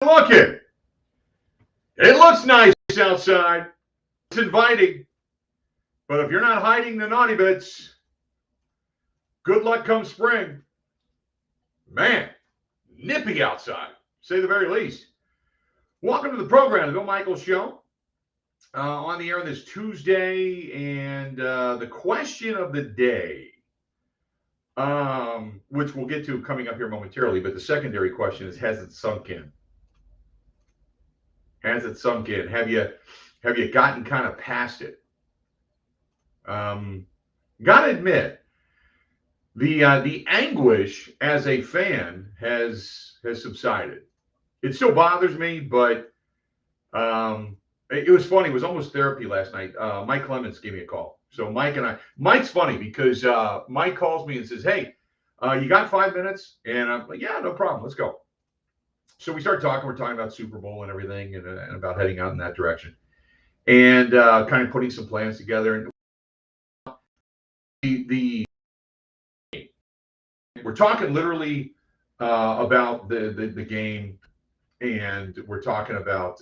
Look it. It looks nice outside. It's inviting. But if you're not hiding the naughty bits, good luck come spring. Man, nippy outside, say the very least. Welcome to the program, the Bill Michaels Show. On the air this Tuesday, and the question of the day, which we'll get to coming up here momentarily, but the secondary question is, has it sunk in? Has it sunk in? Have you gotten kind of past it? Got to admit, the anguish as a fan has subsided. It still bothers me, but it was funny. It was almost therapy last night. Mike Clements gave me a call. So Mike's funny because Mike calls me and says, "Hey, you got 5 minutes?" And I'm like, "Yeah, no problem. Let's go." So we start talking. We're talking about Super Bowl and everything, and about heading out in that direction, and kind of putting some plans together. And the we're talking literally about the game, and we're talking about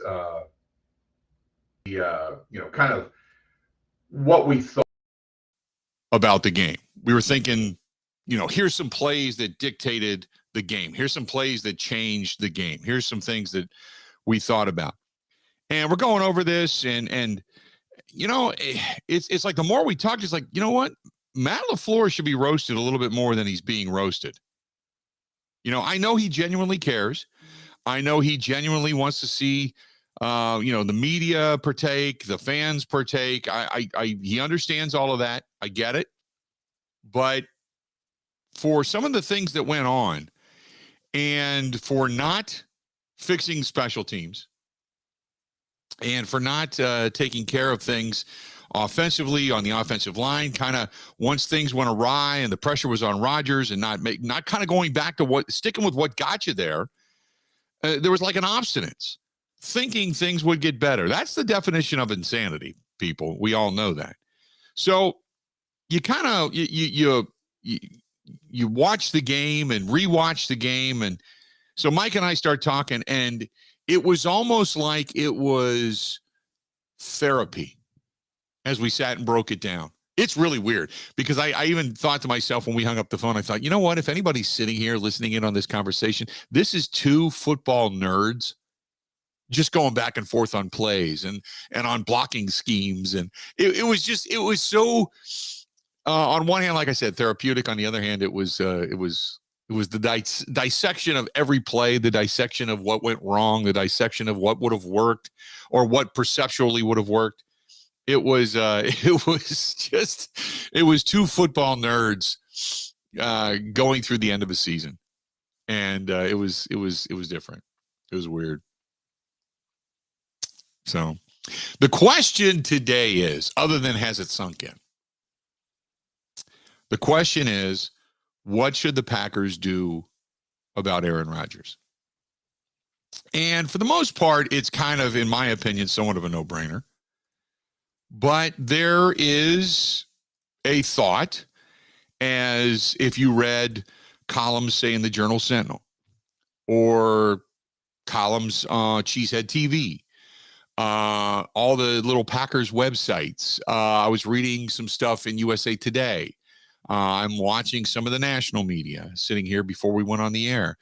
kind of what we thought about the game. We were thinking, here's some plays that dictated the game. Here's some plays that changed the game. Here's some things that we thought about. And we're going over this, and it's like the more we talk, it's like, you know what? Matt LeFluer should be roasted a little bit more than he's being roasted. I know he genuinely cares. I know he genuinely wants to see the media partake, the fans partake. He understands all of that. I get it. But for some of the things that went on, and for not fixing special teams, and for not taking care of things offensively on the offensive line, kind of once things went awry and the pressure was on Rodgers, and not kind of going back to sticking with what got you there, there was like an obstinance, thinking things would get better. That's the definition of insanity, people. We all know that. So you kind of you watch the game and rewatch the game, and so Mike and I start talking, and it was almost like it was therapy as we sat and broke it down. It's really weird because I even thought to myself when we hung up the phone, I thought, you know what? If anybody's sitting here listening in on this conversation, this is two football nerds just going back and forth on plays and on blocking schemes. And it was so, on one hand, like I said, therapeutic. On the other hand, it was the dissection of every play, the dissection of what went wrong, the dissection of what would have worked or what perceptually would have worked. It was two football nerds going through the end of a season, and it was different. It was weird. So the question today is, other than has it sunk in, the question is, what should the Packers do about Aaron Rodgers? And for the most part, it's kind of, in my opinion, somewhat of a no-brainer. But there is a thought, as if you read columns, say, in the Journal Sentinel, or columns on Cheesehead TV, all the little Packers websites. I was reading some stuff in USA Today. I'm watching some of the national media sitting here before we went on the air.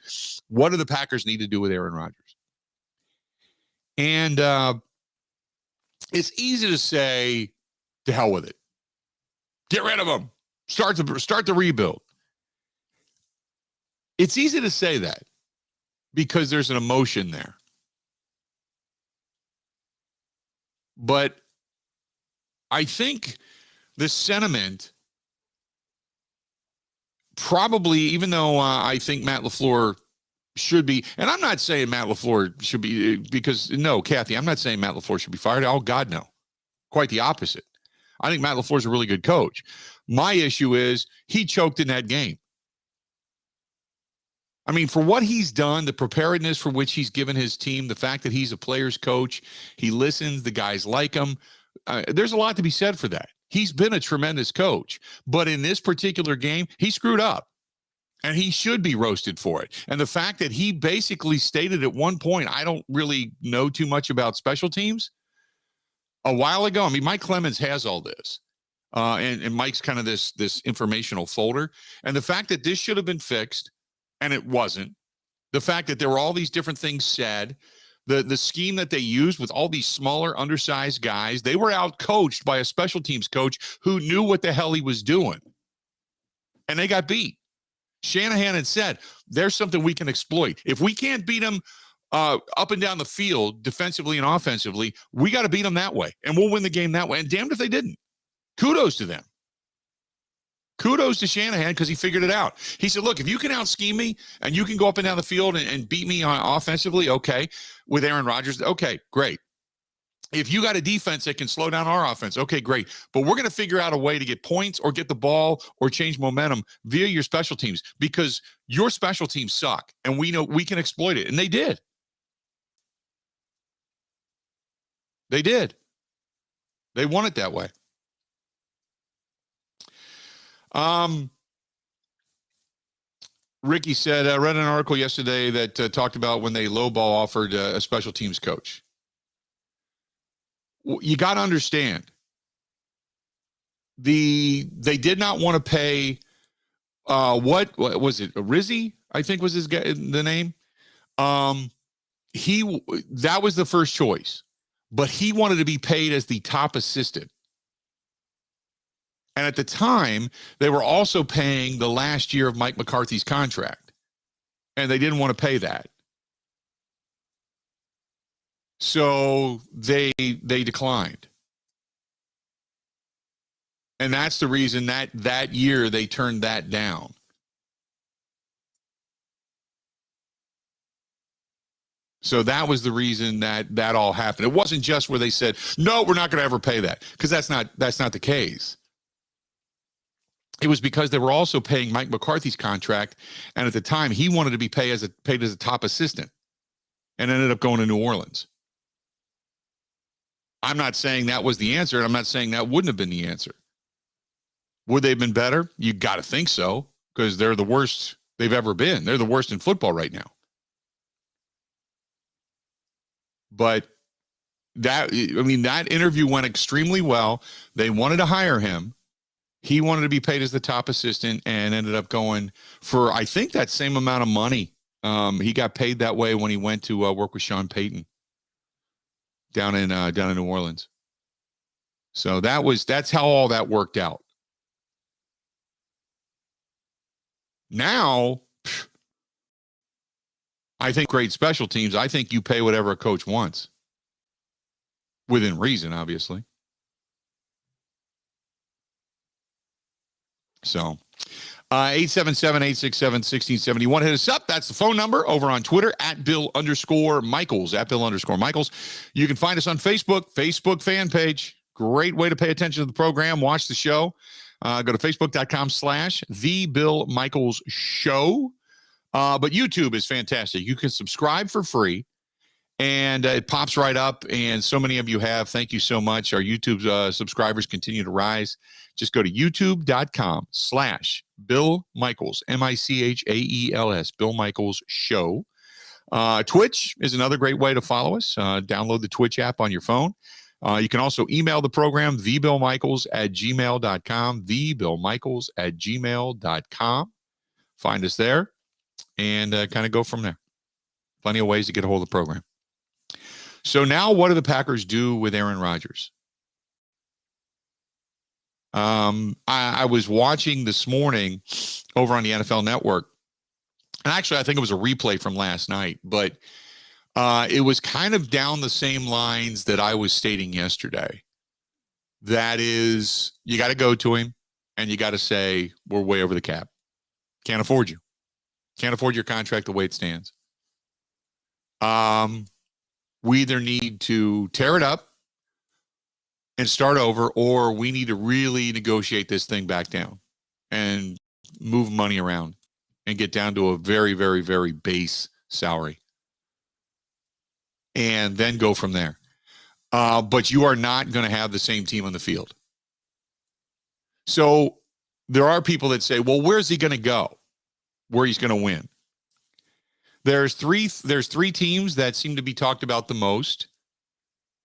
What do the Packers need to do with Aaron Rodgers? And it's easy to say, to hell with it. Get rid of him. Start the rebuild. It's easy to say that because there's an emotion there. But I think the sentiment probably, even though I think Matt LeFluer should be, and I'm not saying Matt LeFluer should be, because no, Kathy, I'm not saying Matt LeFluer should be fired. Oh, God, no. Quite the opposite. I think Matt LeFleur is a really good coach. My issue is he choked in that game. I mean, for what he's done, the preparedness for which he's given his team, the fact that he's a player's coach, he listens, the guys like him. There's a lot to be said for that. He's been a tremendous coach, but in this particular game, he screwed up. And he should be roasted for it. And the fact that he basically stated at one point, I don't really know too much about special teams. A while ago, I mean, Mike Clemens has all this. And Mike's kind of this informational folder. And the fact that this should have been fixed, and it wasn't. The fact that there were all these different things said, the scheme that they used with all these smaller, undersized guys, they were out-coached by a special teams coach who knew what the hell he was doing. And they got beat. Shanahan had said, there's something we can exploit. If we can't beat them up and down the field, defensively and offensively, we got to beat them that way. And we'll win the game that way. And damned if they didn't. Kudos to them. Kudos to Shanahan because he figured it out. He said, look, if you can out-scheme me and you can go up and down the field and beat me offensively, okay, with Aaron Rodgers, okay, great. If you got a defense that can slow down our offense, okay, great. But we're going to figure out a way to get points or get the ball or change momentum via your special teams because your special teams suck, and we know we can exploit it. And they did. They did. They won it that way. Ricky said, I read an article yesterday that talked about when they lowball offered a special teams coach. You got to understand, they did not want to pay, what was it? Rizzi, I think was the name. That was the first choice, but he wanted to be paid as the top assistant. And at the time, they were also paying the last year of Mike McCarthy's contract, and they didn't want to pay that. So they declined. And that's the reason that year they turned that down. So that was the reason that all happened. It wasn't just where they said, no, we're not going to ever pay that, because that's not the case. It was because they were also paying Mike McCarthy's contract, and at the time he wanted to be paid as a top assistant, and ended up going to New Orleans. I'm not saying that was the answer, and I'm not saying that wouldn't have been the answer. Would they have been better? You got to think so, because they're the worst they've ever been. They're the worst in football right now. But that interview went extremely well. They wanted to hire him. He wanted to be paid as the top assistant and ended up going for, I think, that same amount of money. He got paid that way when he went to work with Sean Payton down in New Orleans. So that's how all that worked out. Now, I think great special teams, I think you pay whatever a coach wants. Within reason, obviously. So, 877-867-1671. Hit us up. That's the phone number over on Twitter at Bill_Michaels, at Bill_Michaels. You can find us on Facebook fan page. Great way to pay attention to the program. Watch the show. Go to Facebook.com/The Bill Michaels Show. But YouTube is fantastic. You can subscribe for free, and it pops right up, and so many of you have. Thank you so much. Our YouTube subscribers continue to rise. Just go to youtube.com/Bill Michaels, Michaels, Bill Michaels Show. Twitch is another great way to follow us. Download the Twitch app on your phone. You can also email the program, thebillmichaels@gmail.com, thebillmichaels@gmail.com. Find us there and kind of go from there. Plenty of ways to get a hold of the program. So now what do the Packers do with Aaron Rodgers? I was watching this morning over on the NFL Network, and actually I think it was a replay from last night, but it was kind of down the same lines that I was stating yesterday. That is, you got to go to him and you got to say, we're way over the cap. Can't afford you. Can't afford your contract the way it stands. We either need to tear it up and start over, or we need to really negotiate this thing back down and move money around and get down to a very, very, very base salary. And then go from there. But you are not going to have the same team on the field. So there are people that say, well, where's he going to go? where he's going to win. There's three teams that seem to be talked about the most.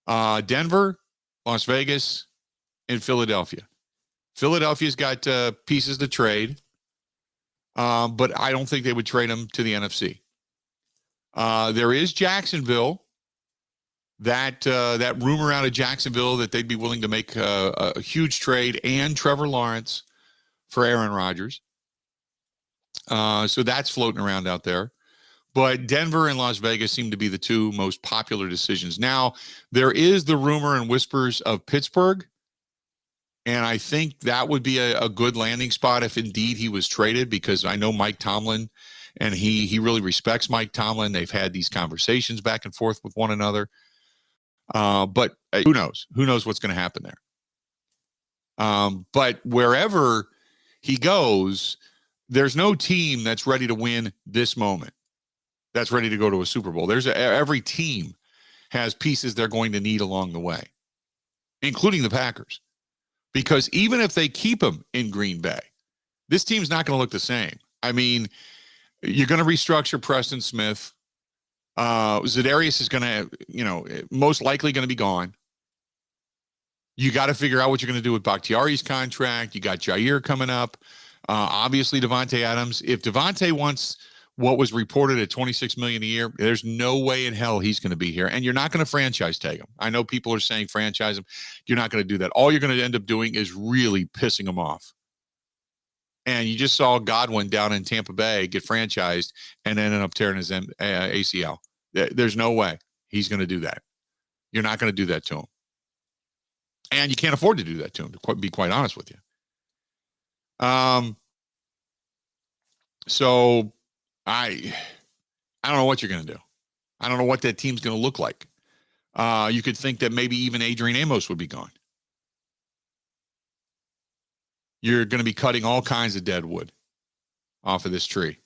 Denver, Las Vegas, and Philadelphia. Philadelphia's got pieces to trade, but I don't think they would trade them to the NFC. There is Jacksonville. That rumor out of Jacksonville that they'd be willing to make a huge trade and Trevor Lawrence for Aaron Rodgers. So that's floating around out there. But Denver and Las Vegas seem to be the two most popular decisions. Now, there is the rumor and whispers of Pittsburgh, and I think that would be a good landing spot if indeed he was traded, because I know Mike Tomlin, and he really respects Mike Tomlin. They've had these conversations back and forth with one another. But who knows? Who knows what's going to happen there? But wherever he goes, there's no team that's ready to win this moment, that's ready to go to a Super Bowl. Every team has pieces they're going to need along the way, including the Packers. Because even if they keep him in Green Bay, this team's not going to look the same. I mean, you're going to restructure Preston Smith. Za'Darius is going to, most likely going to be gone. You got to figure out what you're going to do with Bakhtiari's contract. You got Jair coming up. Obviously, Devontae Adams. If Devontae wants what was reported at $26 million a year, there's no way in hell he's going to be here. And you're not going to franchise tag him. I know people are saying franchise him. You're not going to do that. All you're going to end up doing is really pissing him off. And you just saw Godwin down in Tampa Bay get franchised and ended up tearing his ACL. There's no way he's going to do that. You're not going to do that to him. And you can't afford to do that to him, to be quite honest with you. So I don't know what you're going to do. I don't know what that team's going to look like. You could think that maybe even Adrian Amos would be gone. You're going to be cutting all kinds of dead wood off of this tree.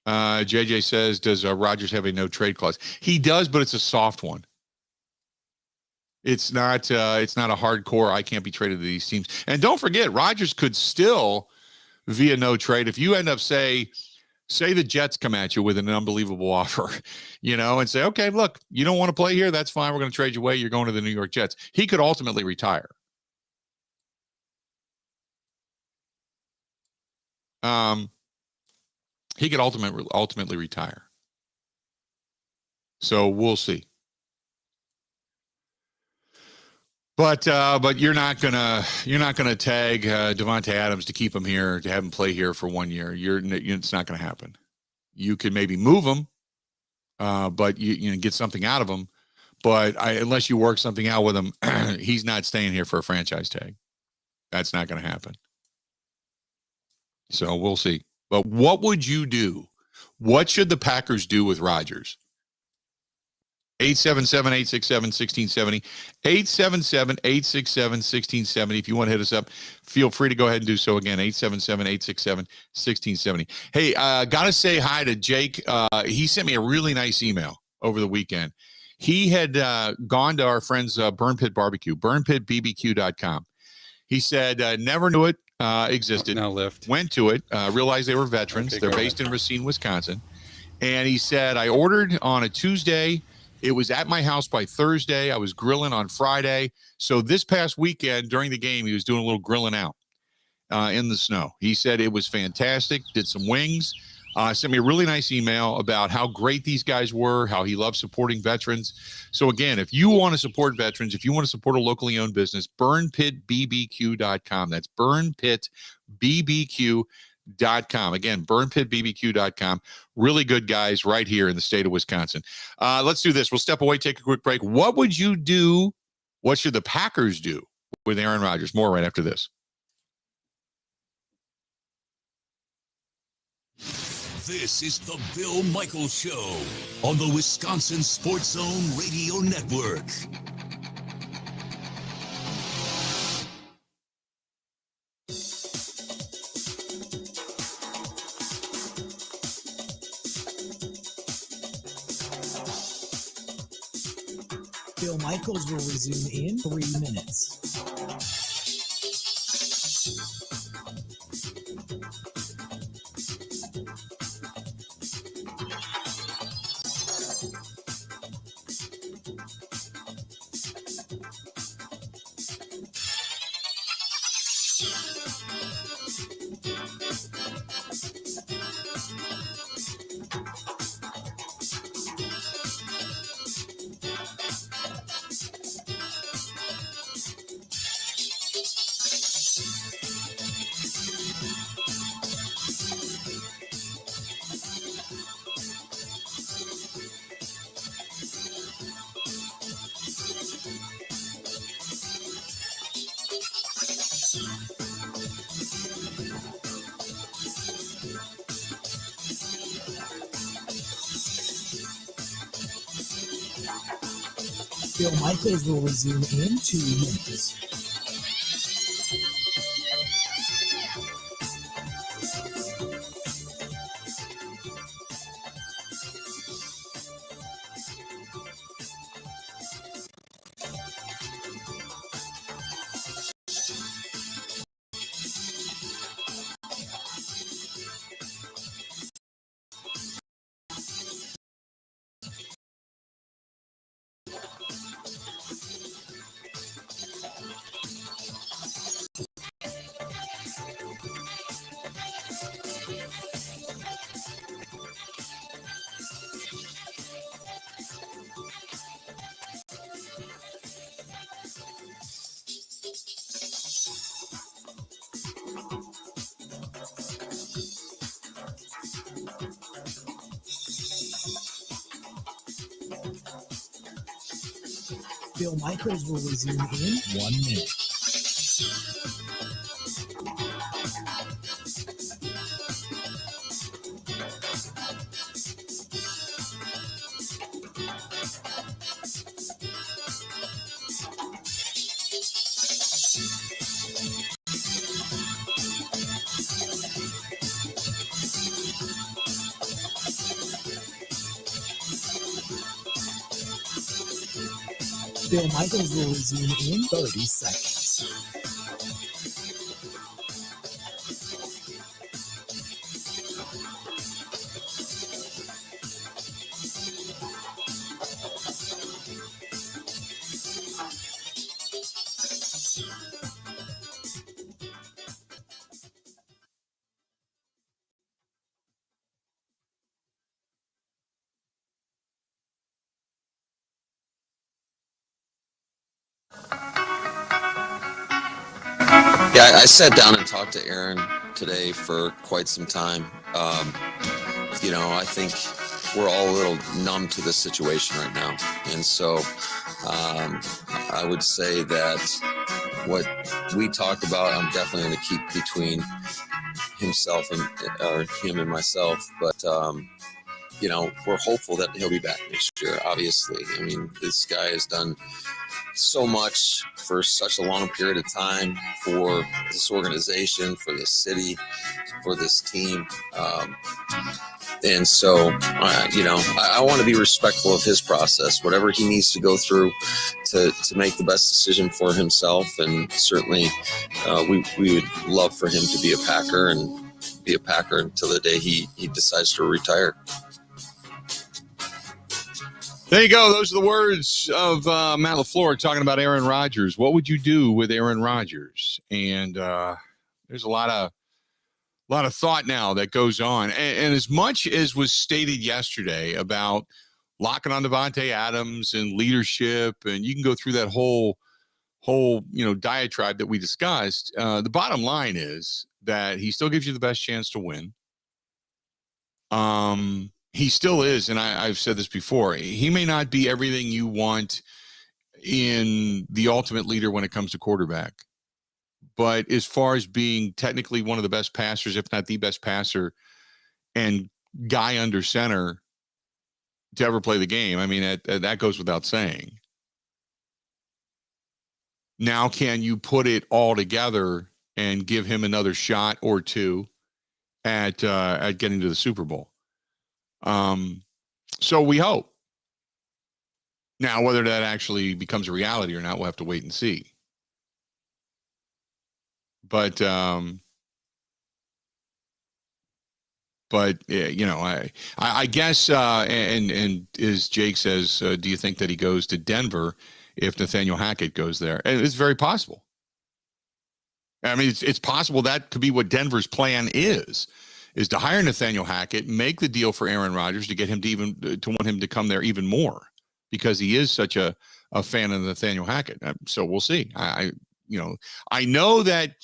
JJ says, does Rodgers have a no trade clause? He does, but it's a soft one. It's not a hardcore, I can't be traded to these teams. And don't forget, Rodgers could still, via no trade, if you end up, say the Jets come at you with an unbelievable offer, and say, okay, look, you don't want to play here, that's fine, we're going to trade you away, you're going to the New York Jets. He could ultimately retire. He could ultimately retire. So we'll see. But you're not gonna tag Devontae Adams to keep him here, to have him play here for 1 year. It's not gonna happen. You could maybe move him, but you get something out of him. But unless you work something out with him, he's not staying here for a franchise tag. That's not going to happen. So we'll see. But what would you do? What should the Packers do with Rodgers? 877-867-1670. 877-867-1670. If you want to hit us up, feel free to go ahead and do so again. 877-867-1670. Hey, got to say hi to Jake. He sent me a really nice email over the weekend. He had gone to our friends Burn Pit Barbecue, burnpitbbq.com. He said, never knew it existed. Now lift. Went to it, realized they were veterans. Okay, they're based in Racine, Wisconsin. And he said, I ordered on a Tuesday. It was at my house by Thursday. I was grilling on Friday. So this past weekend during the game, he was doing a little grilling out in the snow. He said it was fantastic. Did some wings. Sent me a really nice email about how great these guys were, how he loves supporting veterans. So again, if you want to support veterans, if you want to support a locally owned business, burnpitbbq.com. That's burnpitbbq.com. Again, burnpitbbq.com. Really good guys right here in the state of Wisconsin. Let's do this. We'll step away, take a quick break. What would you do? What should the Packers do with Aaron Rodgers? More right after this. This is the Bill Michaels Show on the Wisconsin Sports Zone Radio Network. Bill Michaels will resume in 3 minutes. Bill Michaels will resume in 2 minutes. Bill Michaels will resume in 1 minute. Bill Michaels will resume in 30 seconds. Yeah, I sat down and talked to Aaron today for quite some time. I think we're all a little numb to the situation right now. And so I would say that what we talked about, I'm definitely going to keep between him and myself. But, we're hopeful that he'll be back next year, obviously. I mean, this guy has done so much for such a long period of time for this organization, for this city, for this team. And so, I want to be respectful of his process, whatever he needs to go through to make the best decision for himself. And certainly we would love for him to be a Packer and be a Packer until the day he decides to retire. There you go. Those are the words of Matt LeFluer talking about Aaron Rodgers. What would you do with Aaron Rodgers? And there's a lot of thought now that goes on. And as much as was stated yesterday about locking on Devontae Adams and leadership, and you can go through that whole diatribe that we discussed, the bottom line is that he still gives you the best chance to win. He still is, and I've said this before, he may not be everything you want in the ultimate leader when it comes to quarterback. But as far as being technically one of the best passers, if not the best passer, and guy under center to ever play the game, I mean, that goes without saying. Now, can you put it all together and give him another shot or two at getting to the Super Bowl? So we hope. Now, whether that actually becomes a reality or not, we'll have to wait and see. But I guess, and as Jake says, do you think that he goes to Denver if Nathaniel Hackett goes there? And it's very possible. I mean, it's possible that could be what Denver's plan is to hire Nathaniel Hackett, make the deal for Aaron Rodgers to get him to want him to come there even more because he is such a fan of Nathaniel Hackett. So we'll see. I know that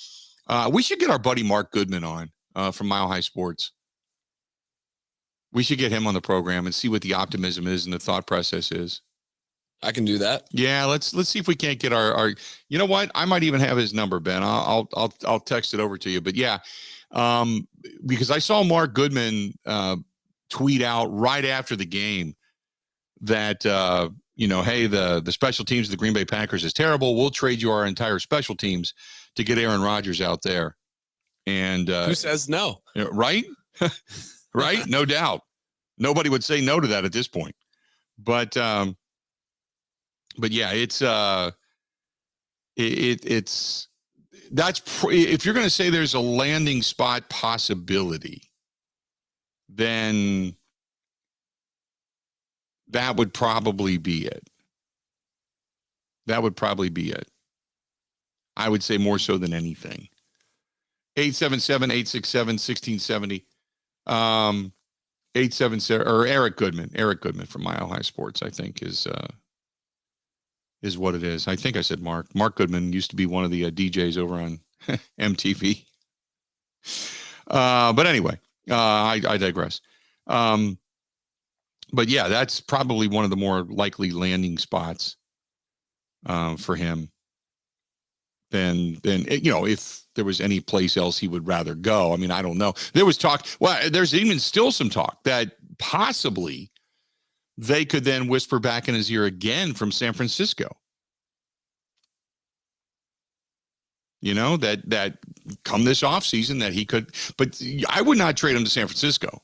we should get our buddy Mark Goodman on from Mile High Sports. We should get him on the program and see what the optimism is and the thought process is. I can do that. Yeah, let's see if we can't get our. You know what? I might even have his number, Ben. I'll text it over to you. But yeah, because I saw Mark Goodman tweet out right after the game that, hey, the special teams of the Green Bay Packers is terrible. We'll trade you our entire special teams to get Aaron Rodgers out there. And who says no? Right? Right? No doubt. Nobody would say no to that at this point. But yeah, it's if you're going to say there's a landing spot possibility, then that would probably be it. That would probably be it. I would say more so than anything. 877-867-1670. 877 or Eric Goodman from Mile High Sports, I think is what it is. I think I said Mark. Mark Goodman used to be one of the DJs over on MTV. But anyway, I digress. But yeah, that's probably one of the more likely landing spots for him than if there was any place else he would rather go. I mean, I don't know. There was talk. Well, there's even still some talk that possibly they could then whisper back in his ear again from San Francisco. That come this offseason that he could, but I would not trade him to San Francisco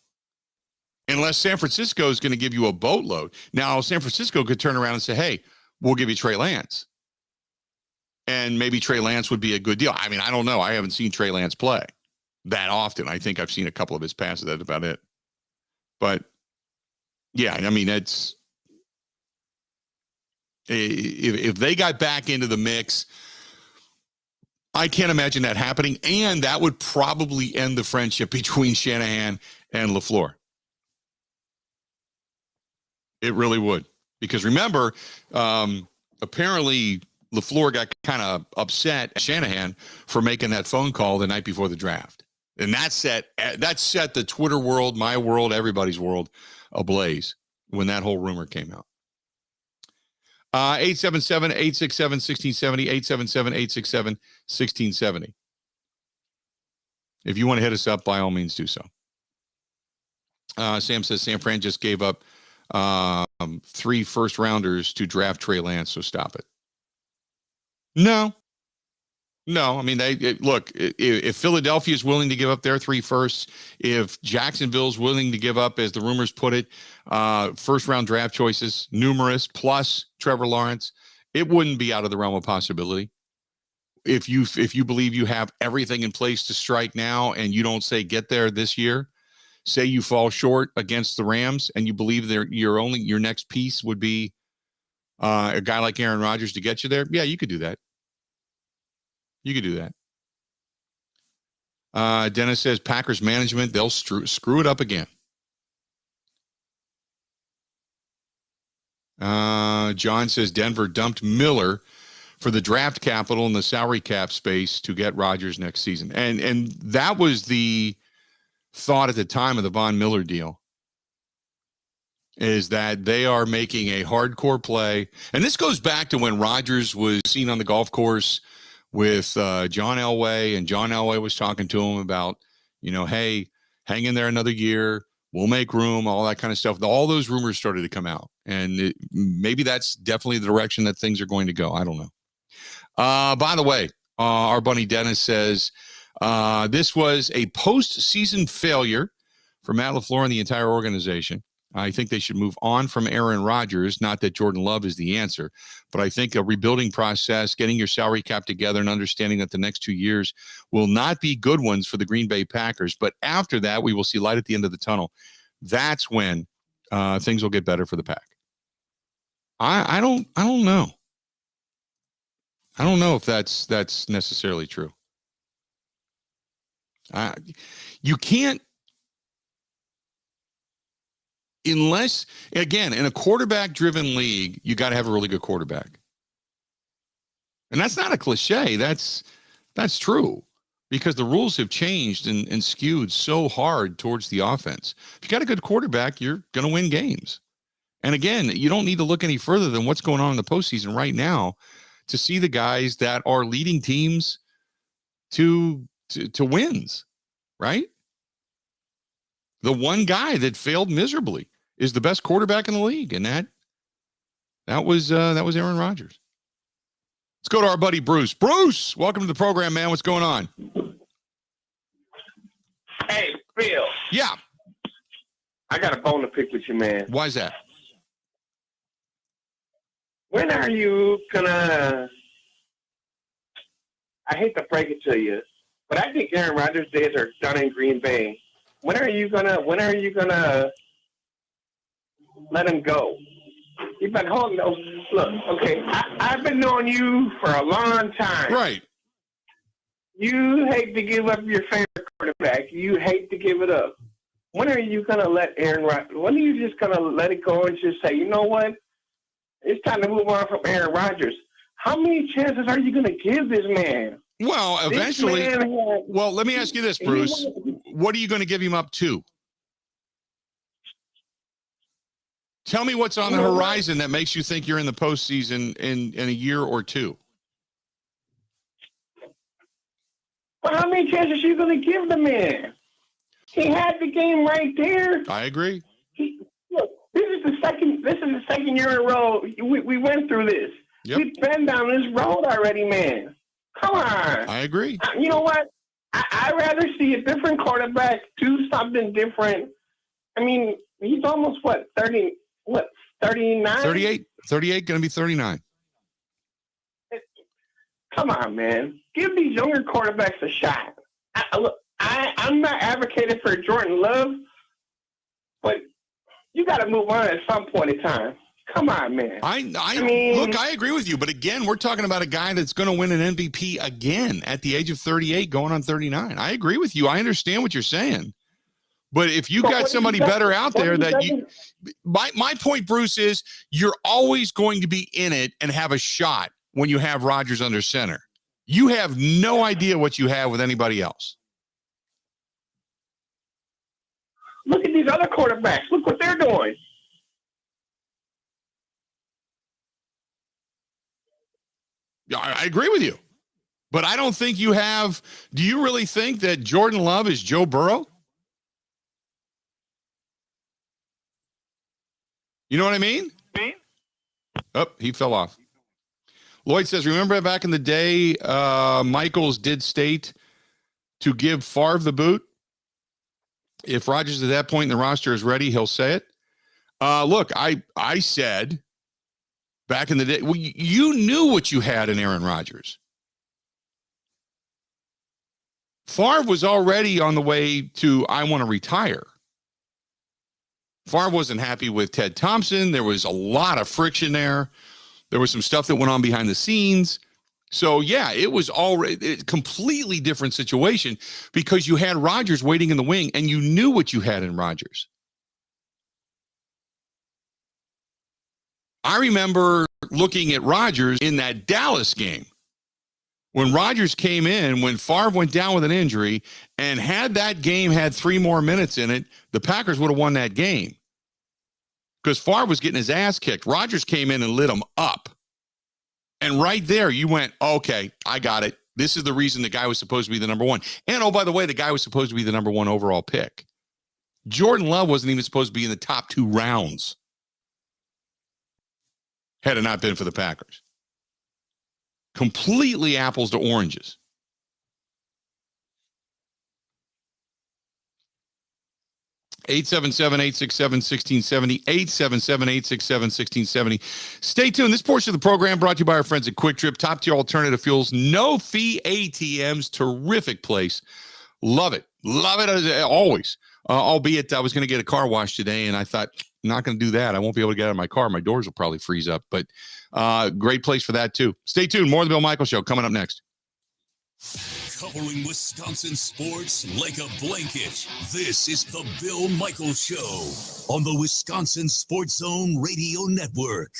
unless San Francisco is going to give you a boatload. Now, San Francisco could turn around and say, hey, we'll give you Trey Lance. And maybe Trey Lance would be a good deal. I mean, I don't know. I haven't seen Trey Lance play that often. I think I've seen a couple of his passes. That's about it. But yeah, I mean, it's if they got back into the mix, I can't imagine that happening. And that would probably end the friendship between Shanahan and LeFluer. It really would. Because remember, apparently LeFluer got kind of upset at Shanahan for making that phone call the night before the draft. And that set the Twitter world, my world, everybody's world ablaze when that whole rumor came out. 877-867-1670, 877-867-1670. If you want to hit us up, by all means do so. Sam says San Fran just gave up 3 first-rounders to draft Trey Lance, so stop it. No. I mean, look, if Philadelphia is willing to give up their 3 firsts, if Jacksonville's willing to give up, as the rumors put it, first-round draft choices, numerous, plus Trevor Lawrence, it wouldn't be out of the realm of possibility. If you believe you have everything in place to strike now and you don't say get there this year, say you fall short against the Rams and you believe your next piece would be a guy like Aaron Rodgers to get you there, yeah, you could do that. You could do that. Dennis says Packers management, they'll screw it up again. John says Denver dumped Miller for the draft capital and the salary cap space to get Rodgers next season. And that was the thought at the time of the Von Miller deal, is that they are making a hardcore play. And this goes back to when Rodgers was seen on the golf course with John Elway, and John Elway was talking to him about, hey, hang in there another year. We'll make room, all that kind of stuff. All those rumors started to come out. And maybe that's definitely the direction that things are going to go. I don't know. By the way, our buddy Dennis says this was a postseason failure for Matt LeFluer and the entire organization. I think they should move on from Aaron Rodgers. Not that Jordan Love is the answer, but I think a rebuilding process, getting your salary cap together and understanding that the next 2 years will not be good ones for the Green Bay Packers. But after that, we will see light at the end of the tunnel. That's when things will get better for the Pack. I don't know. I don't know if that's necessarily true. You can't, unless, again, in a quarterback-driven league, you got to have a really good quarterback. And that's not a cliche. That's true, because the rules have changed and skewed so hard towards the offense. If you got a good quarterback, you're going to win games. And again, you don't need to look any further than what's going on in the postseason right now to see the guys that are leading teams to wins, right? The one guy that failed miserably is the best quarterback in the league, and that That was Aaron Rodgers. Let's go to our buddy Bruce. Bruce, welcome to the program, man. What's going on? Hey, Phil. Yeah. I got a bone to pick with you, man. Why is that? When are you gonna? I hate to break it to you, but I think Aaron Rodgers' days are done in Green Bay. When are you gonna let him go? You've been holding those. Look, okay, I've been knowing you for a long time. Right. You hate to give up your favorite quarterback. You hate to give it up. When are you gonna let Aaron Rodgers? When are you just gonna let it go and just say, you know what? It's time to move on from Aaron Rodgers. How many chances are you gonna give this man? Well, eventually. Well, let me ask you this, Bruce. What are you going to give him up to? Tell me what's on the horizon that makes you think you're in the postseason in a year or two. Well, how many chances are you going to give the man? He had the game right there. I agree. Look, this is the second year in a row we went through this. Yep. We've been down this road already, man. Come on. I agree. You know what? I'd rather see a different quarterback do something different. I mean, he's almost, 39? 38, going to be 39. Come on, man. Give these younger quarterbacks a shot. I'm not advocating for Jordan Love, but you got to move on at some point in time. Come on, man. I mean, look, I agree with you, but again, we're talking about a guy that's going to win an MVP again at the age of 38, going on 39. I agree with you. I understand what you're saying, but if you got somebody better out there that you, my point, Bruce, is you're always going to be in it and have a shot when you have Rodgers under center. You have no idea what you have with anybody else. Look at these other quarterbacks. Look what they're doing. I agree with you, but I don't think you have. Do you really think that Jordan Love is Joe Burrow? You know what I mean? Oh, he fell off. Lloyd says, remember back in the day, Michaels did state to give Favre the boot. If Rodgers at that point in the roster is ready, he'll say it. Look, I said back in the day, well, you knew what you had in Aaron Rodgers. Favre was already on the way to, I want to retire. Favre wasn't happy with Ted Thompson. There was a lot of friction there. There was some stuff that went on behind the scenes. So, yeah, it was already a completely different situation because you had Rodgers waiting in the wing, and you knew what you had in Rodgers. I remember looking at Rodgers in that Dallas game when Rodgers came in, when Favre went down with an injury, and had that game had 3 more minutes in it, the Packers would have won that game because Favre was getting his ass kicked. Rodgers came in and lit him up. And right there, you went, okay, I got it. This is the reason the guy was supposed to be the number 1. And, oh, by the way, the guy was supposed to be the number 1 overall pick. Jordan Love wasn't even supposed to be in the top 2 rounds had it not been for the Packers. Completely apples to oranges. (877-867-1670), 877-867-1670. Stay tuned. This portion of the program brought to you by our friends at Quick Trip, top tier alternative fuels, no fee ATMs, terrific place. Love it. Love it as always. Albeit I was going to get a car wash today, and I thought, not going to do that. I won't be able to get out of my car. My doors will probably freeze up, but great place for that too. Stay tuned. More of the Bill Michaels Show coming up next. Covering Wisconsin sports like a blanket. This is the Bill Michaels Show on the Wisconsin Sports Zone Radio Network.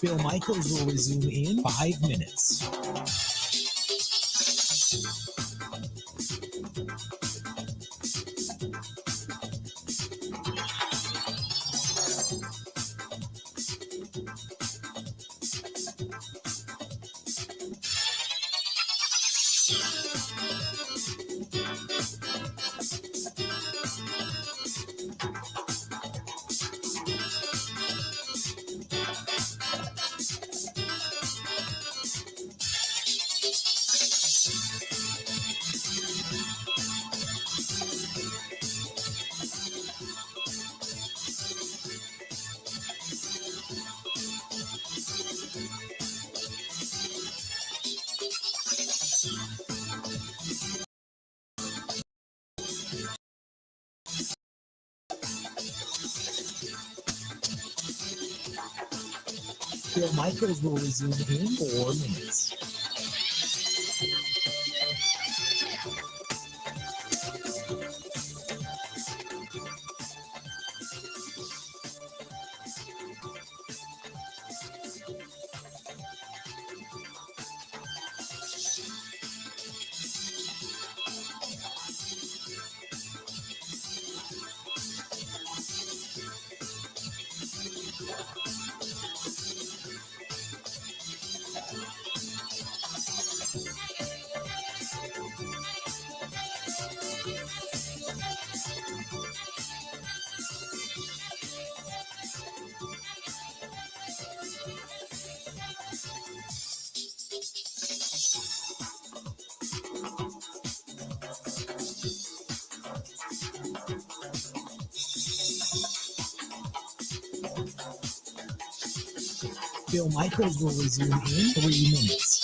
Bill Michaels will resume in 5 minutes. Bill Michaels will resume in 4 minutes. Bill Michaels will resume in 3 minutes.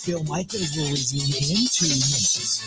Bill Michaels will resume in 2 minutes.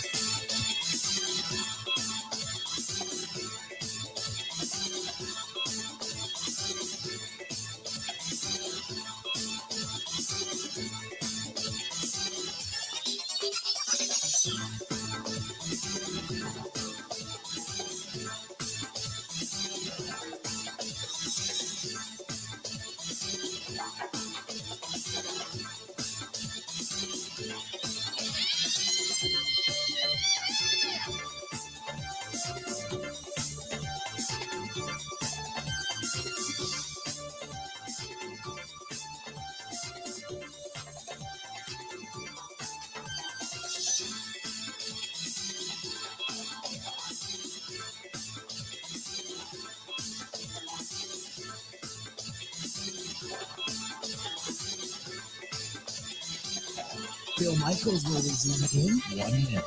Bill Michaels will resume in 1 minute.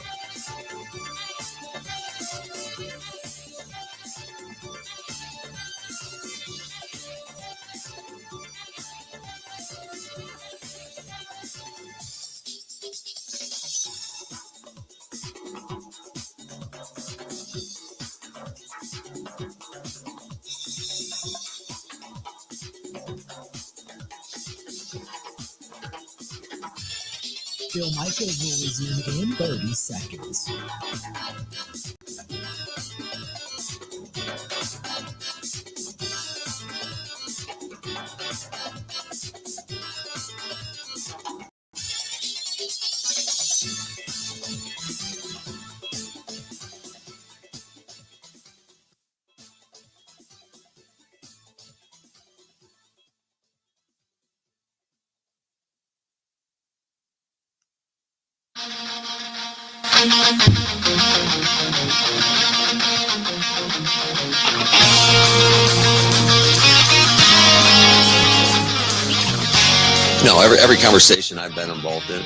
Bill Michaels will resume in 30 seconds. No, every conversation I've been involved in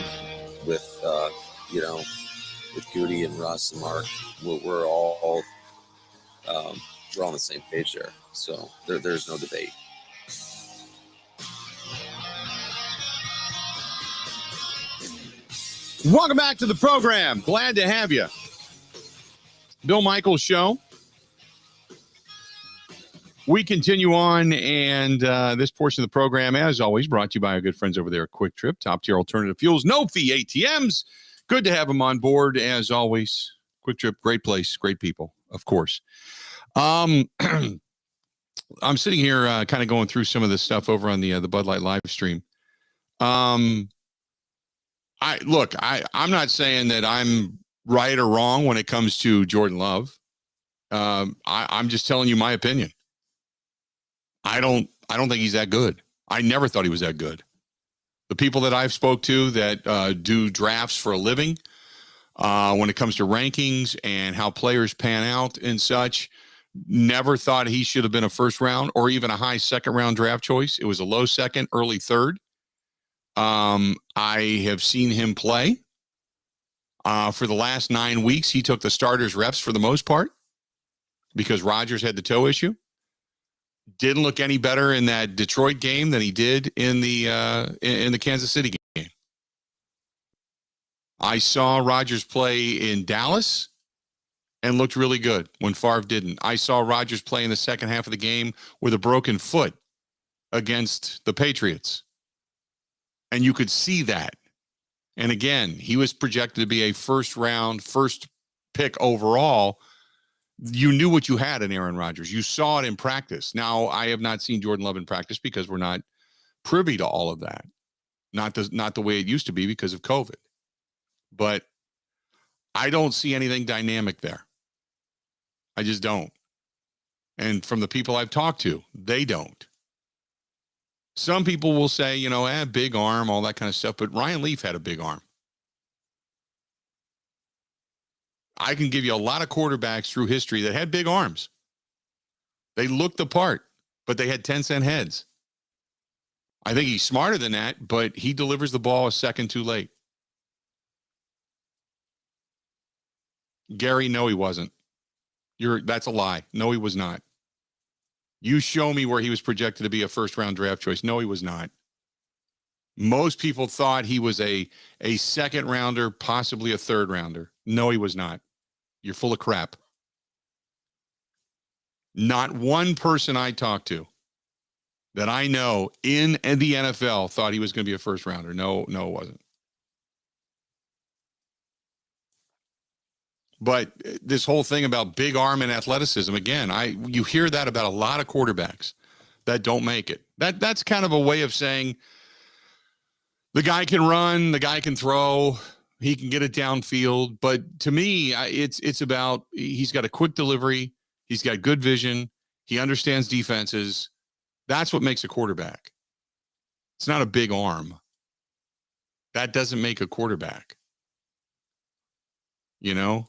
with, with Goody and Russ and Mark, we're all we're on the same page there. So there's no debate. Welcome back to the program. Glad to have you. Bill Michaels Show. We continue on, and this portion of the program, as always, brought to you by our good friends over there at Quick Trip, top-tier alternative fuels, no-fee ATMs. Good to have them on board, as always. Quick Trip, great place, great people, of course. I'm sitting here kind of going through some of the stuff over on the Bud Light live stream. I'm not saying that I'm right or wrong when it comes to Jordan Love. I'm just telling you my opinion. I don't think he's that good. I never thought he was that good. The people that I've spoke to that do drafts for a living, when it comes to rankings and how players pan out and such, never thought he should have been a first round or even a high second round draft choice. It was a low second, early third. I have seen him play. For the last 9 weeks, he took the starters' reps for the most part because Rodgers had the toe issue. Didn't look any better in that Detroit game than he did in the Kansas City game. I saw Rodgers play in Dallas and looked really good when Favre didn't. I saw Rodgers play in the second half of the game with a broken foot against the Patriots. And you could see that. And again, he was projected to be a first pick overall. You knew what you had in Aaron Rodgers. You saw it in practice. Now, I have not seen Jordan Love in practice because we're not privy to all of that. Not the way it used to be because of COVID. But I don't see anything dynamic there. I just don't. And from the people I've talked to, they don't. Some people will say, big arm, all that kind of stuff. But Ryan Leaf had a big arm. I can give you a lot of quarterbacks through history that had big arms. They looked the part, but they had 10-cent heads. I think he's smarter than that, but he delivers the ball a second too late. Gary, no, he wasn't. That's a lie. No, he was not. You show me where he was projected to be a first-round draft choice. No, he was not. Most people thought he was a second-rounder, possibly a third-rounder. No, he was not. You're full of crap. Not one person I talked to that I know in the NFL thought he was going to be a first-rounder. No, it wasn't. But this whole thing about big arm and athleticism, again, you hear that about a lot of quarterbacks that don't make it. That's kind of a way of saying the guy can run, the guy can throw, he can get it downfield. But to me, it's about he's got a quick delivery, he's got good vision, he understands defenses. That's what makes a quarterback. It's not a big arm. That doesn't make a quarterback. You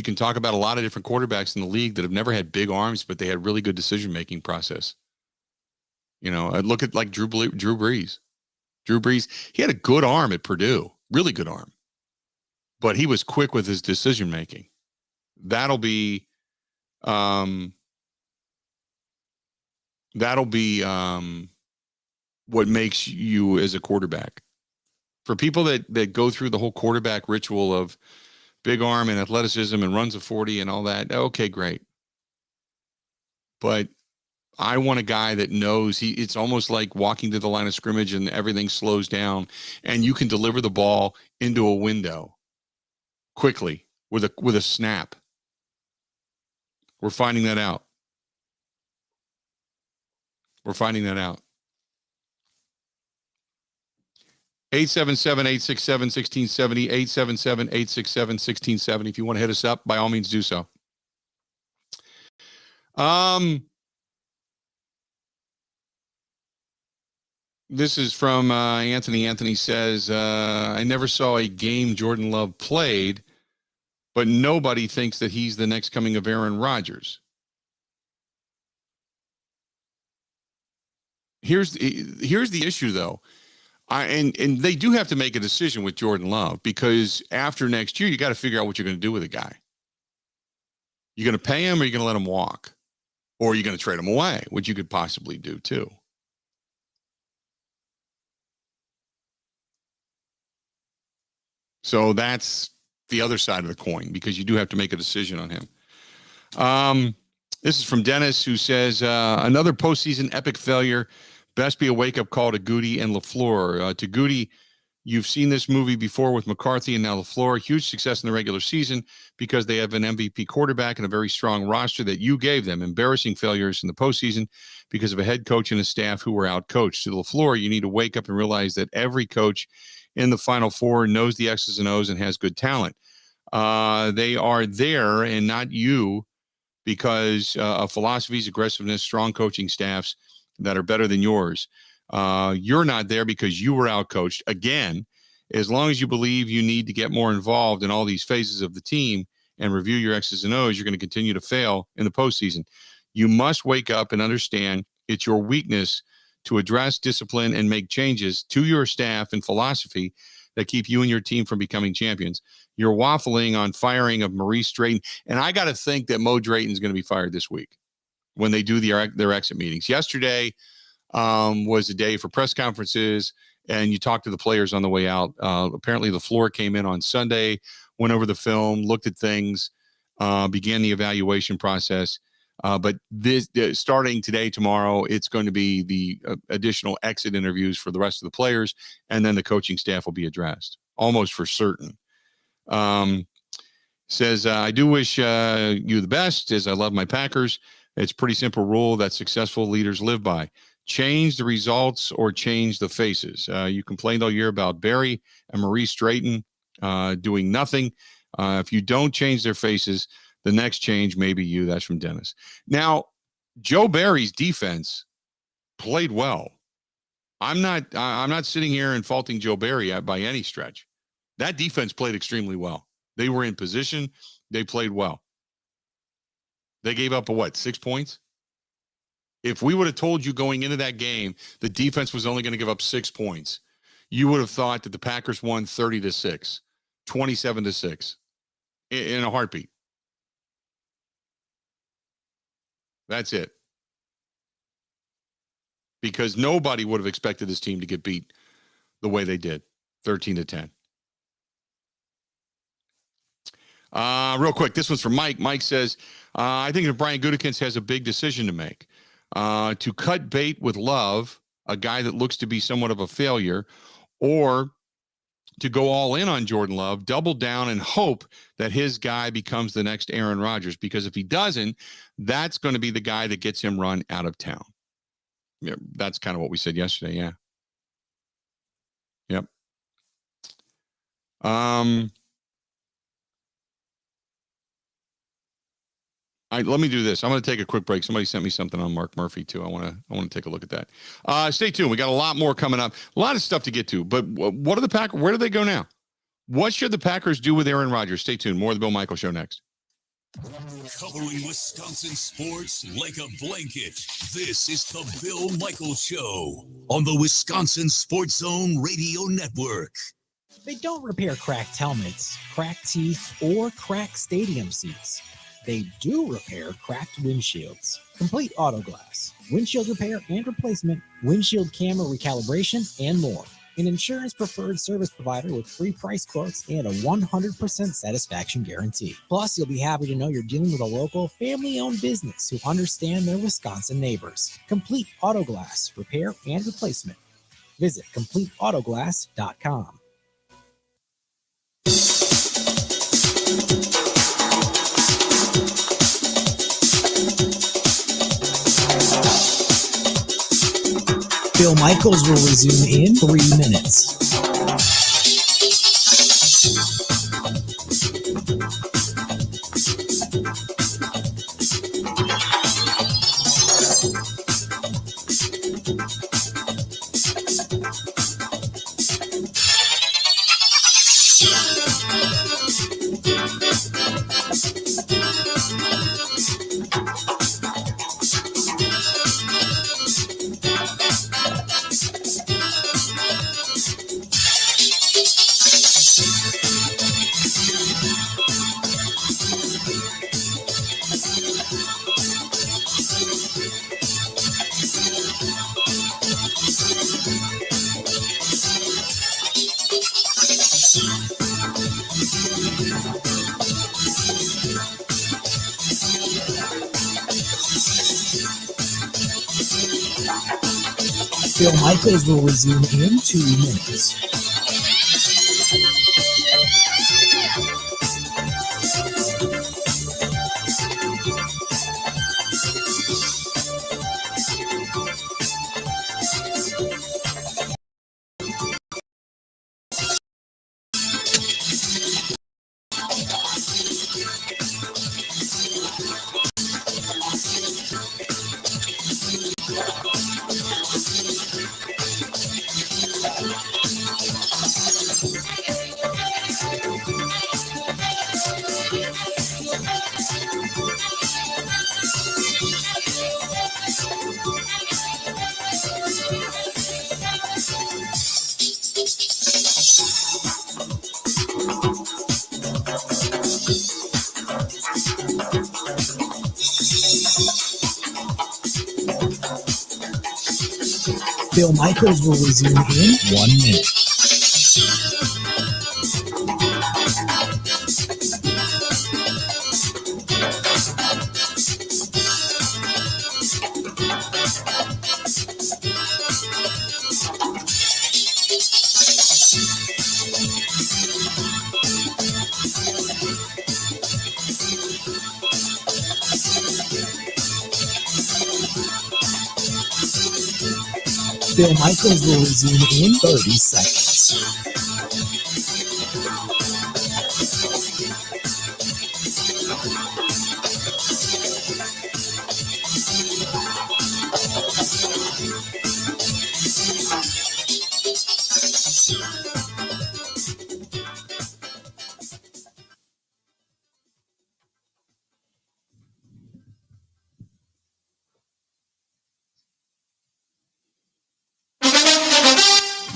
can talk about a lot of different quarterbacks in the league that have never had big arms, but they had really good decision-making process. I look at like Drew Brees. Drew Brees, he had a good arm at Purdue, really good arm, but he was quick with his decision-making. That'll be what makes you as a quarterback. For people that go through the whole quarterback ritual of big arm and athleticism and runs a 40 and all that, okay, great. But I want a guy that knows it's almost like walking to the line of scrimmage and everything slows down and you can deliver the ball into a window quickly with a snap. We're finding that out. 877-867-1670, 877-867-1670. If you want to hit us up, by all means do so. This is from Anthony. Anthony says, I never saw a game Jordan Love played, but nobody thinks that he's the next coming of Aaron Rodgers. Here's the issue, though. And they do have to make a decision with Jordan Love because after next year, you got to figure out what you're going to do with a guy. You're going to pay him or you're going to let him walk? Or you're going to trade him away, which you could possibly do too. So that's the other side of the coin, because you do have to make a decision on him. This is from Dennis, who says, another postseason epic failure. Best be a wake-up call to Goody and LeFluer. To Goody, you've seen this movie before with McCarthy and now LeFluer. Huge success in the regular season because they have an MVP quarterback and a very strong roster that you gave them. Embarrassing failures in the postseason because of a head coach and a staff who were out-coached. To LeFluer, you need to wake up and realize that every coach in the Final Four knows the X's and O's and has good talent. They are there and not you because of philosophies, aggressiveness, strong coaching staffs that are better than yours. You're not there because you were outcoached. Again, as long as you believe you need to get more involved in all these phases of the team and review your X's and O's, you're going to continue to fail in the postseason. You must wake up and understand it's your weakness to address, discipline, and make changes to your staff and philosophy that keep you and your team from becoming champions. You're waffling on firing of Maurice Drayton, and I got to think that Mo Drayton's going to be fired this week when they do their exit meetings. Yesterday was a day for press conferences, and you talk to the players on the way out. Apparently, LeFluer came in on Sunday, went over the film, looked at things, began the evaluation process. But this starting today, tomorrow, it's going to be the additional exit interviews for the rest of the players, and then the coaching staff will be addressed, almost for certain. Says, I do wish you the best, as I love my Packers. It's a pretty simple rule that successful leaders live by. Change the results or change the faces. You complained all year about Barry and Maurice Drayton doing nothing. If you don't change their faces, the next change may be you. That's from Dennis. Now, Joe Barry's defense played well. I'm not sitting here and faulting Joe Barry by any stretch. That defense played extremely well. They were in position. They played well. They gave up 6 points? If we would have told you going into that game the defense was only going to give up 6 points, you would have thought that the Packers won 30-6, 27-6 in a heartbeat. That's it. Because nobody would have expected this team to get beat the way they did, 13-10. Real quick, this one's from Mike. Mike says, I think that Brian Gutekunst has a big decision to make. To cut bait with Love, a guy that looks to be somewhat of a failure, or to go all in on Jordan Love, double down and hope that his guy becomes the next Aaron Rodgers. Because if he doesn't, that's going to be the guy that gets him run out of town. Yeah, that's kind of what we said yesterday. Yeah. Yep. Let me do this. I'm going to take a quick break. Somebody sent me something on Mark Murphy too. I want to take a look at that. Stay tuned. We got a lot more coming up. A lot of stuff to get to. But what are the Packers? Where do they go now? What should the Packers do with Aaron Rodgers? Stay tuned. More of the Bill Michaels Show next. Covering Wisconsin sports like a blanket. This is the Bill Michaels Show on the Wisconsin Sports Zone Radio Network. They don't repair cracked helmets, cracked teeth, or cracked stadium seats. They do repair cracked windshields. Complete Auto Glass, windshield repair and replacement, windshield camera recalibration, and more. An insurance-preferred service provider with free price quotes and a 100% satisfaction guarantee. Plus, you'll be happy to know you're dealing with a local, family-owned business who understand their Wisconsin neighbors. Complete Auto Glass, repair and replacement. Visit CompleteAutoGlass.com. Bill Michaels will resume in 3 minutes. Bill Michaels will resume in 2 minutes. Bill Michaels will resume in 1 minute. Bill Michaels will resume in 30 seconds.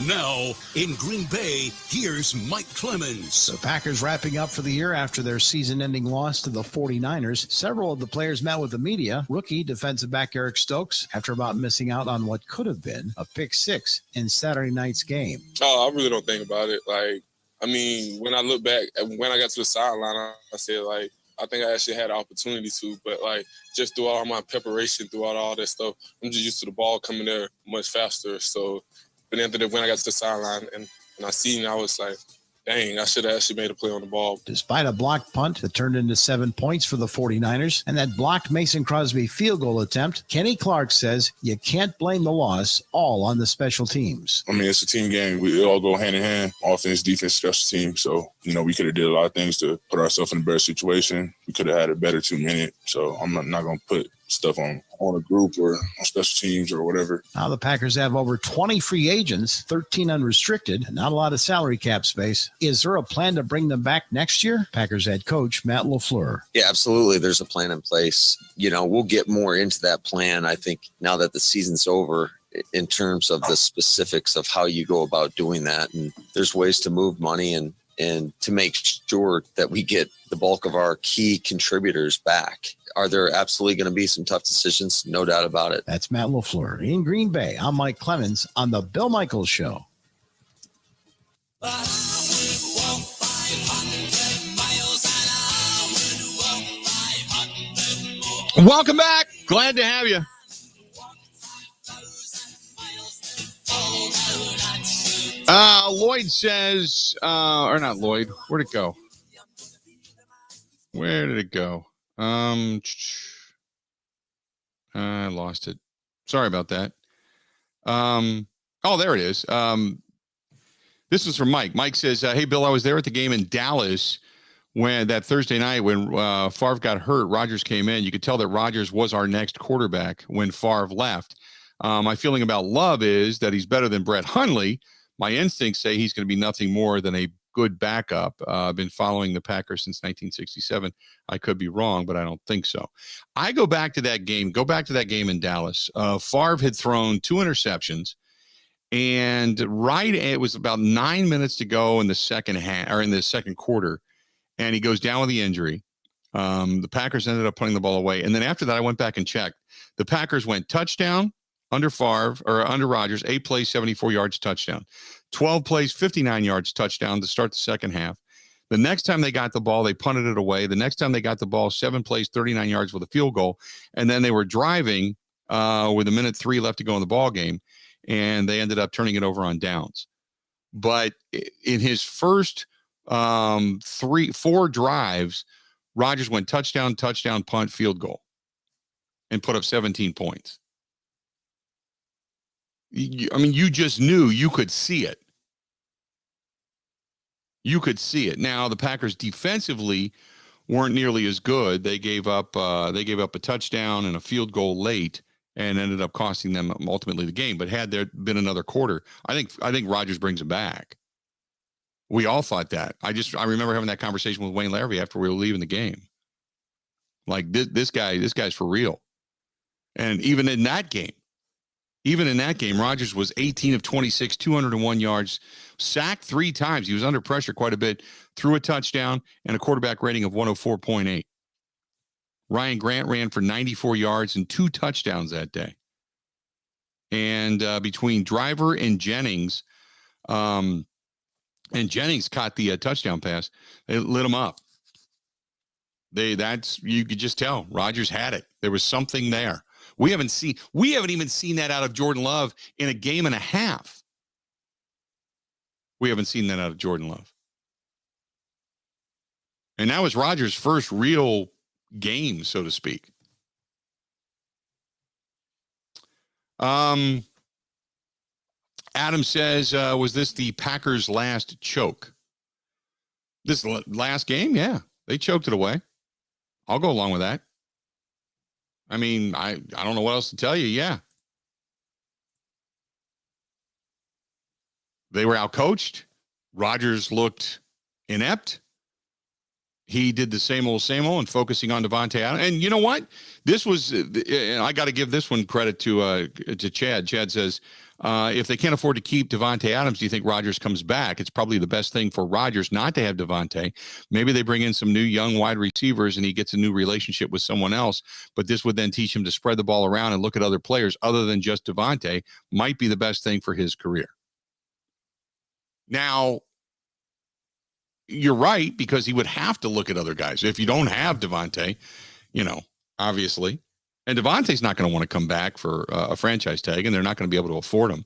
Now, in Green Bay, here's Mike Clemens. The Packers wrapping up for the year after their season-ending loss to the 49ers. Several of the players met with the media. Rookie defensive back Eric Stokes, after about missing out on what could have been a pick six in Saturday night's game. Oh, I really don't think about it. When I look back, when I got to the sideline, I said, I think I actually had an opportunity to, but, just through all my preparation, throughout all that stuff, I'm just used to the ball coming there much faster. So, but then when I got to the sideline and I seen, I was like, dang, I should have actually made a play on the ball. Despite a blocked punt that turned into 7 points for the 49ers and that blocked Mason Crosby field goal attempt, Kenny Clark says you can't blame the loss all on the special teams. I mean, it's a team game. We all go hand in hand, offense, defense, special team. So, we could have did a lot of things to put ourselves in a better situation. We could have had a better 2 minute. So I'm not going to put stuff on a group or on special teams or whatever. Now the Packers have over 20 free agents, 13 unrestricted, not a lot of salary cap space. Is there a plan to bring them back next year? Packers head coach Matt LeFluer. Yeah, absolutely. There's a plan in place. We'll get more into that plan, I think, now that the season's over, in terms of the specifics of how you go about doing that. And there's ways to move money and to make sure that we get the bulk of our key contributors back. Are there absolutely going to be some tough decisions? No doubt about it. That's Matt LeFluer. In Green Bay, I'm Mike Clemens on the Bill Michaels Show. Welcome back. Glad to have you. Lloyd says, or not Lloyd, where'd it go? Where did it go? I lost it. Sorry about that. Oh, there it is. This is from Mike. Mike says, hey, Bill, I was there at the game in Dallas when that Thursday night when Favre got hurt. Rodgers came in. You could tell that Rodgers was our next quarterback when Favre left. My feeling about Love is that he's better than Brett Hundley. My instincts say he's going to be nothing more than a good backup. I've been following the Packers since 1967. I could be wrong, but I don't think so. I go back to that game in Dallas. Favre had thrown 2 interceptions, and it was about 9 minutes to go in the second half, or in the second quarter, and he goes down with the injury. The Packers ended up putting the ball away, and then after that, I went back and checked. The Packers went touchdown under Favre, or under Rodgers, 8 plays, 74 yards, touchdown. 12 plays, 59 yards, touchdown to start the second half. The next time they got the ball, they punted it away. The next time they got the ball, 7 plays, 39 yards with a field goal. And then they were driving with 1:03 left to go in the ball game. and they ended up turning it over on downs. But in his first 4 drives, Rodgers went touchdown, punt, field goal, and put up 17 points. I mean, you just knew, you could see it. You could see it. Now, the Packers defensively weren't nearly as good. They gave up a touchdown and a field goal late, and ended up costing them ultimately the game. But had there been another quarter, I think Rodgers brings him back. We all thought that. I remember having that conversation with Wayne Larrivee after we were leaving the game. Like, this guy's for real. And even in that game, Rodgers was 18 of 26, 201 yards, sacked 3 times. He was under pressure quite a bit, threw a touchdown, and a quarterback rating of 104.8. Ryan Grant ran for 94 yards and 2 touchdowns that day. And between Driver and Jennings, caught the touchdown pass, they lit him up. You could just tell Rodgers had it. There was something there. We haven't even seen that out of Jordan Love in a game and a half. We haven't seen that out of Jordan Love. And that was Rodgers' first real game, so to speak. Adam says, was this the Packers' last choke? This last game? Yeah, they choked it away. I'll go along with that. I mean, I don't know what else to tell you. Yeah. They were outcoached. Rodgers looked inept. He did the same old and focusing on Davante Adams. And you know what? This was, I got to give this one credit to Chad. Chad says, if they can't afford to keep Davante Adams, do you think Rodgers comes back? It's probably the best thing for Rodgers not to have Davante. Maybe they bring in some new young wide receivers and he gets a new relationship with someone else. But this would then teach him to spread the ball around and look at other players other than just Davante. Might be the best thing for his career. Now, you're right, because he would have to look at other guys. If you don't have Davante, obviously. And Davante's not going to want to come back for a franchise tag, and they're not going to be able to afford him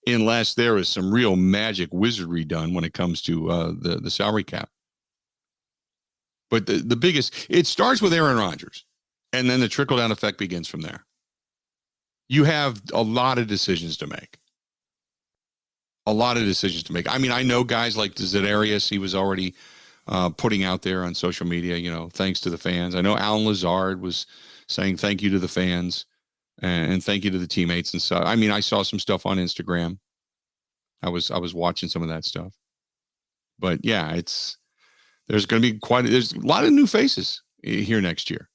unless there is some real magic wizardry done when it comes to the salary cap. But the biggest, it starts with Aaron Rodgers, and then the trickle-down effect begins from there. You have a lot of decisions to make. I mean, I know guys like Za'Darius, he was already putting out there on social media, thanks to the fans. I know Alan Lazard was saying thank you to the fans and thank you to the teammates and so. I mean, I saw some stuff on Instagram. I was watching some of that stuff. But yeah, there's going to be there's a lot of new faces here next year.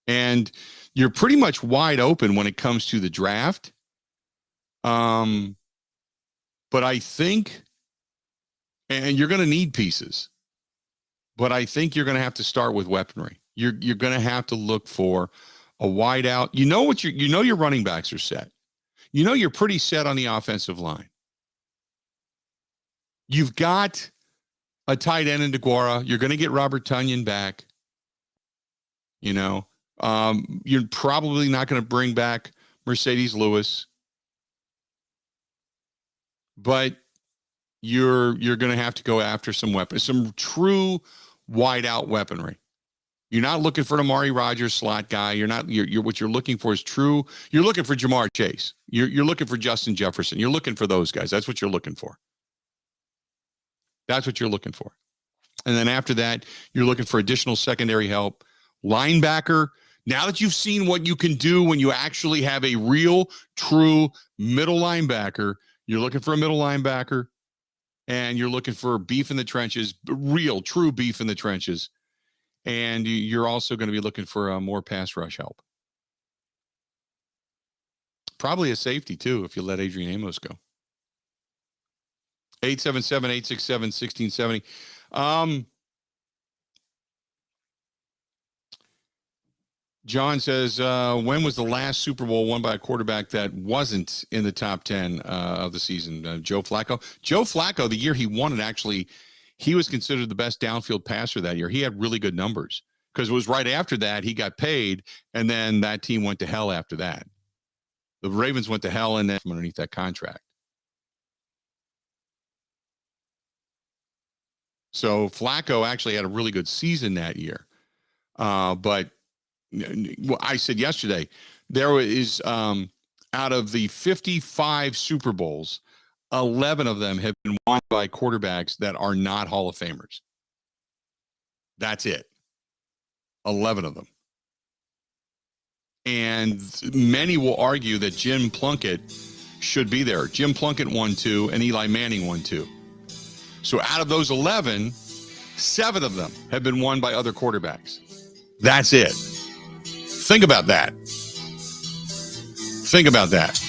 And you're pretty much wide open when it comes to the draft. But I think, and you're going to need pieces, but I think you're going to have to start with weaponry. You're going to have to look for a wide out. Your running backs are set. You're pretty set on the offensive line. You've got a tight end in DeGuara. You're going to get Robert Tonyan back. You're probably not going to bring back Mercedes Lewis. But you're going to have to go after some weapons, some true wide out weaponry. You're not looking for an Amari Rodgers slot guy. What you're looking for is true. You're looking for Jamar Chase. You're looking for Justin Jefferson. You're looking for those guys. That's what you're looking for. And then after that, you're looking for additional secondary help. Linebacker. Now that you've seen what you can do when you actually have a real, true middle linebacker, you're looking for a middle linebacker, and you're looking for beef in the trenches, real, true beef in the trenches. And you're also going to be looking for more pass rush help. Probably a safety, too, if you let Adrian Amos go. 877-867-1670. John says, when was the last Super Bowl won by a quarterback that wasn't in the top 10 of the season? Joe Flacco. Joe Flacco, the year he won it, actually, he was considered the best downfield passer that year. He had really good numbers because it was right after that he got paid, and then that team went to hell after that. The Ravens went to hell in from underneath that contract. So Flacco actually had a really good season that year. But I said yesterday, there is out of the 55 Super Bowls, 11 of them have been won by quarterbacks that are not Hall of Famers. That's it. 11 of them. And many will argue that Jim Plunkett should be there. Jim Plunkett won 2 and Eli Manning won 2. So out of those 11, 7 of them have been won by other quarterbacks. That's it. Think about that. Think about that.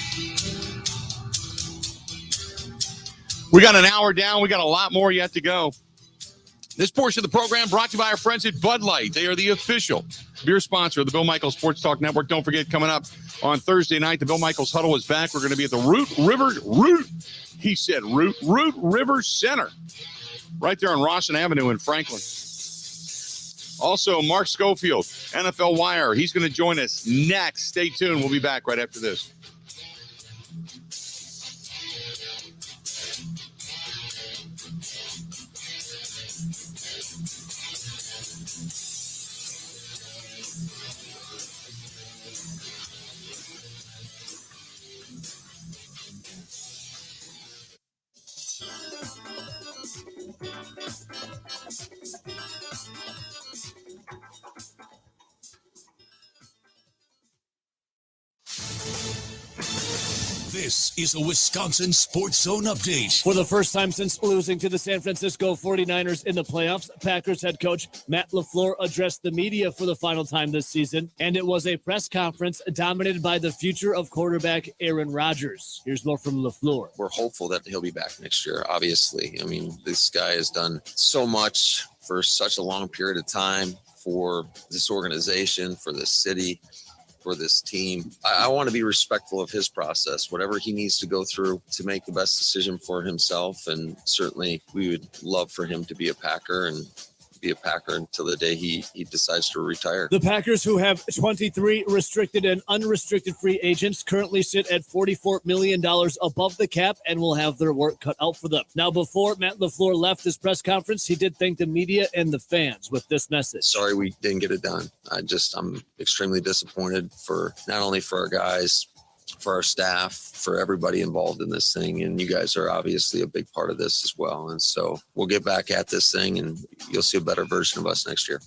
We got an hour down. We got a lot more yet to go. This portion of the program brought to you by our friends at Bud Light. They are the official beer sponsor of the Bill Michaels Sports Talk Network. Don't forget, coming up on Thursday night, the Bill Michaels Huddle is back. We're going to be at the Root River Center, right there on Rawson Avenue in Franklin. Also, Mark Schofield, NFL Wire. He's going to join us next. Stay tuned. We'll be back right after this. This is a Wisconsin Sports Zone update. For the first time since losing to the San Francisco 49ers in the playoffs, Packers head coach Matt LeFluer addressed the media for the final time this season, and it was a press conference dominated by the future of quarterback Aaron Rodgers. Here's more from LeFluer. We're hopeful that he'll be back next year, obviously. I mean, this guy has done so much for such a long period of time for this organization, for this city, for this team. I want to be respectful of his process, whatever he needs to go through to make the best decision for himself. And certainly we would love for him to be a Packer and be a Packer until the day he decides to retire. The Packers, who have 23 restricted and unrestricted free agents, currently sit at $44 million above the cap and will have their work cut out for them. Now, before Matt LeFluer left his press conference, he did thank the media and the fans with this message. Sorry we didn't get it done. I'm extremely disappointed for not only for our guys, for our staff, for everybody involved in this thing. And you guys are obviously a big part of this as well. And so we'll get back at this thing and you'll see a better version of us next year.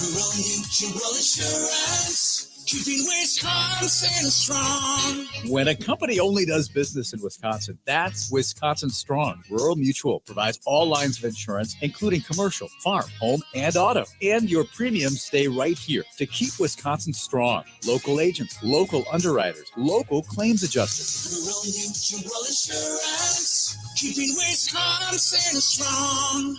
Rural Mutual Insurance, keeping Wisconsin strong. When a company only does business in Wisconsin, that's Wisconsin Strong. Rural Mutual provides all lines of insurance, including commercial, farm, home, and auto. And your premiums stay right here to keep Wisconsin strong. Local agents, local underwriters, local claims adjusters. Rural Mutual Insurance, keeping Wisconsin strong.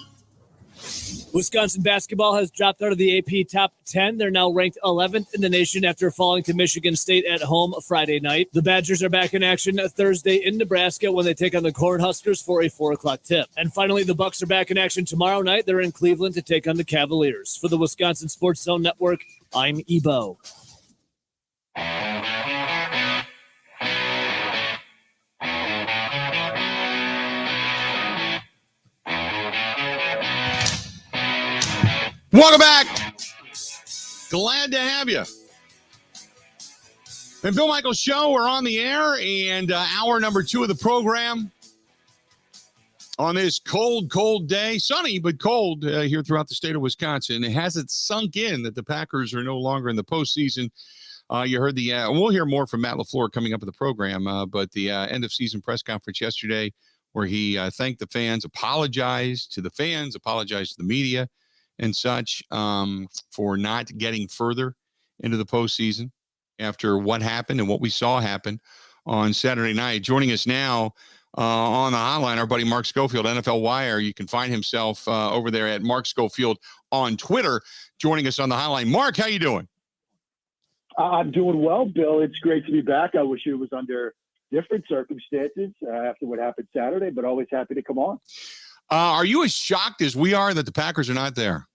Wisconsin basketball has dropped out of the AP top 10. They're now ranked 11th in the nation after falling to Michigan State at home Friday night. The Badgers are back in action Thursday in Nebraska when they take on the Cornhuskers for a 4 o'clock tip. And finally, the Bucks are back in action tomorrow night. They're in Cleveland to take on the Cavaliers. For the Wisconsin Sports Zone Network, I'm Ebo. Welcome back. Glad to have you. And Bill Michaels Show, we're on the air, and hour number 2 of the program on this cold day. Sunny, but cold here throughout the state of Wisconsin. It hasn't sunk in that the Packers are no longer in the postseason. You heard we'll hear more from Matt LeFluer coming up in the program, but the end-of-season press conference yesterday where he thanked the fans, apologized to the fans, apologized to the media, and such for not getting further into the postseason after what happened and what we saw happen on Saturday night. Joining us now on the hotline, our buddy Mark Schofield, NFL Wire. You can find himself over there at Mark Schofield on Twitter, joining us on the hotline. Mark, how you doing? I'm doing well, Bill. It's great to be back. I wish it was under different circumstances after what happened Saturday, but always happy to come on. Are you as shocked as we are that the Packers are not there?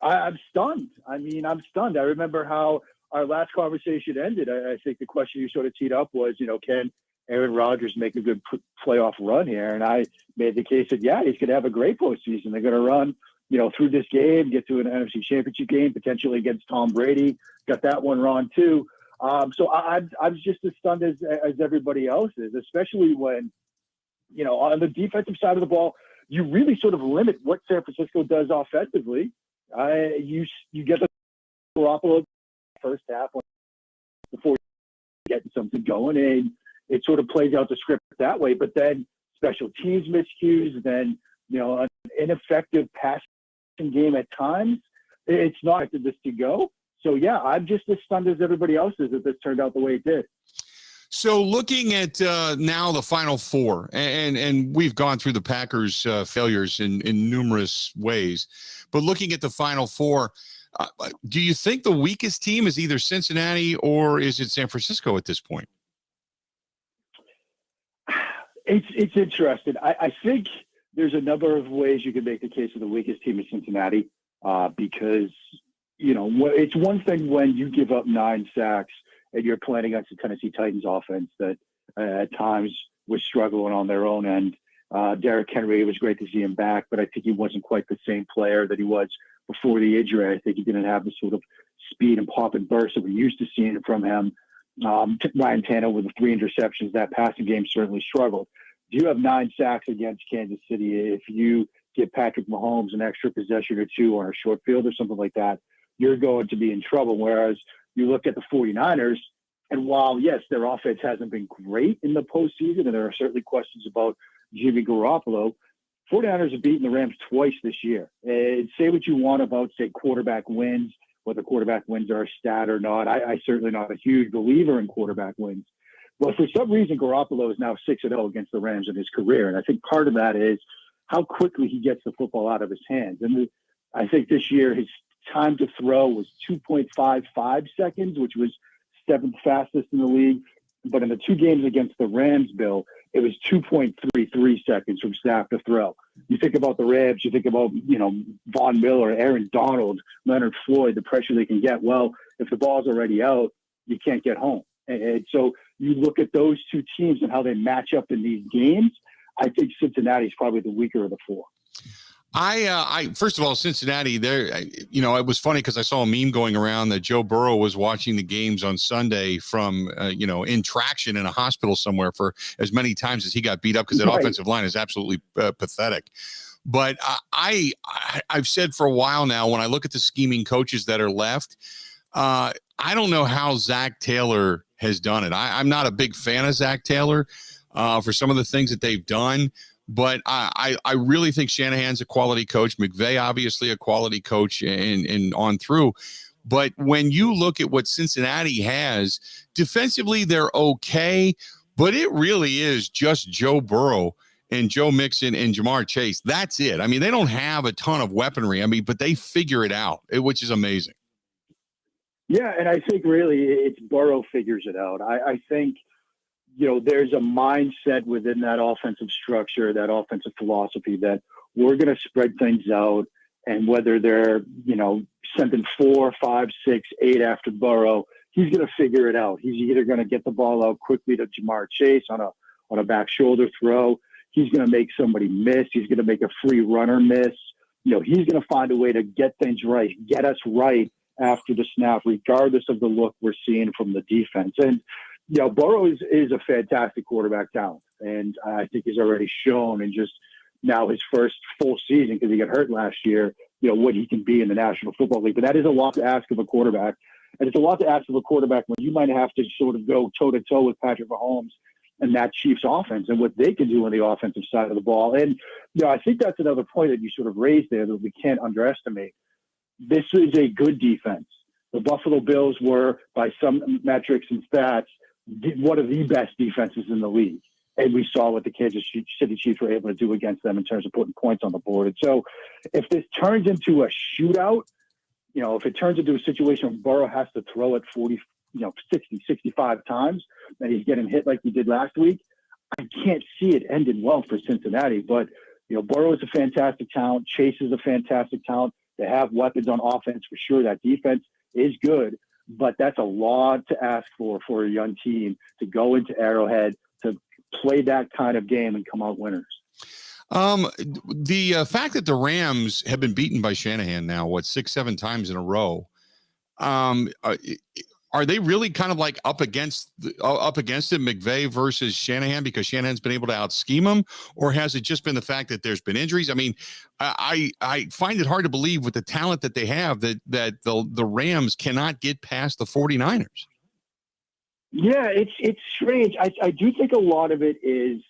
I'm stunned. I mean, I'm stunned. I remember how our last conversation ended, I think the question you sort of teed up was, can Aaron Rodgers make a good playoff run here? And I made the case that, yeah, he's going to have a great postseason. They're going to run, through this game, get to an NFC Championship game, potentially against Tom Brady. Got that one wrong too. So I'm just as stunned as everybody else is, especially when, on the defensive side of the ball, you really sort of limit what San Francisco does offensively. You get the Garoppolo first half before getting something going, and it sort of plays out the script that way. But then special teams miscues, then an ineffective passing game at times. It's not expected this to go. So yeah, I'm just as stunned as everybody else is that this turned out the way it did. So looking at now the Final Four, and we've gone through the Packers' failures in numerous ways, but looking at the Final Four, do you think the weakest team is either Cincinnati or is it San Francisco at this point? It's interesting. I think there's a number of ways you can make the case of the weakest team is Cincinnati because, it's one thing when you give up 9 sacks and you're playing against the Tennessee Titans offense that at times was struggling on their own end. Derrick Henry, it was great to see him back, but I think he wasn't quite the same player that he was before the injury. I think he didn't have the sort of speed and pop and burst that we're used to seeing from him. Ryan Tannehill with the 3 interceptions, that passing game certainly struggled. Do you have 9 sacks against Kansas City? If you give Patrick Mahomes an extra possession or 2 on a short field or something like that, you're going to be in trouble. Whereas you look at the 49ers, and while, yes, their offense hasn't been great in the postseason, and there are certainly questions about Jimmy Garoppolo, 49ers have beaten the Rams twice this year. And say what you want about, say, quarterback wins, whether quarterback wins are a stat or not. I certainly not a huge believer in quarterback wins. But for some reason, Garoppolo is now 6-0 against the Rams in his career. And I think part of that is how quickly he gets the football out of his hands. And I think this year his time to throw was 2.55 seconds, which was 7th fastest in the league. But in the 2 games against the Rams, Bill, it was 2.33 seconds from snap to throw. You think about the Rams, you think about, Von Miller, Aaron Donald, Leonard Floyd, the pressure they can get. Well, if the ball's already out, you can't get home. And so you look at those 2 teams and how they match up in these games. I think Cincinnati is probably the weaker of the 4. I first of all, Cincinnati, it was funny because I saw a meme going around that Joe Burrow was watching the games on Sunday from, in traction in a hospital somewhere for as many times as he got beat up because that offensive line is absolutely pathetic. But I've said for a while now, when I look at the scheming coaches that are left, I don't know how Zach Taylor has done it. I'm not a big fan of Zach Taylor for some of the things that they've done. But I really think Shanahan's a quality coach. McVay, obviously, a quality coach and on through. But when you look at what Cincinnati has, defensively, they're okay. But it really is just Joe Burrow and Joe Mixon and Jamar Chase. That's it. I mean, they don't have a ton of weaponry. But they figure it out, which is amazing. Yeah, and I think really it's Burrow figures it out. I think – there's a mindset within that offensive structure, that offensive philosophy that we're going to spread things out. And whether they're, sending 4, 5, 6, 8 after Burrow, he's going to figure it out. He's either going to get the ball out quickly to Jamar Chase on a back shoulder throw. He's going to make somebody miss. He's going to make a free runner miss. He's going to find a way to get things right, get us right after the snap, regardless of the look we're seeing from the defense. And, Burrow is a fantastic quarterback talent, and I think he's already shown in just now his first full season because he got hurt last year, what he can be in the National Football League. But that is a lot to ask of a quarterback, and it's a lot to ask of a quarterback when you might have to sort of go toe-to-toe with Patrick Mahomes and that Chiefs offense and what they can do on the offensive side of the ball. And, I think that's another point that you sort of raised there that we can't underestimate. This is a good defense. The Buffalo Bills were, by some metrics and stats, one of the best defenses in the league. And we saw what the Kansas City Chiefs were able to do against them in terms of putting points on the board. And so if this turns into a shootout, if it turns into a situation where Burrow has to throw it 40, 60, 65 times and he's getting hit like we did last week, I can't see it ending well for Cincinnati. But, Burrow is a fantastic talent. Chase is a fantastic talent. They have weapons on offense for sure. That defense is good. but that's a lot to ask for a young team to go into Arrowhead, to play that kind of game and come out winners. The fact that the Rams have been beaten by Shanahan now, 6-7 times in a row, are they really kind of like up against it, McVay versus Shanahan, because Shanahan's been able to out-scheme him, or has it just been the fact that there's been injuries? I mean, I find it hard to believe with the talent that they have that the Rams cannot get past the 49ers. Yeah, it's strange. I do think a lot of it is,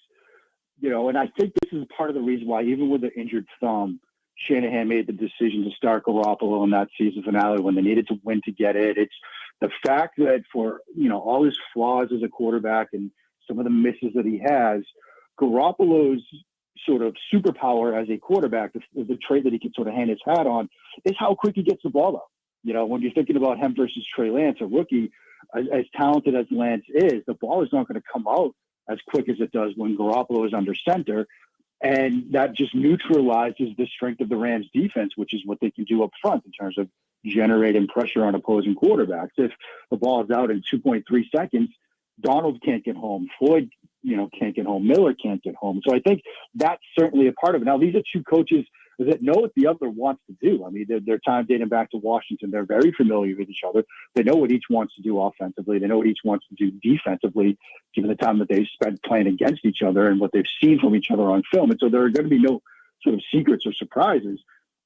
and I think this is part of the reason why, even with the injured thumb, Shanahan made the decision to start Garoppolo in that season finale when they needed to win to get it. It's the fact that for, all his flaws as a quarterback and some of the misses that he has, Garoppolo's sort of superpower as a quarterback, the trait that he can sort of hang his hat on, is how quick he gets the ball out. When you're thinking about him versus Trey Lance, a rookie, as talented as Lance is, the ball is not going to come out as quick as it does when Garoppolo is under center. And that just neutralizes the strength of the Rams defense, which is what they can do up front in terms of generating pressure on opposing quarterbacks. If the ball is out in 2.3 seconds, Donald can't get home. Floyd, can't get home. Miller can't get home. So I think that's certainly a part of it. Now, these are two coaches that know what the other wants to do. I mean, their time dating back to Washington, they're very familiar with each other. They know what each wants to do offensively. They know what each wants to do defensively, given the time that they've spent playing against each other and what they've seen from each other on film. And so there are going to be no sort of secrets or surprises.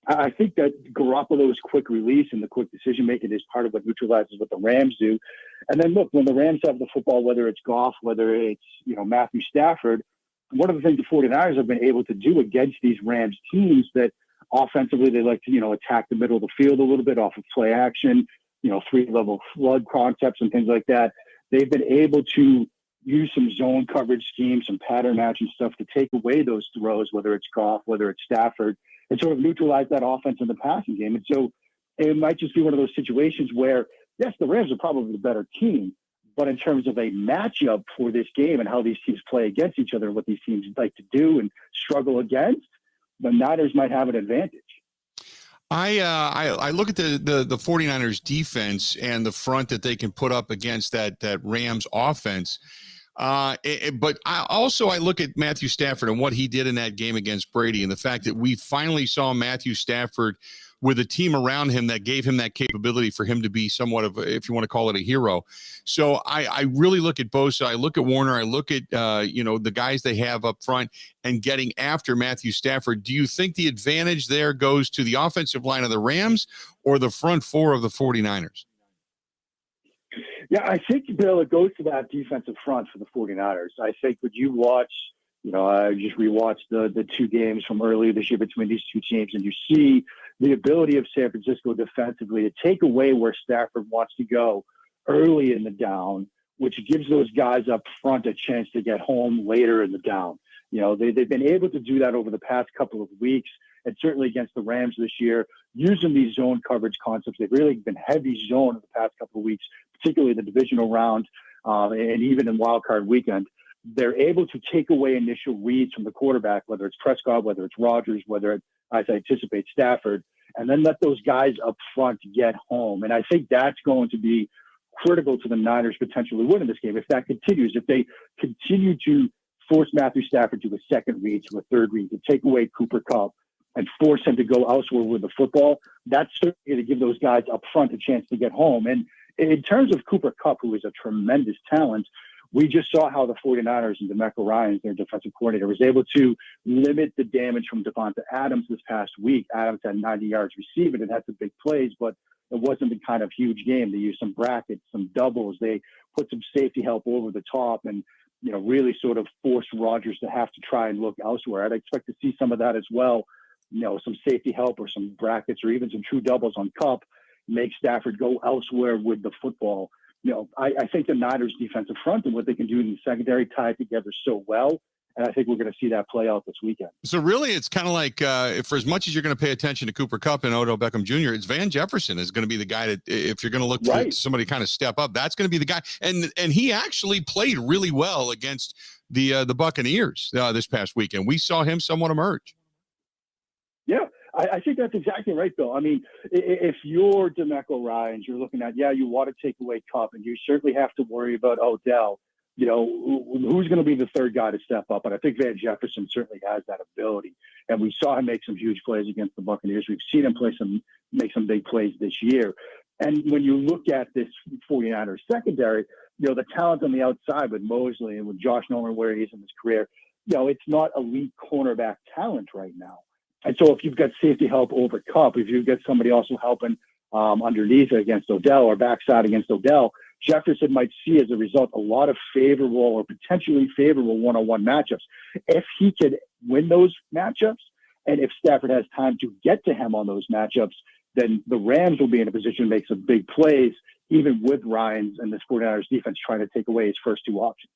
I think that Garoppolo's quick release and the quick decision-making is part of what neutralizes what the Rams do. And then, look, when the Rams have the football, whether it's Goff, whether it's, Matthew Stafford, one of the things the 49ers have been able to do against these Rams teams that offensively they like to, attack the middle of the field a little bit off of play action, 3-level flood concepts and things like that. They've been able to use some zone coverage schemes, some pattern matching stuff to take away those throws, whether it's Goff, whether it's Stafford, and sort of neutralize that offense in the passing game. And so it might just be one of those situations where, yes, the Rams are probably the better team, but in terms of a matchup for this game and how these teams play against each other and what these teams like to do and struggle against, the Niners might have an advantage. I look at the 49ers defense and the front that they can put up against that Rams offense. But I look at Matthew Stafford and what he did in that game against Brady, and the fact that we finally saw Matthew Stafford with a team around him that gave him that capability for him to be somewhat of, if you want to call it, a hero. So I really look at Bosa, I look at Warner, I look at, the guys they have up front and getting after Matthew Stafford. Do you think the advantage there goes to the offensive line of the Rams or the front four of the 49ers? Yeah, I think, Bill, it goes to that defensive front for the 49ers. I think when you watch, I just rewatched the two games from earlier this year between these two teams, and you see the ability of San Francisco defensively to take away where Stafford wants to go early in the down, which gives those guys up front a chance to get home later in the down. They've been able to do that over the past couple of weeks, and certainly against the Rams this year, using these zone coverage concepts. They've really been heavy zone in the past couple of weeks, particularly the divisional round and even in wild card weekend. They're able to take away initial reads from the quarterback, whether it's Prescott, whether it's Rodgers, whether it's, as I anticipate, Stafford, and then let those guys up front get home. And I think that's going to be critical to the Niners potentially winning this game. If that continues, if they continue to force Matthew Stafford to a second read, to a third read, to take away Cooper Kupp and force him to go elsewhere with the football, that's certainly going to give those guys up front a chance to get home. And in terms of Cooper Kupp, who is a tremendous talent, we just saw how the 49ers and DeMeco Ryans, their defensive coordinator, was able to limit the damage from Devonta Adams this past week. Adams had 90 yards receiving and had some big plays, but it wasn't the kind of huge game. They used some brackets, some doubles. They put some safety help over the top and, really sort of forced Rodgers to have to try and look elsewhere. I'd expect to see some of that as well. Some safety help or some brackets or even some true doubles on Kupp, make Stafford go elsewhere with the football. I think the Niners defensive front and what they can do in the secondary tied together so well. And I think we're going to see that play out this weekend. So really, it's kind of like for as much as you're going to pay attention to Cooper Kupp and Odell Beckham Jr., it's Van Jefferson is going to be the guy that, if you're going to look for somebody kind of step up, that's going to be the guy. And he actually played really well against the Buccaneers this past weekend. We saw him somewhat emerge. Yeah, I think that's exactly right, Bill. I mean, if you're DeMeco Ryans, you're looking at, you want to take away Kupp, and you certainly have to worry about Odell. Who's going to be the third guy to step up? And I think Van Jefferson certainly has that ability. And we saw him make some huge plays against the Buccaneers. We've seen him make some big plays this year. And when you look at this 49ers secondary, the talent on the outside with Mosley and with Josh Norman where he is in his career, it's not elite cornerback talent right now. And so if you've got safety help over Kupp, if you've got somebody also helping underneath against Odell or backside against Odell, Jefferson might see as a result a lot of favorable or potentially favorable one-on-one matchups. If he could win those matchups, and if Stafford has time to get to him on those matchups, then the Rams will be in a position to make some big plays, even with Ryans and the 49ers defense trying to take away his first two options.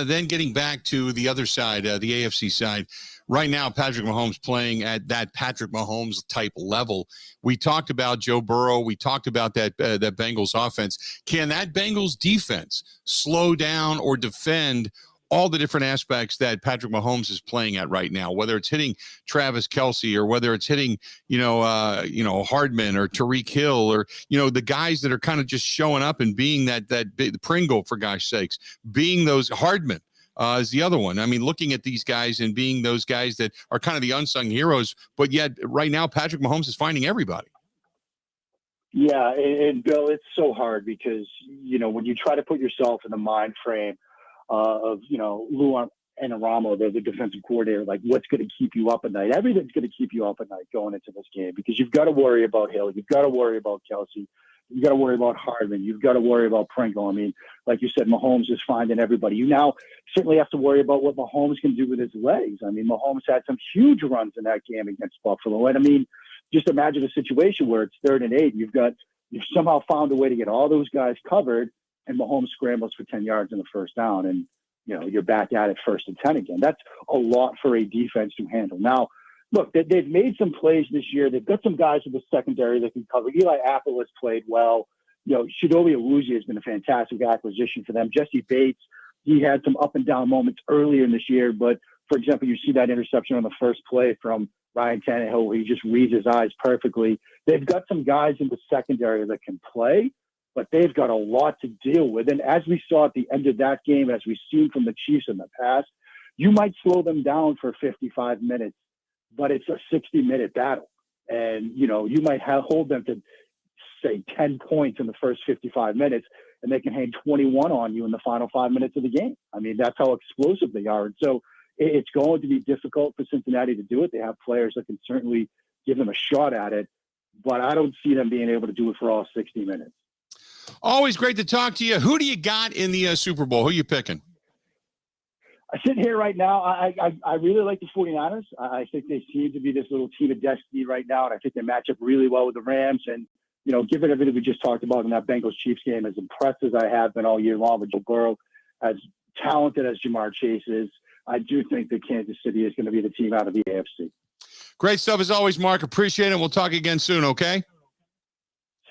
Then getting back to the other side, the AFC side, right now, Patrick Mahomes playing at that Patrick Mahomes type level. We talked about Joe Burrow. We talked about that Bengals offense. Can that Bengals defense slow down or defend all the different aspects that Patrick Mahomes is playing at right now, whether it's hitting Travis Kelce or whether it's hitting, Hardman or Tyreek Hill or, the guys that are kind of just showing up and being that big Pringle, for gosh sakes, being those Hardman is the other one. I mean, looking at these guys and being those guys that are kind of the unsung heroes, but yet right now, Patrick Mahomes is finding everybody. Yeah. And Bill, it's so hard because, when you try to put yourself in the mind frame of Lou Anarumo, the defensive coordinator, like what's going to keep you up at night? Everything's going to keep you up at night going into this game because you've got to worry about Hill, you've got to worry about Kelce, you've got to worry about Hardman, you've got to worry about Pringle. I mean, like you said, Mahomes is finding everybody. You now certainly have to worry about what Mahomes can do with his legs. I mean, Mahomes had some huge runs in that game against Buffalo, and I mean, just imagine a situation where it's 3rd and 8. You've somehow found a way to get all those guys covered, and Mahomes scrambles for 10 yards in the first down, and you're back at it 1st and 10 again. That's a lot for a defense to handle. Now, look, they've made some plays this year. They've got some guys in the secondary that can cover. Eli Apple has played well. Chidobe Awuzie has been a fantastic acquisition for them. Jesse Bates, he had some up and down moments earlier in this year, but for example, you see that interception on the first play from Ryan Tannehill where he just reads his eyes perfectly. They've got some guys in the secondary that can play, but they've got a lot to deal with. And as we saw at the end of that game, as we've seen from the Chiefs in the past, you might slow them down for 55 minutes, but it's a 60-minute battle. And, you might hold them to, say, 10 points in the first 55 minutes, and they can hang 21 on you in the final 5 minutes of the game. I mean, that's how explosive they are. And so it's going to be difficult for Cincinnati to do it. They have players that can certainly give them a shot at it, but I don't see them being able to do it for all 60 minutes. Always great to talk to you. Who do you got in the Super Bowl? Who are you picking? I sit here right now. I really like the 49ers. I think they seem to be this little team of destiny right now, and I think they match up really well with the Rams. And, given everything we just talked about in that Bengals-Chiefs game, as impressed as I have been all year long with Joe Burrow, as talented as Jamar Chase is, I do think that Kansas City is going to be the team out of the AFC. Great stuff as always, Mark. Appreciate it. We'll talk again soon, okay?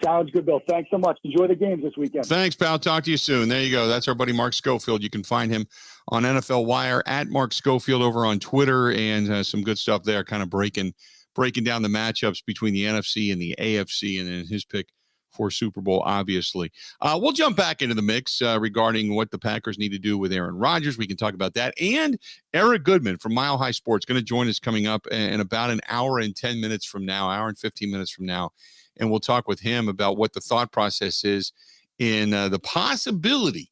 Sounds good, Bill. Thanks so much. Enjoy the games this weekend. Thanks, pal. Talk to you soon. There you go. That's our buddy Mark Schofield. You can find him on NFL Wire at Mark Schofield over on Twitter, and some good stuff there, kind of breaking down the matchups between the NFC and the AFC, and then his pick for Super Bowl, obviously. We'll jump back into the mix regarding what the Packers need to do with Aaron Rodgers. We can talk about that. And Eric Goodman from Mile High Sports going to join us coming up in about an hour and 10 minutes from now, hour and 15 minutes from now. And we'll talk with him about what the thought process is in the possibility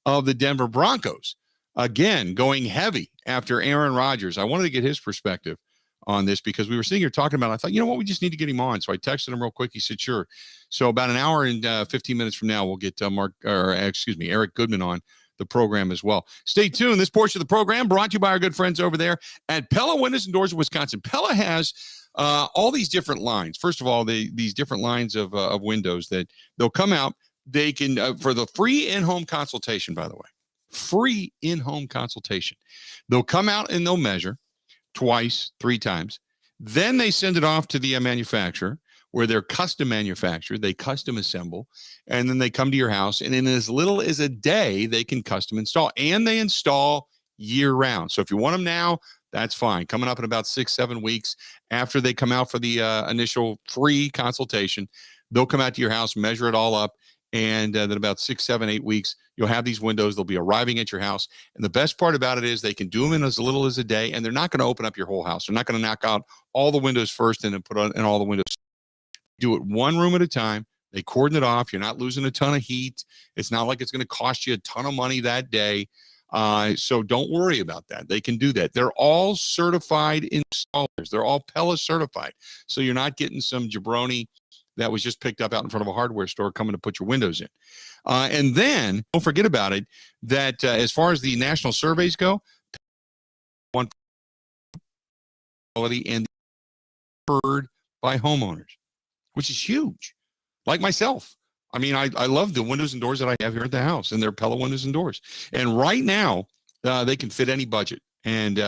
of the Denver Broncos, again, going heavy after Aaron Rodgers. I wanted to get his perspective on this because we were sitting here talking about it. I thought, you know what, we just need to get him on. So I texted him real quick. He said, sure. So about an hour and 15 minutes from now, we'll get Eric Goodman on the program as well. Stay tuned. This portion of the program brought to you by our good friends over there at Pella Windows and Doors of Wisconsin. Pella has all these different lines. First of all, these different lines of windows that they'll come out. They can, for the free in-home consultation, by the way, free in-home consultation. They'll come out and they'll measure twice, 3 times. Then they send it off to the manufacturer where they're custom manufactured. They custom assemble, and then they come to your house, and in as little as a day, they can custom install, and they install year round. So if you want them now, That's fine. Coming up in about 6-7 weeks after they come out for the initial free consultation, they'll come out to your house, measure it all up, and then about 6, 7, 8 weeks, you'll have these windows. They'll be arriving at your house. And the best part about it is they can do them in as little as a day, and they're not going to open up your whole house. They're not going to knock out all the windows first and then put on in all the windows. Do it one room at a time. They cordon it off. You're not losing a ton of heat. It's not like it's going to cost you a ton of money that day. So don't worry about that. They can do that. They're all certified installers. They're all Pella certified. So you're not getting some jabroni that was just picked up out in front of a hardware store coming to put your windows in. And then don't forget about it, that as far as the national surveys go, one quality and preferred by homeowners, which is huge. Like myself. I mean, I love the windows and doors that I have here at the house, and they're Pella windows and doors. And right now, they can fit any budget and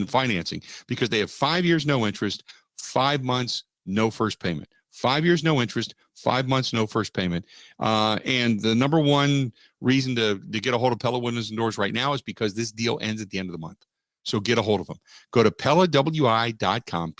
financing because they have 5 years, no interest, 5 months, no first payment. 5 years, no interest, 5 months, no first payment. And the number one reason to get a hold of Pella windows and doors right now is because this deal ends at the end of the month. So get a hold of them. Go to PellaWI.com,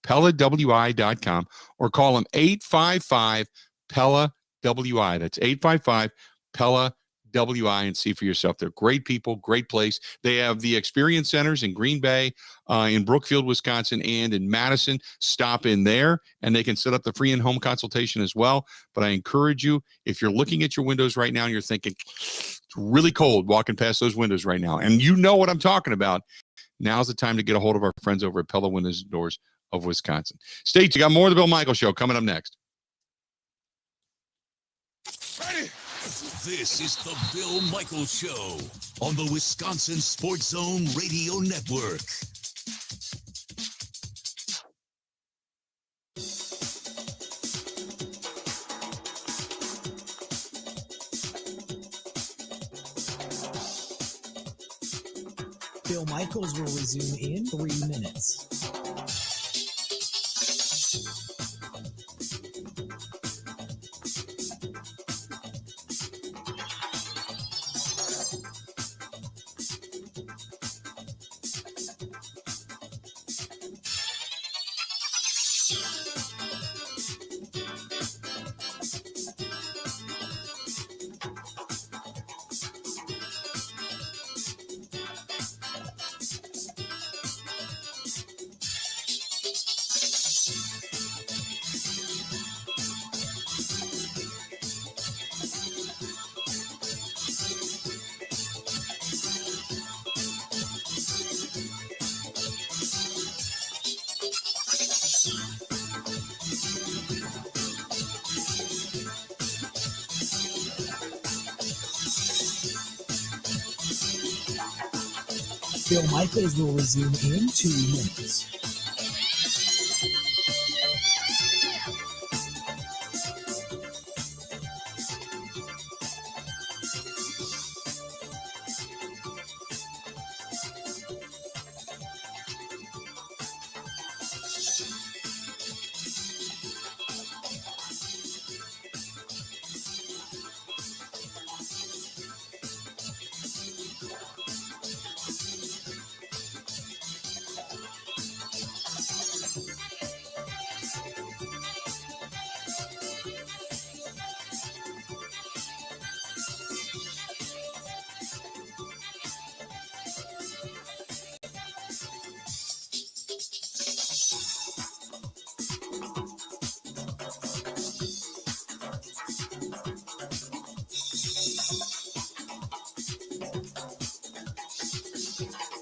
Pella, PellaWI.com, or call them 855-PELLA-WI. That's 855-PELLA-WI, and see for yourself. They're great people, great place. They have the experience centers in Green Bay, in Brookfield, Wisconsin, and in Madison. Stop in there, and they can set up the free in-home consultation as well. But I encourage you, if you're looking at your windows right now and you're thinking, it's really cold walking past those windows right now, and you know what I'm talking about, now's the time to get a hold of our friends over at Pella Windows and Doors of Wisconsin. Stay tuned. You got more of the Bill Michaels Show coming up next. This is the Bill Michaels Show on the Wisconsin Sports Zone Radio Network. Bill Michaels will resume in 3 minutes. Bill Michaels will resume in 2 minutes.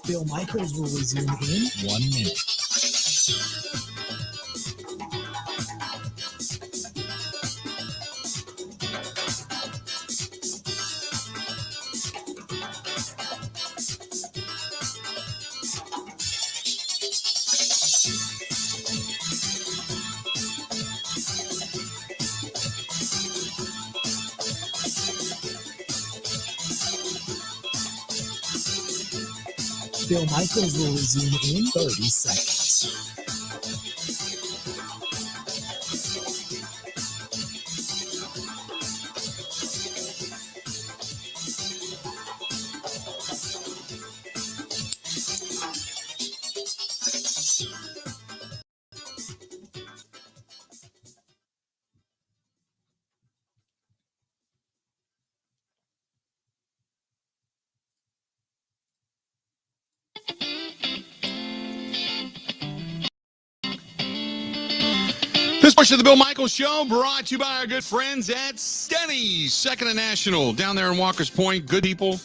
Bill Michaels will resume in 1 minute. Bill Michaels will resume in 30 seconds. Portion of the Bill Michaels Show brought to you by our good friends at Stenny's, Second and National, down there in Walker's Point. Good people,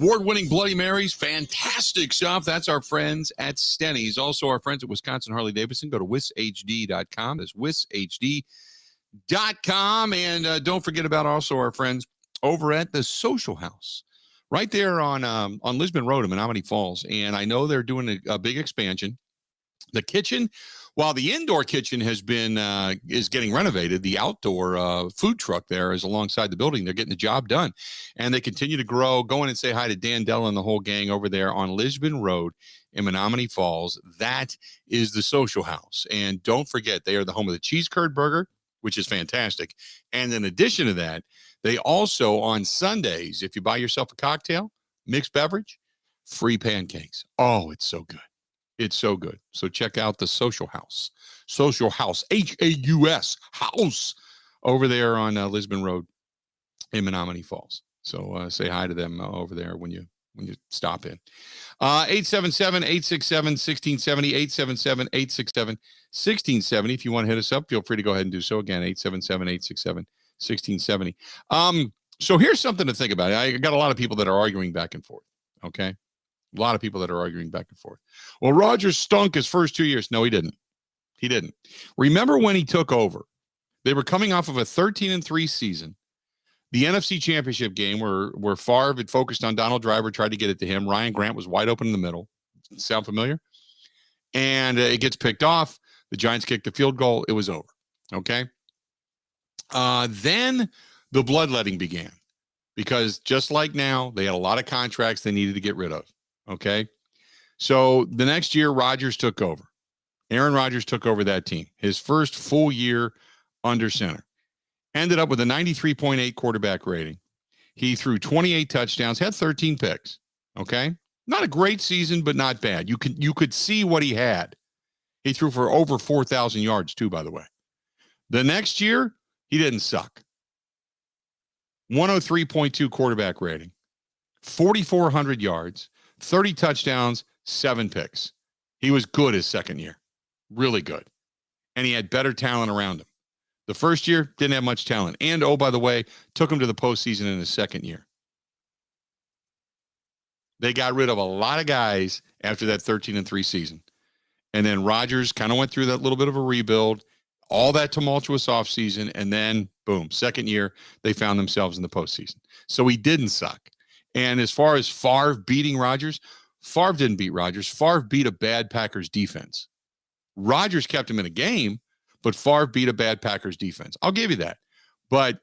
award-winning Bloody Marys, fantastic stuff. That's our friends at Stenny's. Also, our friends at Wisconsin Harley-Davidson. Go to wishd.com. That's wishd.com. And don't forget about also our friends over at the Social House, right there on Lisbon Road in Menominee Falls. And I know they're doing a big expansion. The kitchen, while the indoor kitchen has been is getting renovated, the outdoor food truck there is alongside the building. They're getting the job done, and they continue to grow. Go in and say hi to Dan Dillon and the whole gang over there on Lisbon Road in Menominee Falls. That is the Social House, and don't forget they are the home of the cheese curd burger, which is fantastic. And in addition to that, they also on Sundays, if you buy yourself a cocktail, mixed beverage, free pancakes. Oh, it's so good. It's so good. So check out the Social House. Social House, H-A-U-S, house, over there on Lisbon Road in Menominee Falls. So say hi to them over there when you stop in. 877-867-1670, 877-867-1670. If you want to hit us up, feel free to go ahead and do so. Again, 877-867-1670. So here's something to think about. I got a lot of people that are arguing back and forth, okay? A lot of people that are arguing back and forth. Well, Rodgers stunk his first 2 years. No, he didn't. He didn't. Remember when he took over? They were coming off of a 13-3 season. The NFC Championship game where Favre had focused on Donald Driver, tried to get it to him. Ryan Grant was wide open in the middle. Sound familiar? And it gets picked off. The Giants kicked the field goal. It was over. Okay? Then the bloodletting began because just like now, they had a lot of contracts they needed to get rid of. Okay. So the next year, Rodgers took over. Aaron Rodgers took over that team. His first full year under center. Ended up with a 93.8 quarterback rating. He threw 28 touchdowns, had 13 picks. Okay. Not a great season, but not bad. You could see what he had. He threw for over 4,000 yards too, by the way. The next year, he didn't suck. 103.2 quarterback rating. 4,400 yards. 30 touchdowns, 7 picks. He was good his second year. Really good. And he had better talent around him. The first year, didn't have much talent. And, oh, by the way, took him to the postseason in his second year. They got rid of a lot of guys after that 13-3 season. And then Rodgers kind of went through that little bit of a rebuild, all that tumultuous offseason, and then, boom, second year, they found themselves in the postseason. So he didn't suck. And as far as Favre beating Rodgers, Favre didn't beat Rodgers. Favre beat a bad Packers defense. Rodgers kept him in a game, but Favre beat a bad Packers defense. I'll give you that. But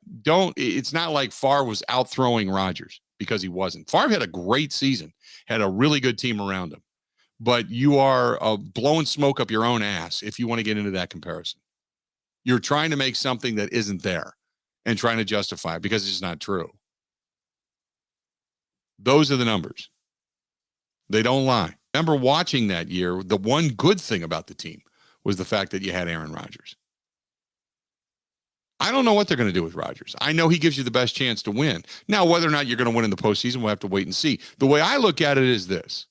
it's not like Favre was out throwing Rodgers because he wasn't. Favre had a great season, had a really good team around him. But you are blowing smoke up your own ass if you want to get into that comparison. You're trying to make something that isn't there and trying to justify it because it's not true. Those are the numbers. They don't lie. Remember watching that year, the one good thing about the team was the fact that you had Aaron Rodgers. I don't know what they're going to do with Rodgers. I know he gives you the best chance to win. Now, whether or not you're going to win in the postseason, we'll have to wait and see. The way I look at it is this.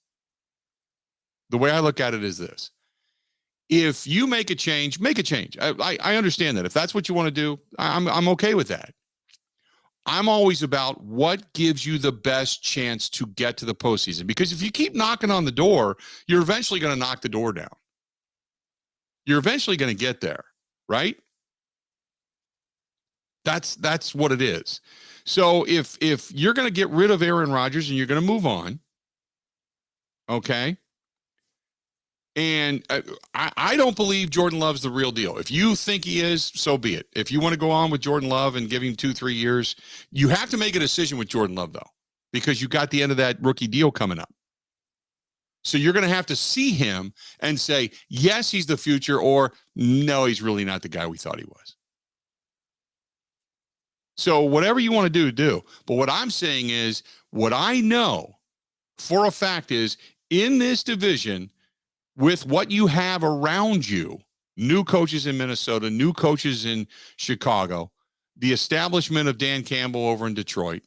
If you make a change, make a change. I understand that. If that's what you want to do, I'm okay with that. I'm always about what gives you the best chance to get to the postseason. Because if you keep knocking on the door, you're eventually going to knock the door down. You're eventually going to get there, right? That's what it is. So if you're going to get rid of Aaron Rodgers and you're going to move on, okay? And I don't believe Jordan Love's the real deal. If you think he is, so be it. If you want to go on with Jordan Love and give him 2-3 years, you have to make a decision with Jordan Love, though, because you got the end of that rookie deal coming up. So you're going to have to see him and say, yes, he's the future, or no, he's really not the guy we thought he was. So whatever you want to do. But what I'm saying is, what I know for a fact is, in this division, with what you have around you, new coaches in Minnesota, new coaches in Chicago, the establishment of Dan Campbell over in Detroit,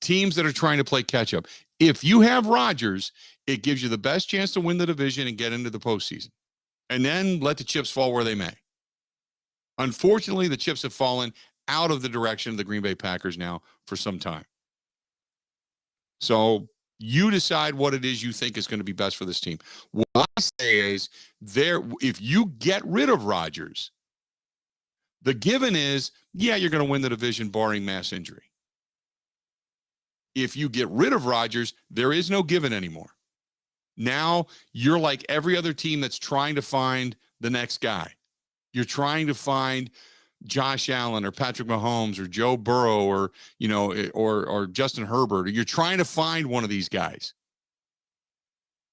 teams that are trying to play catch up. If you have Rodgers, it gives you the best chance to win the division and get into the postseason. And then let the chips fall where they may. Unfortunately, the chips have fallen out of the direction of the Green Bay Packers now for some time. So you decide what it is you think is going to be best for this team. What I say is, if you get rid of Rodgers, the given is, yeah, you're going to win the division barring mass injury. If you get rid of Rodgers, there is no given anymore. Now you're like every other team that's trying to find the next guy. You're trying to find Josh Allen or Patrick Mahomes or Joe Burrow or, or Justin Herbert. You're trying to find one of these guys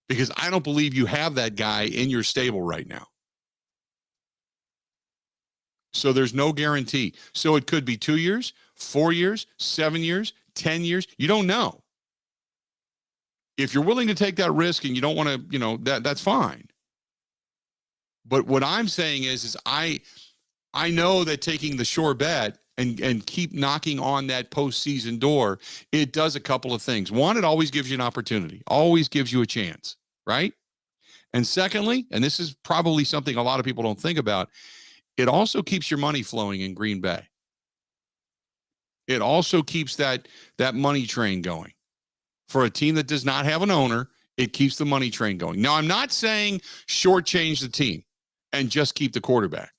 because I don't believe you have that guy in your stable right now. So there's no guarantee. So it could be 2 years, 4 years, 7 years, 10 years. You don't know. If you're willing to take that risk and you don't want to, that's fine. But what I'm saying is I know that taking the sure bet and keep knocking on that postseason door, it does a couple of things. One, it always gives you an opportunity, always gives you a chance, right? And secondly, and this is probably something a lot of people don't think about, it also keeps your money flowing in Green Bay. It also keeps that money train going. For a team that does not have an owner, it keeps the money train going. Now, I'm not saying shortchange the team and just keep the quarterback,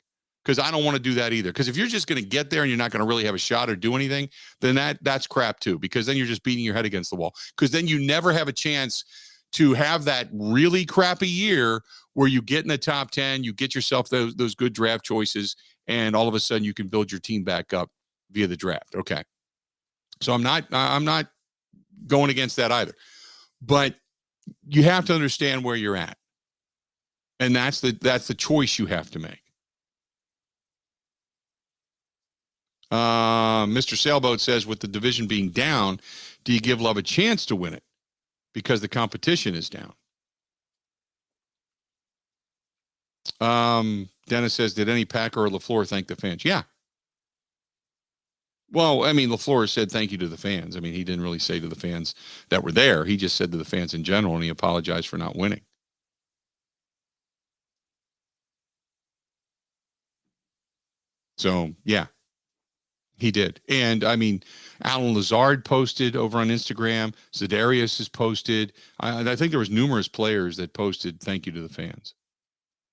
because I don't want to do that either. Because if you're just going to get there and you're not going to really have a shot or do anything, then that's crap too, because then you're just beating your head against the wall. Because then you never have a chance to have that really crappy year where you get in the top 10, you get yourself those good draft choices, and all of a sudden you can build your team back up via the draft. Okay. So I'm not going against that either. But you have to understand where you're at. And that's the choice you have to make. Mr. Sailboat says, with the division being down, do you give Love a chance to win it? Because the competition is down. Dennis says, did any Packer or LeFluer thank the fans? Yeah. Well, I mean, LeFluer said thank you to the fans. I mean, he didn't really say to the fans that were there. He just said to the fans in general, and he apologized for not winning. So, yeah, he did. And, I mean, Alan Lazard posted over on Instagram. Za'Darius has posted. I think there was numerous players that posted thank you to the fans,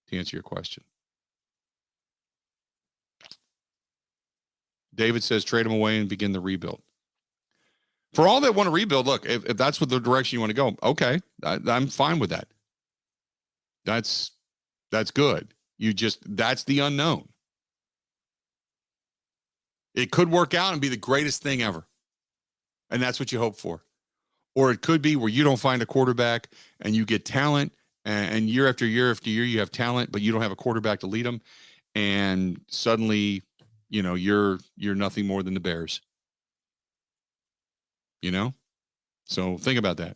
to answer your question. David says trade him away and begin the rebuild. For all that want to rebuild, look, if that's what the direction you want to go, okay, I'm fine with that. That's good. That's the unknown. It could work out and be the greatest thing ever. And that's what you hope for. Or it could be where you don't find a quarterback and you get talent, and year after year after year you have talent, but you don't have a quarterback to lead them, and suddenly, you're nothing more than the Bears. So think about that.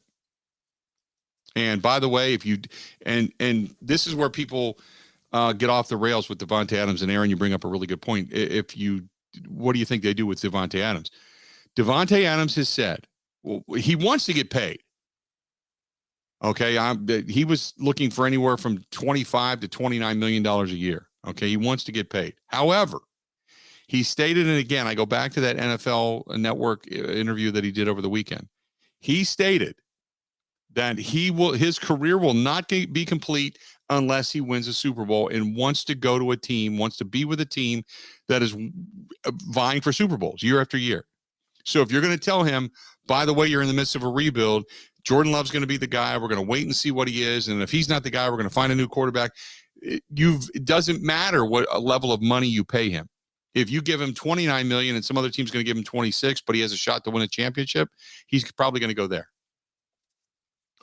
And by the way, if you and this is where people get off the rails with Davante Adams, and Aaron, you bring up a really good point. What do you think they do with Davante Adams? Davante Adams has said, well, he wants to get paid. Okay, he was looking for anywhere from $25 to $29 million a year. Okay, he wants to get paid. However, he stated, and again, I go back to that NFL Network interview that he did over the weekend. He stated that his career will not be complete unless he wins a Super Bowl, and wants to be with a team that is vying for Super Bowls year after year. So if you're going to tell him, by the way, you're in the midst of a rebuild, Jordan Love's going to be the guy, we're going to wait and see what he is, and if he's not the guy, we're going to find a new quarterback. It doesn't matter what level of money you pay him. If you give him $29 million and some other team's going to give him 26, but he has a shot to win a championship, he's probably going to go there.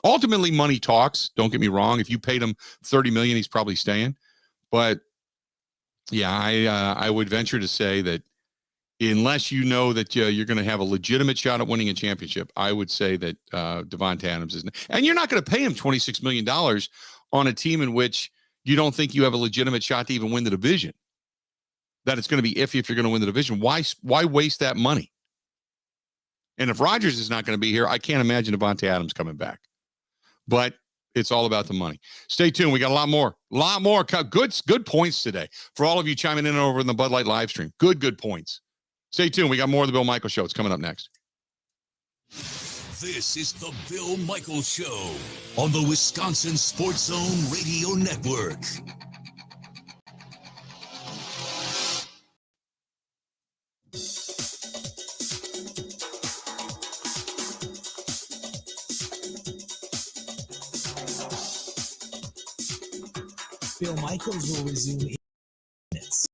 Ultimately, money talks. Don't get me wrong. If you paid him $30 million, he's probably staying. But yeah, I would venture to say that unless you know that you're going to have a legitimate shot at winning a championship, I would say that Davante Adams isn't. And you're not going to pay him $26 million on a team in which you don't think you have a legitimate shot to even win the division. That it's going to be iffy if you're going to win the division. Why waste that money? And if Rodgers is not going to be here, I can't imagine Davante Adams coming back. But It's all about the money. Stay tuned. We got a lot more. Good points today for all of you chiming in over in the Bud Light live stream. Good points. Stay tuned. We got more of the Bill Michaels Show. It's coming up next. This is the Bill Michaels Show on the Wisconsin Sports Zone Radio Network. Bill Michaels will resume in minutes.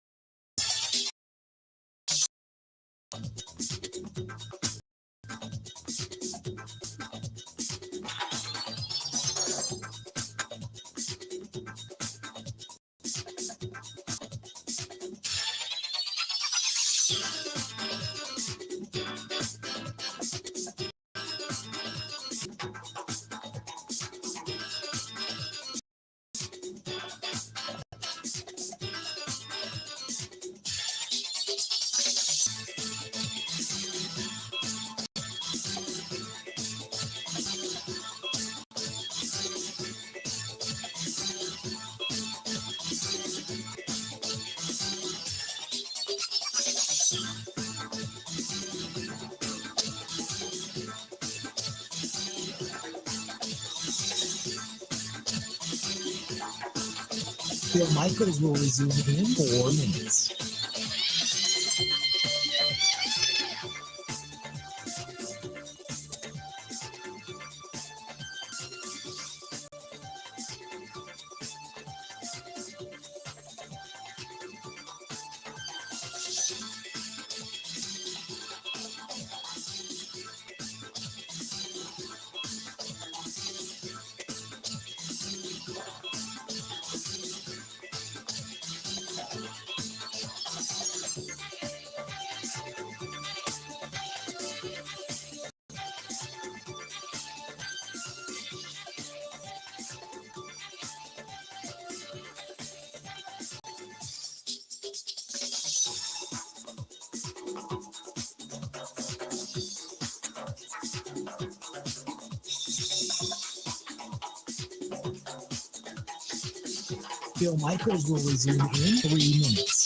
Bill Michaels will resume in 4 minutes. Bill Michaels will resume in 3 minutes.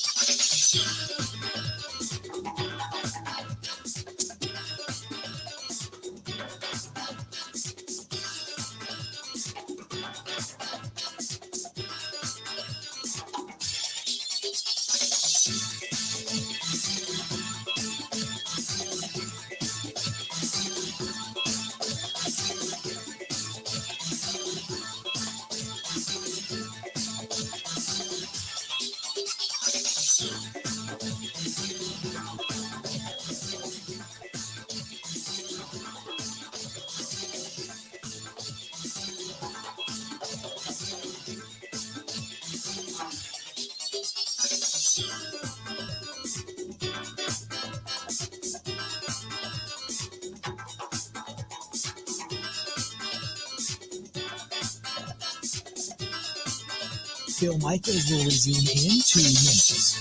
Bill Michaels will resume in 2 minutes.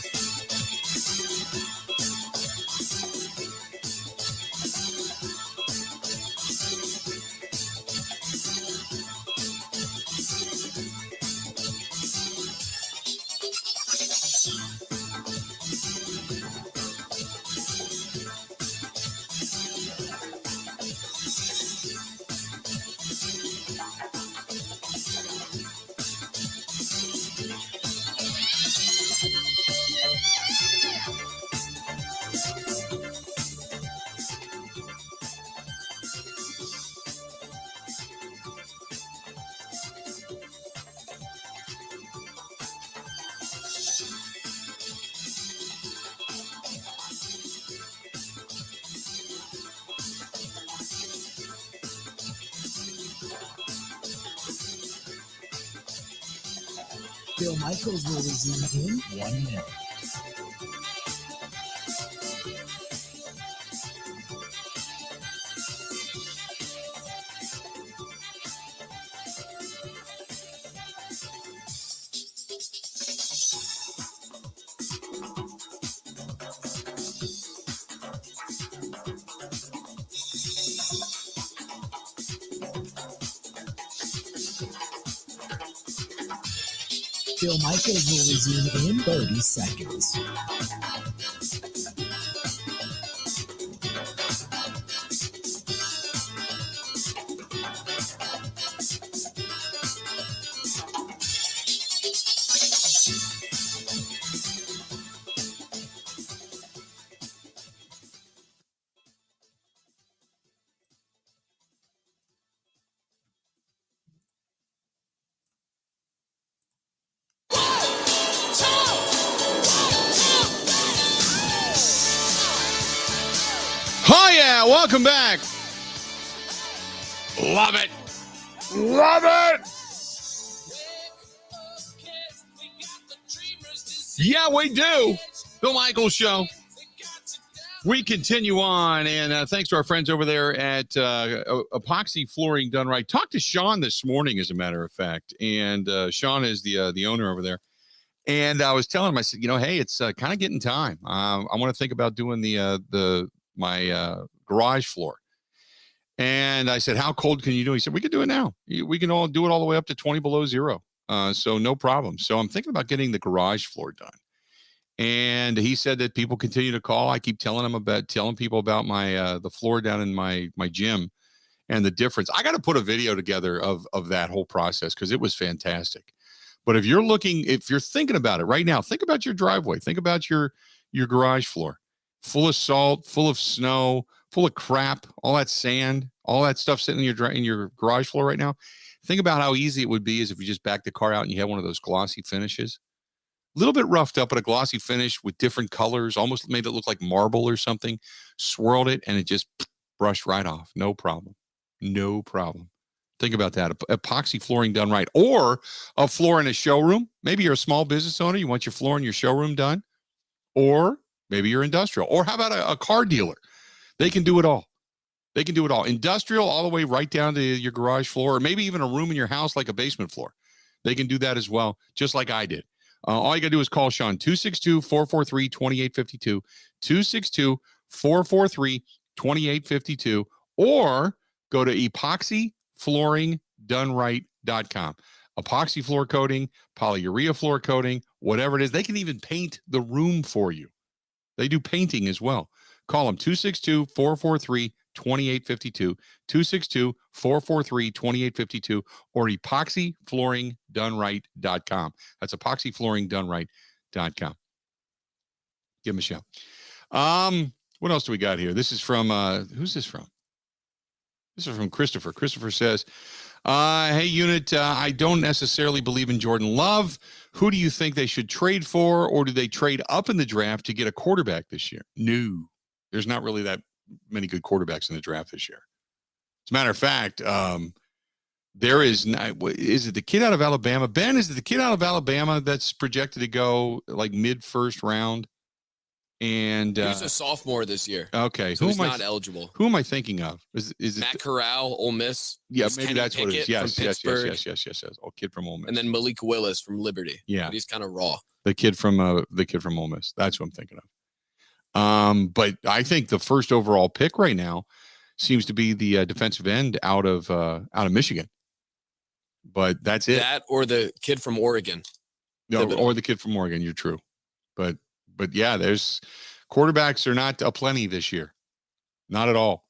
Bill Michaels will resume in 1 minute. Bill Michaels will resume in 30 seconds. Oh, yeah. Welcome back. Love it. Love it. Yeah, we do. Bill Michaels Show. We continue on, and thanks to our friends over there at Epoxy Flooring Done Right. Talked to Sean this morning, as a matter of fact, and Sean is the owner over there. And I was telling him, I said, hey, it's kind of getting time. I want to think about doing my garage floor. And I said, how cold can you do it? He said, we can do it now. We can all do it all the way up to 20 below zero. So no problem. So I'm thinking about getting the garage floor done. And he said that people continue to call. I keep telling people about my the floor down in my gym and the difference. I got to put a video together of that whole process because it was fantastic. But if you're thinking about it right now, think about your driveway. Think about your garage floor, full of salt, full of snow, full of crap, all that sand, all that stuff sitting in your garage floor right now. Think about how easy it would be as if you just back the car out and you had one of those glossy finishes. A little bit roughed up, but a glossy finish with different colors, almost made it look like marble or something, swirled it, and it just brushed right off. No problem. No problem. Think about that. Epoxy flooring done right. Or a floor in a showroom. Maybe you're a small business owner. You want your floor in your showroom done. Or maybe you're industrial. Or how about a car dealer? They can do it all. They can do it all. Industrial all the way right down to your garage floor, or maybe even a room in your house like a basement floor. They can do that as well, just like I did. All you got to do is call Sean, 262-443-2852, 262-443-2852, or go to epoxyflooringdoneright.com. Epoxy floor coating, polyurea floor coating, whatever it is. They can even paint the room for you. They do painting as well. Call them 262-443-2852, 262-443-2852, or epoxyflooringdoneright.com. That's epoxyflooringdoneright.com. Give them a shout. What else do we got here? This is from, who's this from? This is from Christopher. Christopher says, hey, Unit, I don't necessarily believe in Jordan Love. Who do you think they should trade for, or do they trade up in the draft to get a quarterback this year? No, there's not really that many good quarterbacks in the draft this year. As a matter of fact, there is it the kid out of Alabama? Ben, is it the kid out of Alabama that's projected to go like mid-first round? And he's a sophomore this year. Okay, so he's not eligible. Who am I thinking of? Is it Matt Corral, Ole Miss? Yeah, maybe Kenny that's Pickett what it is. Yes. Oh, kid from Ole Miss. And then Malik Willis from Liberty. Yeah, but he's kind of raw. The kid from Ole Miss. That's what I'm thinking of. But I think the first overall pick right now seems to be the defensive end out of Michigan. But that's it. That or the kid from Oregon. No, or the kid from Oregon. You're true. But yeah, there's quarterbacks are not aplenty this year. Not at all.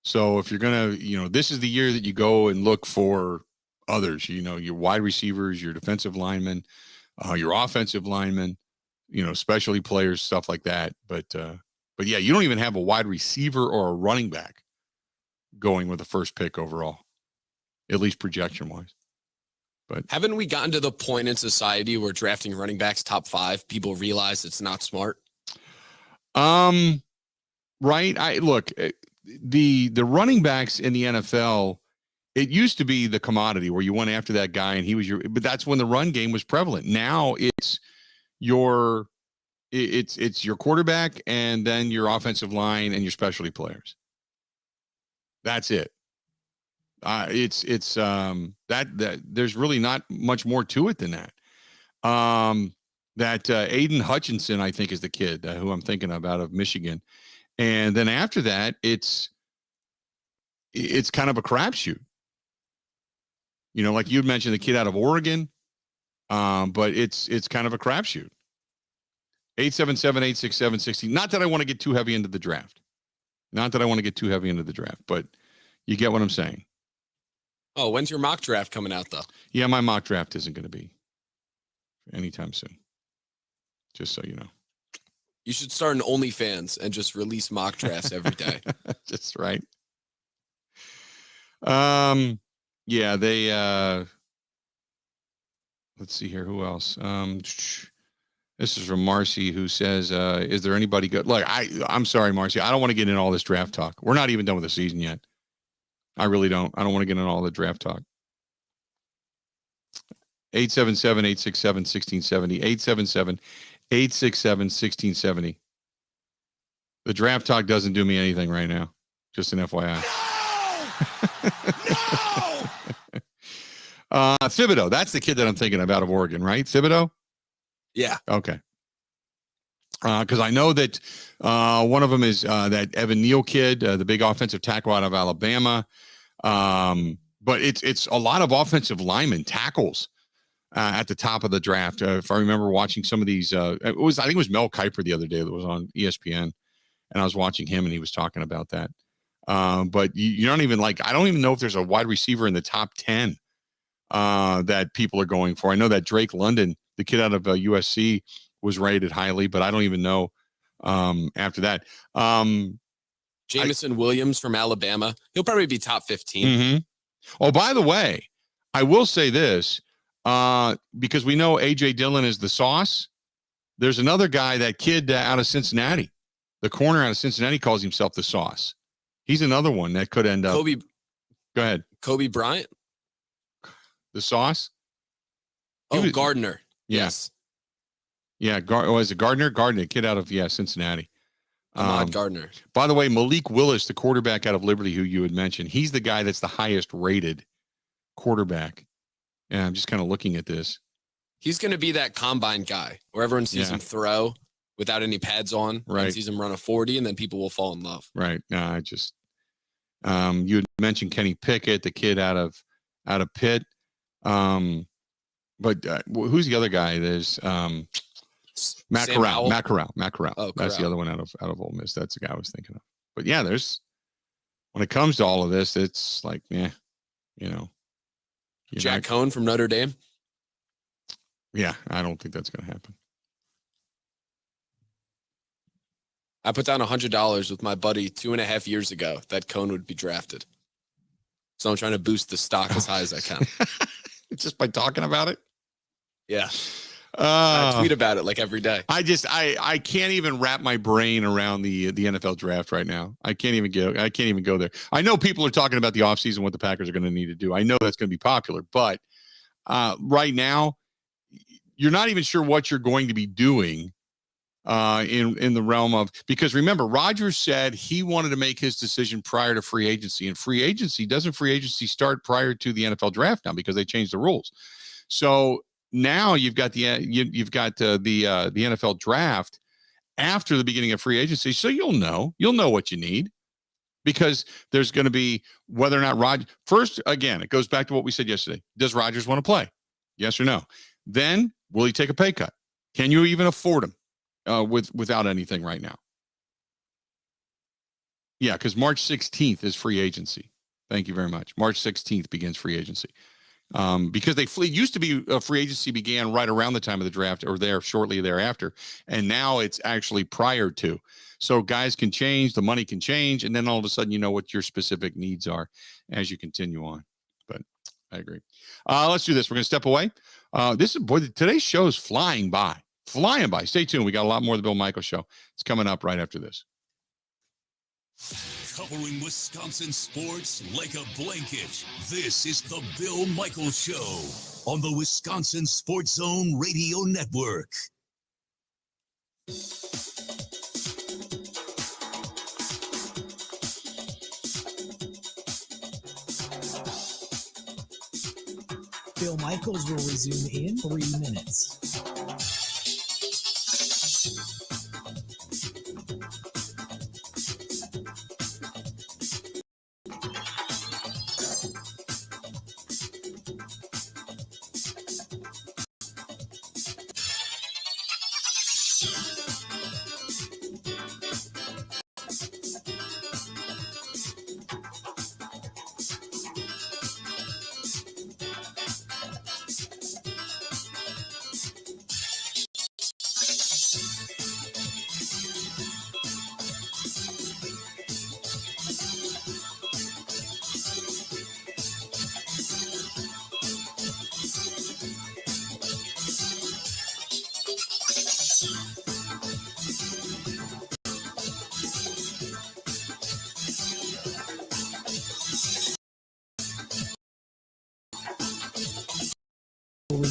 So if you're going to, this is the year that you go and look for others, your wide receivers, your defensive linemen, your offensive linemen, specialty players, stuff like that. But yeah, you don't even have a wide receiver or a running back going with the first pick overall, at least projection wise. But haven't we gotten to the point in society where drafting running backs top 5, people realize it's not smart? Right. The running backs in the NFL, it used to be the commodity where you went after that guy and he was but that's when the run game was prevalent. Now it's your quarterback and then your offensive line and your specialty players. That's it. That there's really not much more to it than that. Aiden Hutchinson, I think, is the kid who I'm thinking of out of Michigan. And then after that, it's kind of a crapshoot. Like you'd mentioned, the kid out of Oregon. But it's kind of a crapshoot. 877-867-60. Not that I want to get too heavy into the draft. But you get what I'm saying. Oh, when's your mock draft coming out, though? Yeah, my mock draft isn't going to be anytime soon. Just so you know. You should start an OnlyFans and just release mock drafts every day. Just right. Yeah, they let's see here. Who else? This is from Marcy, who says, is there anybody good? Look, I'm sorry, Marcy. I don't want to get into all this draft talk. We're not even done with the season yet. I really don't. I don't want to get into all the draft talk. 877-867-1670. 877-867-1670. The draft talk doesn't do me anything right now. Just an FYI. No! Thibodeau. That's the kid that I'm thinking of out of Oregon, right? Thibodeau? Yeah. Okay. Because I know that one of them is that Evan Neal kid, the big offensive tackle out of Alabama. But it's a lot of offensive linemen, tackles at the top of the draft. If I remember watching some of these, I think it was Mel Kiper the other day that was on ESPN, and I was watching him and he was talking about that. But you don't even I don't even know if there's a wide receiver in the top 10 that people are going for. I know that Drake London, the kid out of USC, was rated highly, but I don't even know after that. Jamison Williams from Alabama. He'll probably be top 15. Mm-hmm. Oh, by the way, I will say this, because we know A.J. Dillon is the sauce. There's another guy, that kid out of Cincinnati. The corner out of Cincinnati calls himself the sauce. He's another one that could end up. Go ahead. Kobe Bryant? The sauce? Gardner. Yeah. Yes. Yeah. Is it Gardner? Gardner, kid out of, Cincinnati. Gardner. By the way, Malik Willis, the quarterback out of Liberty, who you had mentioned, he's the guy that's the highest rated quarterback. And I'm just kind of looking at this. He's going to be that combine guy where everyone sees him throw without any pads on, right? And sees him run a 40, and then people will fall in love. Right. No, I just you had mentioned Kenny Pickett, the kid out of Pitt. But who's the other guy? There's Matt Corral. Oh, that's the other one out of Ole Miss. That's the guy I was thinking of. But yeah, when it comes to all of this, it's like, Jack Cohn from Notre Dame. Yeah, I don't think that's going to happen. I put down $100 with my buddy 2.5 years ago that Cohn would be drafted. So I'm trying to boost the stock as high as I can. Just by talking about it? Yeah. I tweet about it every day. I can't even wrap my brain around the NFL draft right now. I can't even go there. I know people are talking about the offseason, what the Packers are going to need to do. I know that's going to be popular, but right now, you're not even sure what you're going to be doing in the realm of, because remember, Rodgers said he wanted to make his decision prior to free agency, and free agency start prior to the NFL draft now because they changed the rules. So now you've got the NFL draft after the beginning of free agency, so you'll know what you need, because there's going to be whether or not Rodgers. First, again, it goes back to what we said yesterday. Does Rodgers want to play? Yes or no? Then will he take a pay cut? Can you even afford him without anything right now? Yeah, because March 16th is free agency. Thank you very much. March 16th begins free agency. Because it used to be free agency began right around the time of the draft or shortly thereafter. And now it's actually prior to. So guys can change, the money can change, and then all of a sudden you know what your specific needs are as you continue on. But I agree. Let's do this. We're going to step away. Today's show is flying by. Stay tuned. We got a lot more of the Bill Michaels Show. It's coming up right after this. Covering Wisconsin sports like a blanket. This is the Bill Michaels Show on the Wisconsin Sports Zone Radio Network. Bill Michaels will resume in 3 minutes.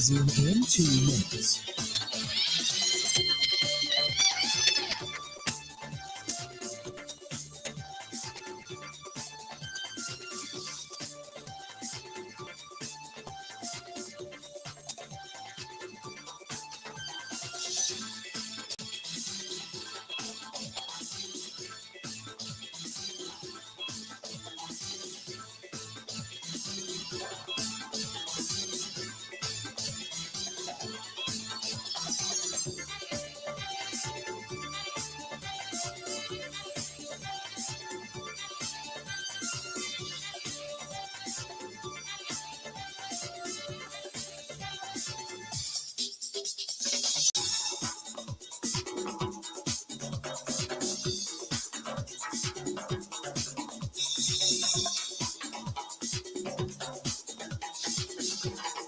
resume in 2 minutes.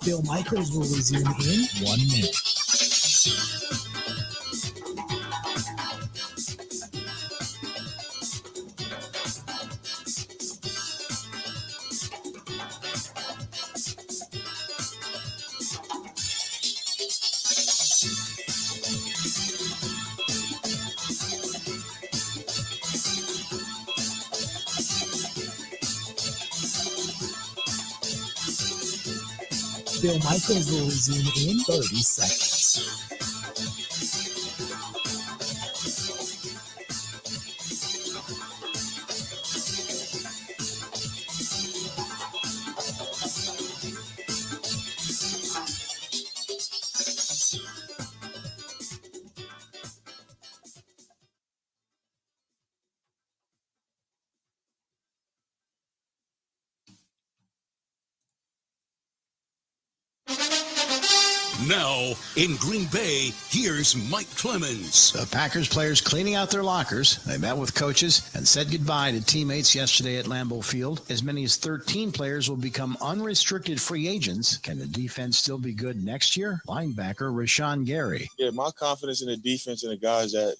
Bill Michaels will resume in 1 minute. Bill Michaels will resume in 30 seconds. Now, in Green Bay, here's Mike Clemens. The Packers players cleaning out their lockers. They met with coaches and said goodbye to teammates yesterday at Lambeau Field. As many as 13 players will become unrestricted free agents. Can the defense still be good next year? Linebacker Rashawn Gary. Yeah, my confidence in the defense and the guys that,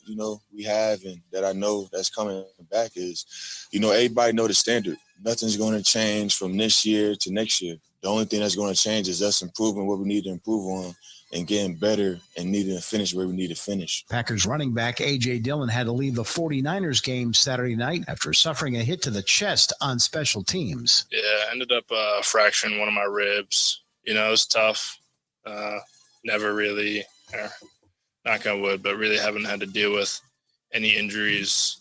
we have and that I know that's coming back is, everybody know the standard. Nothing's going to change from this year to next year. The only thing that's going to change is us improving what we need to improve on and getting better and needing to finish where we need to finish. Packers running back A.J. Dillon had to leave the 49ers game Saturday night after suffering a hit to the chest on special teams. Yeah, I ended up fracturing one of my ribs. It was tough. Never really, knock on wood, but really haven't had to deal with any injuries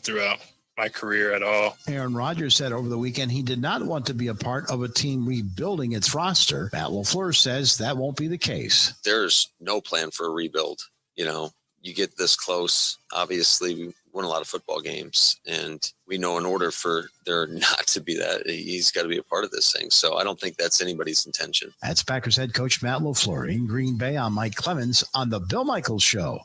throughout my career at all. Aaron Rodgers said over the weekend he did not want to be a part of a team rebuilding its roster. Matt LeFluer says that won't be the case. There's no plan for a rebuild. You get this close. Obviously, we won a lot of football games, and we know in order for there not to be that, he's got to be a part of this thing. So I don't think that's anybody's intention. That's Packers head coach Matt LeFluer in Green Bay. I'm Mike Clemens on the Bill Michaels Show.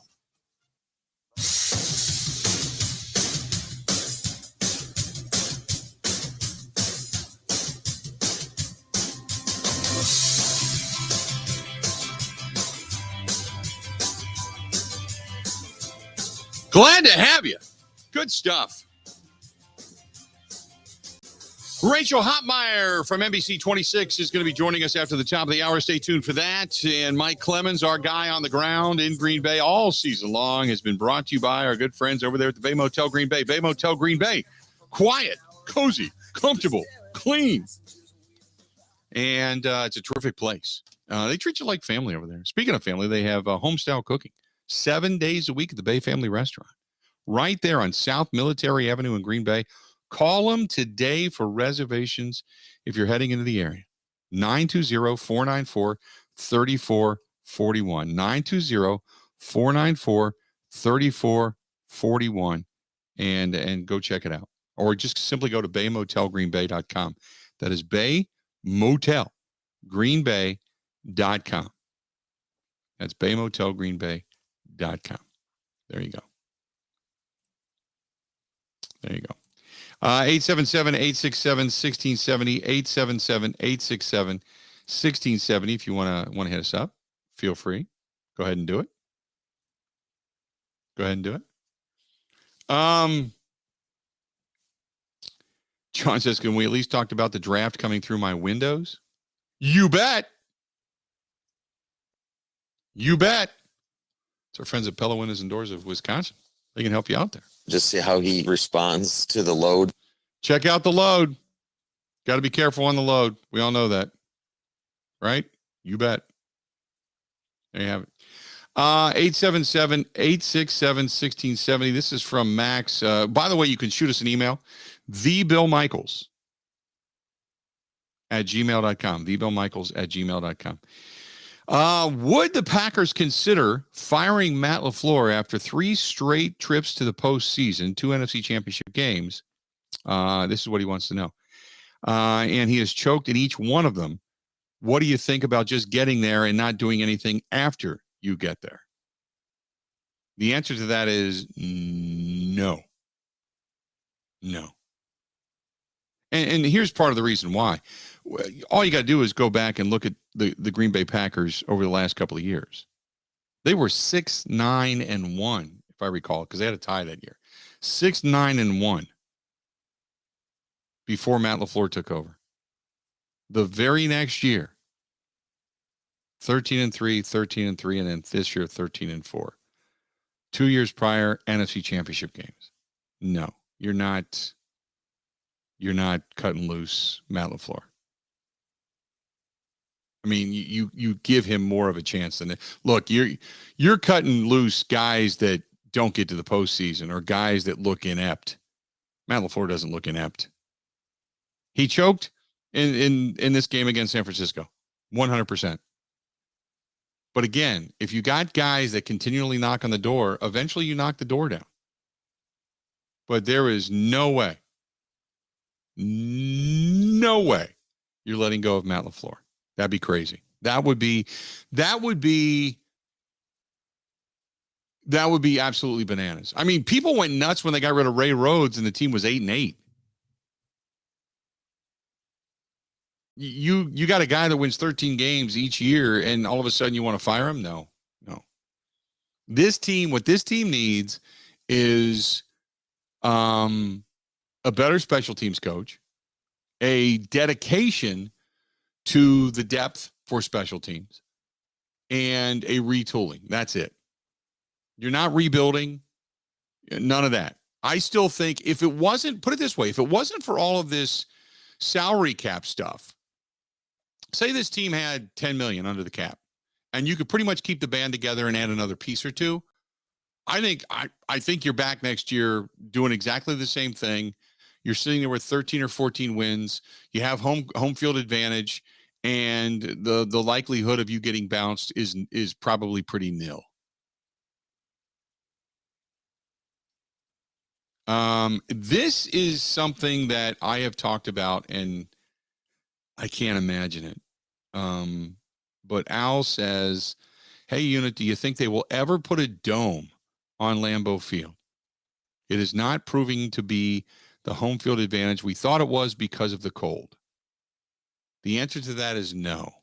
Glad to have you. Good stuff. Rachel Hotmeyer from NBC 26 is going to be joining us after the top of the hour. Stay tuned for that. And Mike Clemens, our guy on the ground in Green Bay all season long, has been brought to you by our good friends over there at the Bay Motel Green Bay. Bay Motel Green Bay. Quiet, cozy, comfortable, clean. And it's a terrific place. They treat you like family over there. Speaking of family, they have home-style cooking 7 days a week at the Bay Family Restaurant. Right there on South Military Avenue in Green Bay. Call them today for reservations if you're heading into the area. 920-494-3441. 920-494-3441. And go check it out. Or just simply go to baymotelgreenbay.com. That is baymotelgreenbay.com. That's baymotelgreenbay.com. There you go. There you go. 877-867-1670, 877-867-1670. If you want to hit us up, feel free. Go ahead and do it. Go ahead and do it. John says, can we at least talk about the draft coming through my windows? You bet. You bet. It's our friends at Pella Windows and Doors of Wisconsin. They can help you out there. Just see how he responds to the load. Check out the load. Got to be careful on the load. We all know that. Right? You bet. There you have it. 877-867-1670. This is from Max. By the way, you can shoot us an email. thebillmichaels@gmail.com. thebillmichaels@gmail.com. Would the Packers consider firing Matt LeFluer after 3 straight trips to the postseason, 2 NFC Championship games? This is what he wants to know. And he has choked in each one of them. What do you think about just getting there and not doing anything after you get there? The answer to that is no. No. And here's part of the reason why. All you got to do is go back and look at the Green Bay Packers over the last couple of years. They were 6-9-1, if I recall, because they had a tie that year. 6-9-1 before Matt LeFluer took over. The very next year, 13-3, 13-3, and then this year 13-4. 2 years prior, NFC Championship games. No, you're not cutting loose Matt LeFluer. I mean, you give him more of a chance than that. Look, you're cutting loose guys that don't get to the postseason or guys that look inept. Matt LeFluer doesn't look inept. He choked in this game against San Francisco, 100%. But again, if you got guys that continually knock on the door, eventually you knock the door down. But there is no way you're letting go of Matt LeFluer. That'd be crazy. That would be absolutely bananas. I mean, people went nuts when they got rid of Ray Rhodes and the team was 8-8. You got a guy that wins 13 games each year, and all of a sudden you want to fire him? No. What this team needs is a better special teams coach, a dedication to the depth for special teams, and a retooling. That's it. You're not rebuilding. None of that. I still think if it wasn't, put it this way, if it wasn't for all of this salary cap stuff, say this team had $10 million under the cap, and you could pretty much keep the band together and add another piece or two. I think you're back next year doing exactly the same thing. You're sitting there with 13 or 14 wins. You have home field advantage, and the likelihood of you getting bounced is probably pretty nil. This is something that I have talked about, and I can't imagine it. But Al says, hey, Unit, do you think they will ever put a dome on Lambeau Field? It is not proving to be the home field advantage we thought it was because of the cold. The answer to that is no.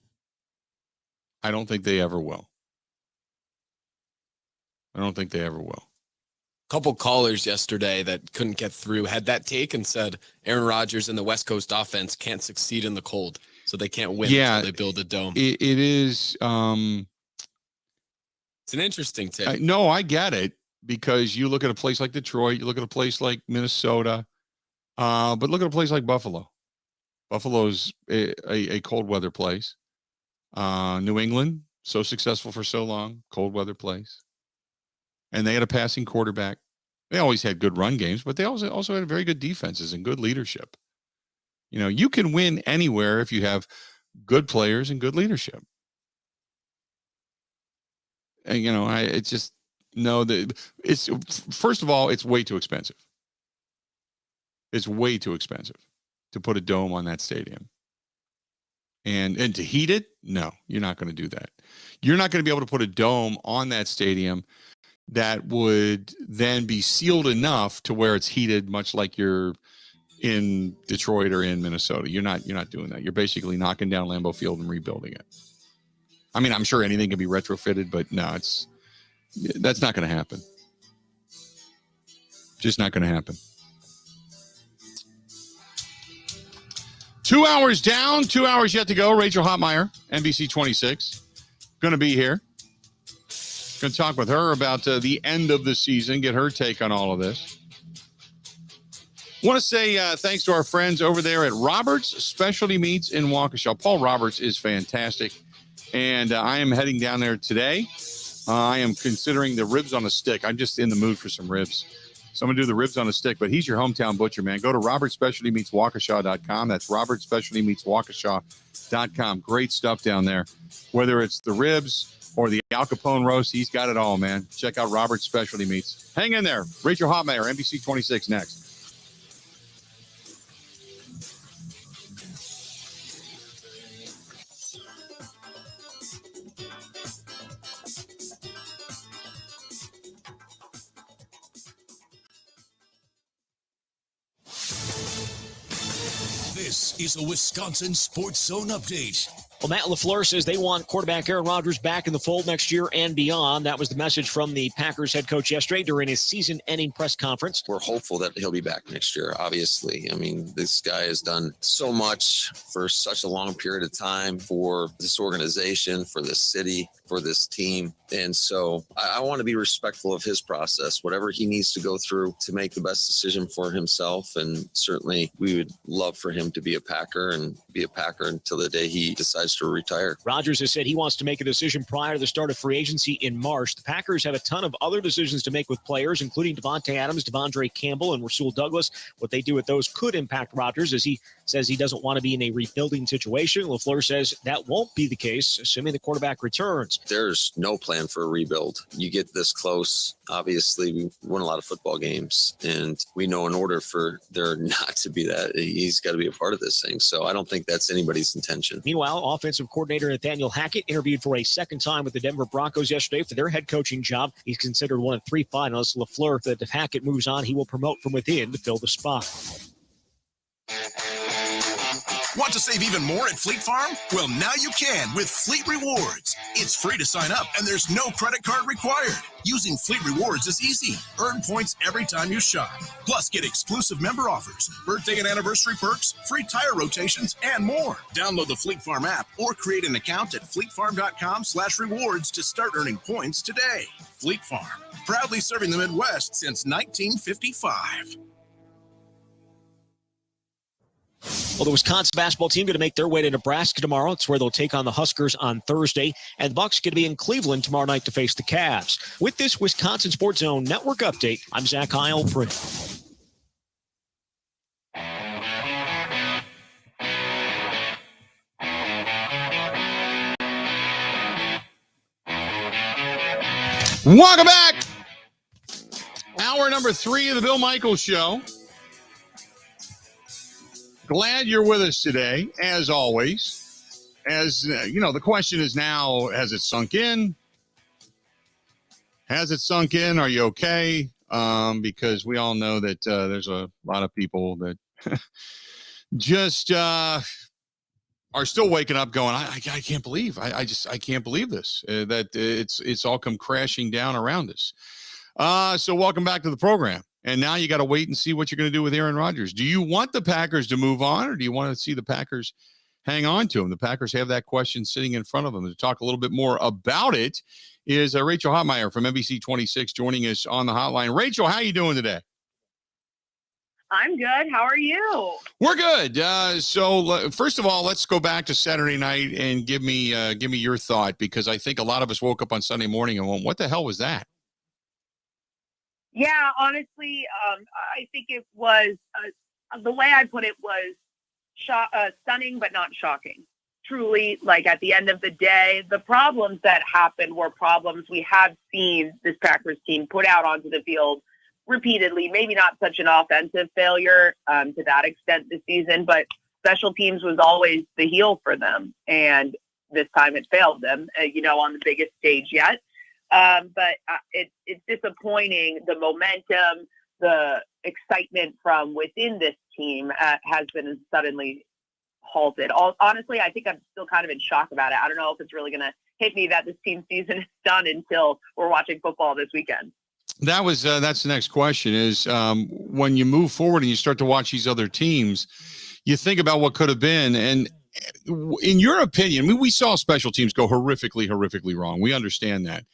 I don't think they ever will. Couple callers yesterday that couldn't get through had that take and said Aaron Rodgers and the West Coast offense can't succeed in the cold, so they can't win until they build a dome. It is. It's an interesting take. No, I get it, because you look at a place like Detroit, you look at a place like Minnesota, but look at a place like Buffalo. Buffalo's a cold weather place. New England, so successful for so long, cold weather place. And they had a passing quarterback. They always had good run games, but they also had very good defenses and good leadership. You know, you can win anywhere if you have good players and good leadership. And, you know, first of all, it's way too expensive. It's way too expensive to put a dome on that stadium. And to heat it? No, you're not going to do that. You're not going to be able to put a dome on that stadium that would then be sealed enough to where it's heated, much like you're in Detroit or in Minnesota. You're not doing that. You're basically knocking down Lambeau Field and rebuilding it. I mean, I'm sure anything can be retrofitted, but no, that's not going to happen. Just not going to happen. 2 hours down, 2 hours yet to go. Rachel Hotmeyer, NBC 26, going to be here. Going to talk with her about the end of the season, get her take on all of this. Want to say thanks to our friends over there at Roberts Specialty Meats in Waukesha. Paul Roberts is fantastic, and I am heading down there today. I am considering the ribs on a stick. I'm just in the mood for some ribs. So I'm going to do the ribs on a stick, but he's your hometown butcher, man. Go to robertspecialtymeatswaukesha.com. That's robertspecialtymeatswaukesha.com. Great stuff down there. Whether it's the ribs or the Al Capone roast, he's got it all, man. Check out Robert's Specialty Meats. Hang in there. Rachel Hotmeyer, NBC 26 next. This is a Wisconsin Sports Zone update. Well, Matt LeFluer says they want quarterback Aaron Rodgers back in the fold next year and beyond. That was the message from the Packers head coach yesterday during his season-ending press conference. We're hopeful that he'll be back next year, obviously. I mean, this guy has done so much for such a long period of time for this organization, for this city, for this team. And so I want to be respectful of his process, whatever he needs to go through to make the best decision for himself. And certainly we would love for him to be a Packer and be a Packer until the day he decides to retire. Rodgers has said he wants to make a decision prior to the start of free agency in March. The Packers have a ton of other decisions to make with players, including Devontae Adams, Devondre Campbell, and Rasul Douglas. What they do with those could impact Rodgers, as he says he doesn't want to be in a rebuilding situation. LeFluer says that won't be the case, assuming the quarterback returns. There's no plan for a rebuild. You get this close. Obviously, we won a lot of football games, and we know in order for there not to be that, he's got to be a part of this thing. So I don't think that's anybody's intention. Meanwhile, offensive coordinator Nathaniel Hackett interviewed for a second time with the Denver Broncos yesterday for their head coaching job. He's considered one of three finalists. LeFluer, that if Hackett moves on, he will promote from within to fill the spot. Want to save even more at Fleet Farm? Well, now you can with Fleet Rewards. It's free to sign up, and there's no credit card required. Using Fleet Rewards is easy. Earn points every time you shop. Plus, get exclusive member offers, birthday and anniversary perks, free tire rotations, and more. Download the Fleet Farm app or create an account at fleetfarm.com/rewards to start earning points today. Fleet Farm, proudly serving the Midwest since 1955. Well, the Wisconsin basketball team going to make their way to Nebraska tomorrow. It's where they'll take on the Huskers on Thursday. And the Bucks going to be in Cleveland tomorrow night to face the Cavs. With this Wisconsin Sports Zone Network update, I'm Zach Heilprin. Welcome back. Hour number 3 of the Bill Michaels Show. Glad you're with us today, as always. As you know, the question is now, has it sunk in? Has it sunk in? Are you okay? Because we all know that there's a lot of people that just are still waking up going, I can't believe. I can't believe this, that it's all come crashing down around us. So welcome back to the program. And now you got to wait and see what you're going to do with Aaron Rodgers. Do you want the Packers to move on, or do you want to see the Packers hang on to him? The Packers have that question sitting in front of them. To talk a little bit more about it is Rachel Hotmeyer from NBC 26 joining us on the hotline. Rachel, how are you doing today? I'm good. How are you? We're good. So first of all, let's go back to Saturday night and give me your thought, because I think a lot of us woke up on Sunday morning and went, what the hell was that? Yeah, honestly, I think it was, the way I put it was stunning, but not shocking. Truly, like at the end of the day, the problems that happened were problems we have seen this Packers team put out onto the field repeatedly. Maybe not such an offensive failure to that extent this season, but special teams was always the heel for them. And this time it failed them, on the biggest stage yet. But it's disappointing. The momentum, the excitement from within this team has been suddenly halted. Honestly, I think I'm still kind of in shock about it. I don't know if it's really going to hit me that this team season is done until we're watching football this weekend. That's the next question is when you move forward and you start to watch these other teams, you think about what could have been. And in your opinion, we saw special teams go horrifically wrong. We understand that.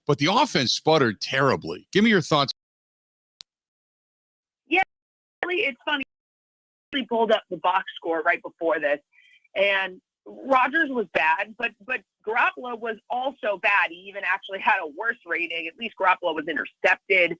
but the offense sputtered terribly. Give me your thoughts. Yeah, really, it's funny. We pulled up the box score right before this, and Rodgers was bad, but Garoppolo was also bad. He even actually had a worse rating. At least Garoppolo was intercepted,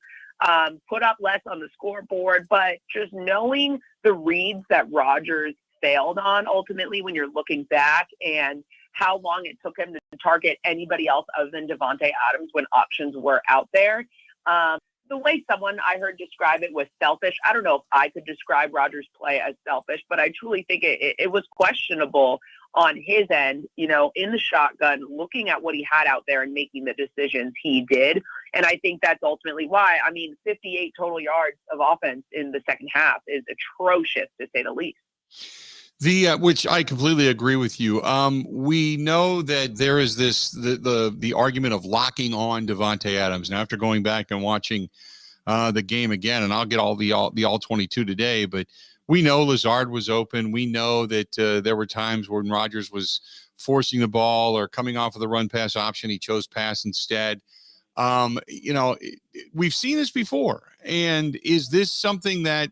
put up less on the scoreboard. But just knowing the reads that Rodgers failed on ultimately when you're looking back and how long it took him to target anybody else other than Davante Adams when options were out there. The way someone I heard describe it was selfish. I don't know if I could describe Rodgers' play as selfish, but I truly think it was questionable on his end, in the shotgun, looking at what he had out there and making the decisions he did. And I think that's ultimately why. 58 total yards of offense in the second half is atrocious, to say the least. Which I completely agree with you. We know that there is the argument of locking on Davante Adams. Now, after going back and watching the game again, and I'll get all the all 22 today, but we know Lazard was open. We know that there were times when Rodgers was forcing the ball or coming off of the run pass option. He chose pass instead. We've seen this before. And is this something that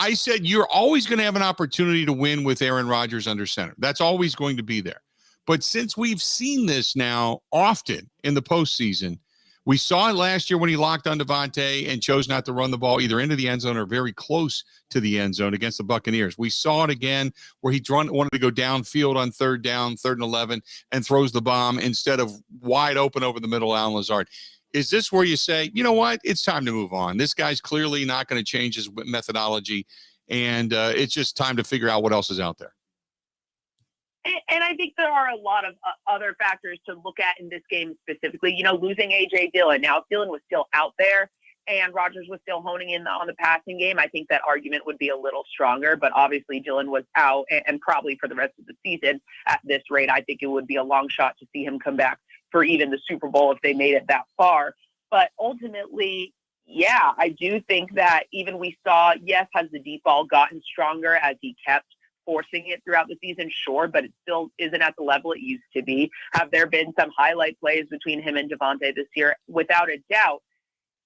I said you're always going to have an opportunity to win with Aaron Rodgers under center? That's always going to be there. But since we've seen this now often in the postseason, we saw it last year when he locked on Davante and chose not to run the ball either into the end zone or very close to the end zone against the Buccaneers. We saw it again where he wanted to go downfield on third and 11, and throws the bomb instead of wide open over the middle, Allen Lazard. Is this where you say, you know what, it's time to move on? This guy's clearly not going to change his methodology, and it's just time to figure out what else is out there. And I think there are a lot of other factors to look at in this game specifically. Losing A.J. Dillon. Now, if Dillon was still out there and Rodgers was still honing in on the passing game, I think that argument would be a little stronger. But obviously, Dillon was out, and probably for the rest of the season at this rate, I think it would be a long shot to see him come back for even the Super Bowl if they made it that far. But ultimately, yeah, I do think that even we saw, yes, has the deep ball gotten stronger as he kept forcing it throughout the season? Sure, but it still isn't at the level it used to be. Have there been some highlight plays between him and Davante this year? Without a doubt.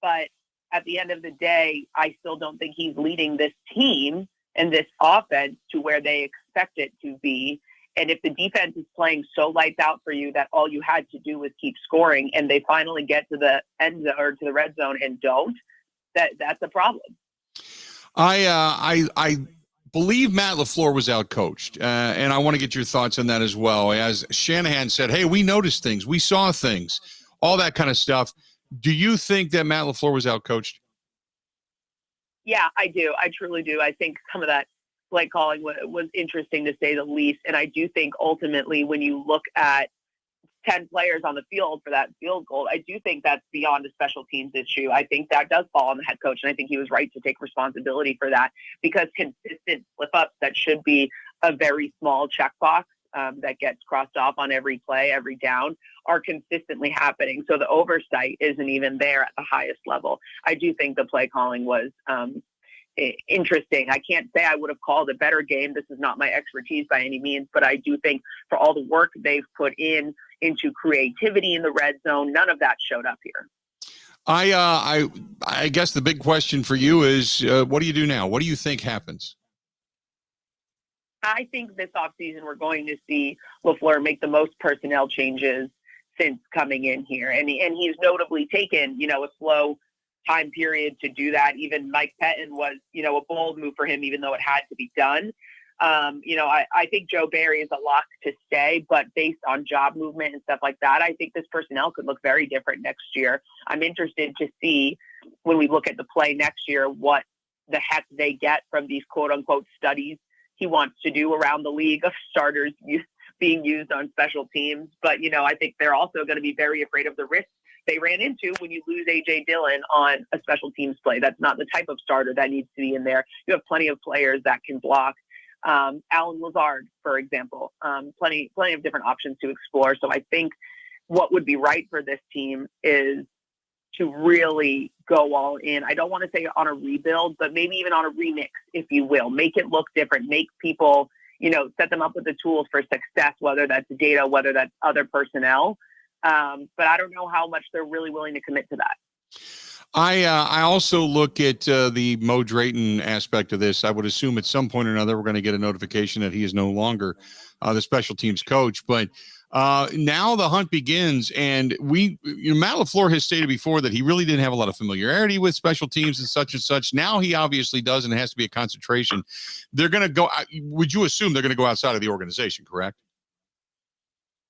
But at the end of the day, I still don't think he's leading this team and this offense to where they expect it to be. And if the defense is playing so lights out for you that all you had to do was keep scoring, and they finally get to the end zone or to the red zone and don't, that's a problem. I believe Matt LeFluer was outcoached, and I want to get your thoughts on that as well. As Shanahan said, hey, we noticed things, we saw things, all that kind of stuff. Do you think that Matt LeFluer was outcoached? Yeah, I do. I truly do. I think some of that play calling was interesting, to say the least. And I do think ultimately when you look at 10 players on the field for that field goal, I do think that's beyond a special teams issue. I think that does fall on the head coach, and I think he was right to take responsibility for that, because consistent slip-ups that should be a very small checkbox that gets crossed off on every play, every down, are consistently happening. So the oversight isn't even there at the highest level. I do think the play calling was interesting. I can't say I would have called a better game. This is not my expertise by any means, but I do think for all the work they've put into creativity in the red zone, none of that showed up here. I guess the big question for you is, what do you do now? What do you think happens? I think this offseason we're going to see LeFluer make the most personnel changes since coming in here. And he's notably taken, a slow time period to do that. Even Mike Pettin was, a bold move for him, even though it had to be done. I think Joe Barry is a lock to stay, but based on job movement and stuff like that, I think this personnel could look very different next year. I'm interested to see when we look at the play next year, what the heck they get from these quote unquote studies he wants to do around the league of starters being used on special teams. But, I think they're also going to be very afraid of the risks they ran into when you lose A.J. Dillon on a special teams play. That's not the type of starter that needs to be in there. You have plenty of players that can block. Allen Lazard, for example, plenty of different options to explore. So I think what would be right for this team is to really go all in. I don't want to say on a rebuild, but maybe even on a remix, if you will. Make it look different. Make people, set them up with the tools for success, whether that's data, whether that's other personnel. But I don't know how much they're really willing to commit to that. I also look at the Mo Drayton aspect of this. I would assume at some point or another we're going to get a notification that he is no longer the special teams coach. But now the hunt begins, and Matt LeFluer has stated before that he really didn't have a lot of familiarity with special teams and such. Now he obviously does, and it has to be a concentration. They're going to go. Would you assume they're going to go outside of the organization? Correct.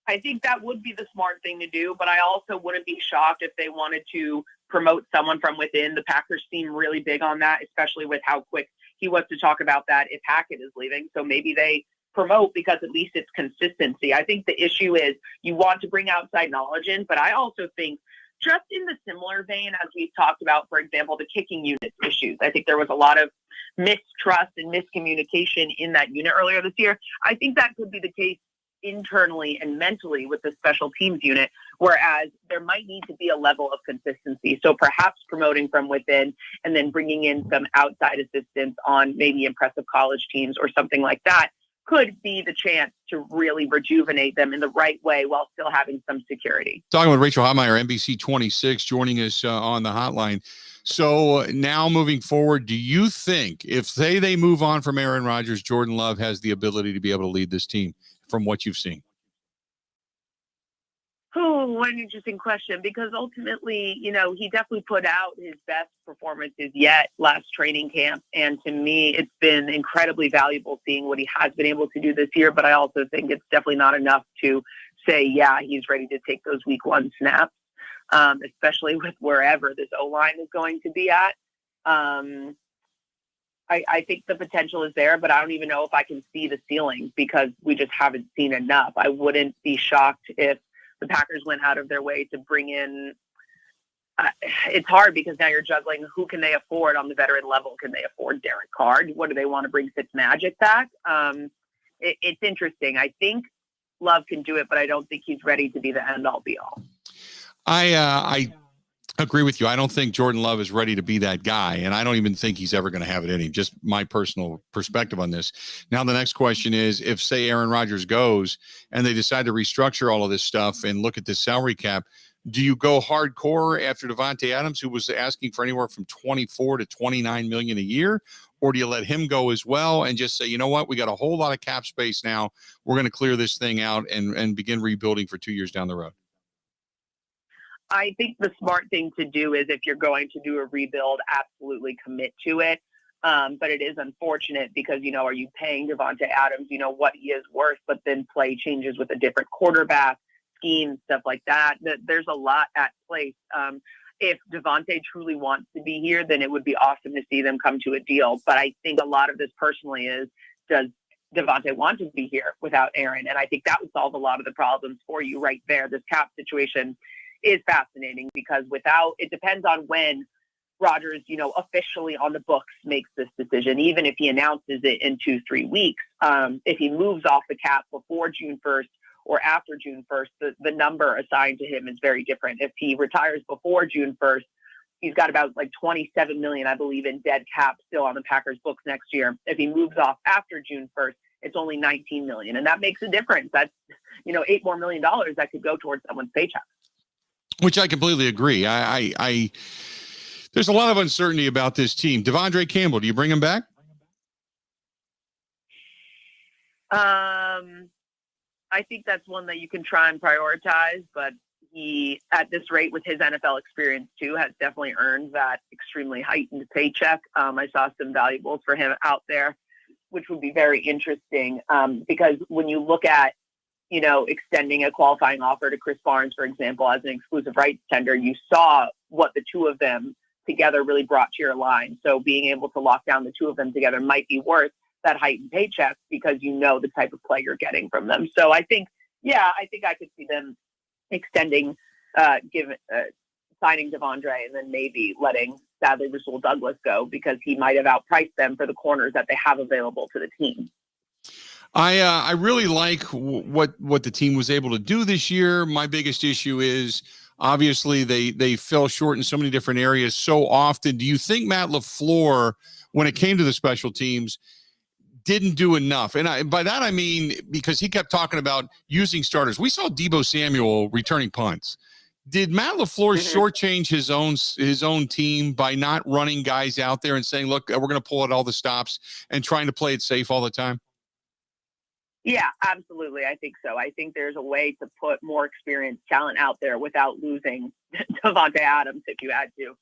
I think that would be the smart thing to do, but I also wouldn't be shocked if they wanted to promote someone from within. The Packers seem really big on that, especially with how quick he was to talk about that if Hackett is leaving. So maybe they promote because at least it's consistency. I think the issue is you want to bring outside knowledge in, but I also think just in the similar vein as we've talked about, for example, the kicking unit issues. I think there was a lot of mistrust and miscommunication in that unit earlier this year. I think that could be the case internally and mentally with the special teams unit, whereas there might need to be a level of consistency. So perhaps promoting from within and then bringing in some outside assistance on maybe impressive college teams or something like that could be the chance to really rejuvenate them in the right way while still having some security. Talking with Rachel Hotmeyer, NBC 26, joining us on the hotline. So now moving forward, do you think if they move on from Aaron Rodgers, Jordan Love has the ability to be able to lead this team from what you've seen? Oh, what an interesting question, because ultimately, he definitely put out his best performances yet last training camp. And to me, it's been incredibly valuable seeing what he has been able to do this year. But I also think it's definitely not enough to say, yeah, he's ready to take those week one snaps, especially with wherever this O-line is going to be at. I think the potential is there, but I don't even know if I can see the ceiling because we just haven't seen enough. I wouldn't be shocked if the Packers went out of their way to bring in. It's hard because now you're juggling who can they afford on the veteran level. Can they afford Derek Carr? What do they want to bring Fitzmagic back? It's interesting. I think Love can do it, but I don't think he's ready to be the end all be all. I agree with you. I don't think Jordan Love is ready to be that guy, and I don't even think he's ever going to have it in him. Just my personal perspective on this. Now, the next question is, if, say, Aaron Rodgers goes and they decide to restructure all of this stuff and look at the salary cap, do you go hardcore after Davante Adams, who was asking for anywhere from 24 to 29 million a year, or do you let him go as well and just say, you know what, we got a whole lot of cap space now. We're going to clear this thing out and begin rebuilding for 2 years down the road? I think the smart thing to do is if you're going to do a rebuild, absolutely commit to it. But it is unfortunate because, are you paying Davante Adams, what he is worth, but then play changes with a different quarterback, scheme, stuff like that. There's a lot at play. If Davante truly wants to be here, then it would be awesome to see them come to a deal. But I think a lot of this personally is, does Davante want to be here without Aaron? And I think that would solve a lot of the problems for you right there. This cap situation is fascinating because it depends on when Rodgers, officially on the books makes this decision, even if he announces it in 2-3 weeks. If he moves off the cap before June 1st or after June 1st, the number assigned to him is very different. If he retires before June 1st, he's got about like 27 million, I believe, in dead cap still on the Packers books next year. If he moves off after June 1st, it's only 19 million. And that makes a difference. That's, $8 more million that could go towards someone's paycheck. Which I completely agree. I there's a lot of uncertainty about this team. Devondre Campbell, do you bring him back? I think that's one that you can try and prioritize, but he, at this rate with his NFL experience too, has definitely earned that extremely heightened paycheck. I saw some valuables for him out there, which would be very interesting because when you look at extending a qualifying offer to Chris Barnes, for example, as an exclusive rights tender, you saw what the two of them together really brought to your line. So being able to lock down the two of them together might be worth that heightened paycheck because the type of play you're getting from them. So I think I could see them extending, signing Devondre and then maybe letting, sadly, Rasul Douglas go because he might have outpriced them for the corners that they have available to the team. I really like what the team was able to do this year. My biggest issue is obviously they fell short in so many different areas so often. Do you think Matt LeFluer, when it came to the special teams, didn't do enough. And by that, I mean, because he kept talking about using starters. We saw Deebo Samuel returning punts. Did Matt LeFleur shortchange his own team by not running guys out there and saying, look, we're going to pull out all the stops and trying to play it safe all the time? Yeah, absolutely. I think so. I think there's a way to put more experienced talent out there without losing Davante Adams if you had to.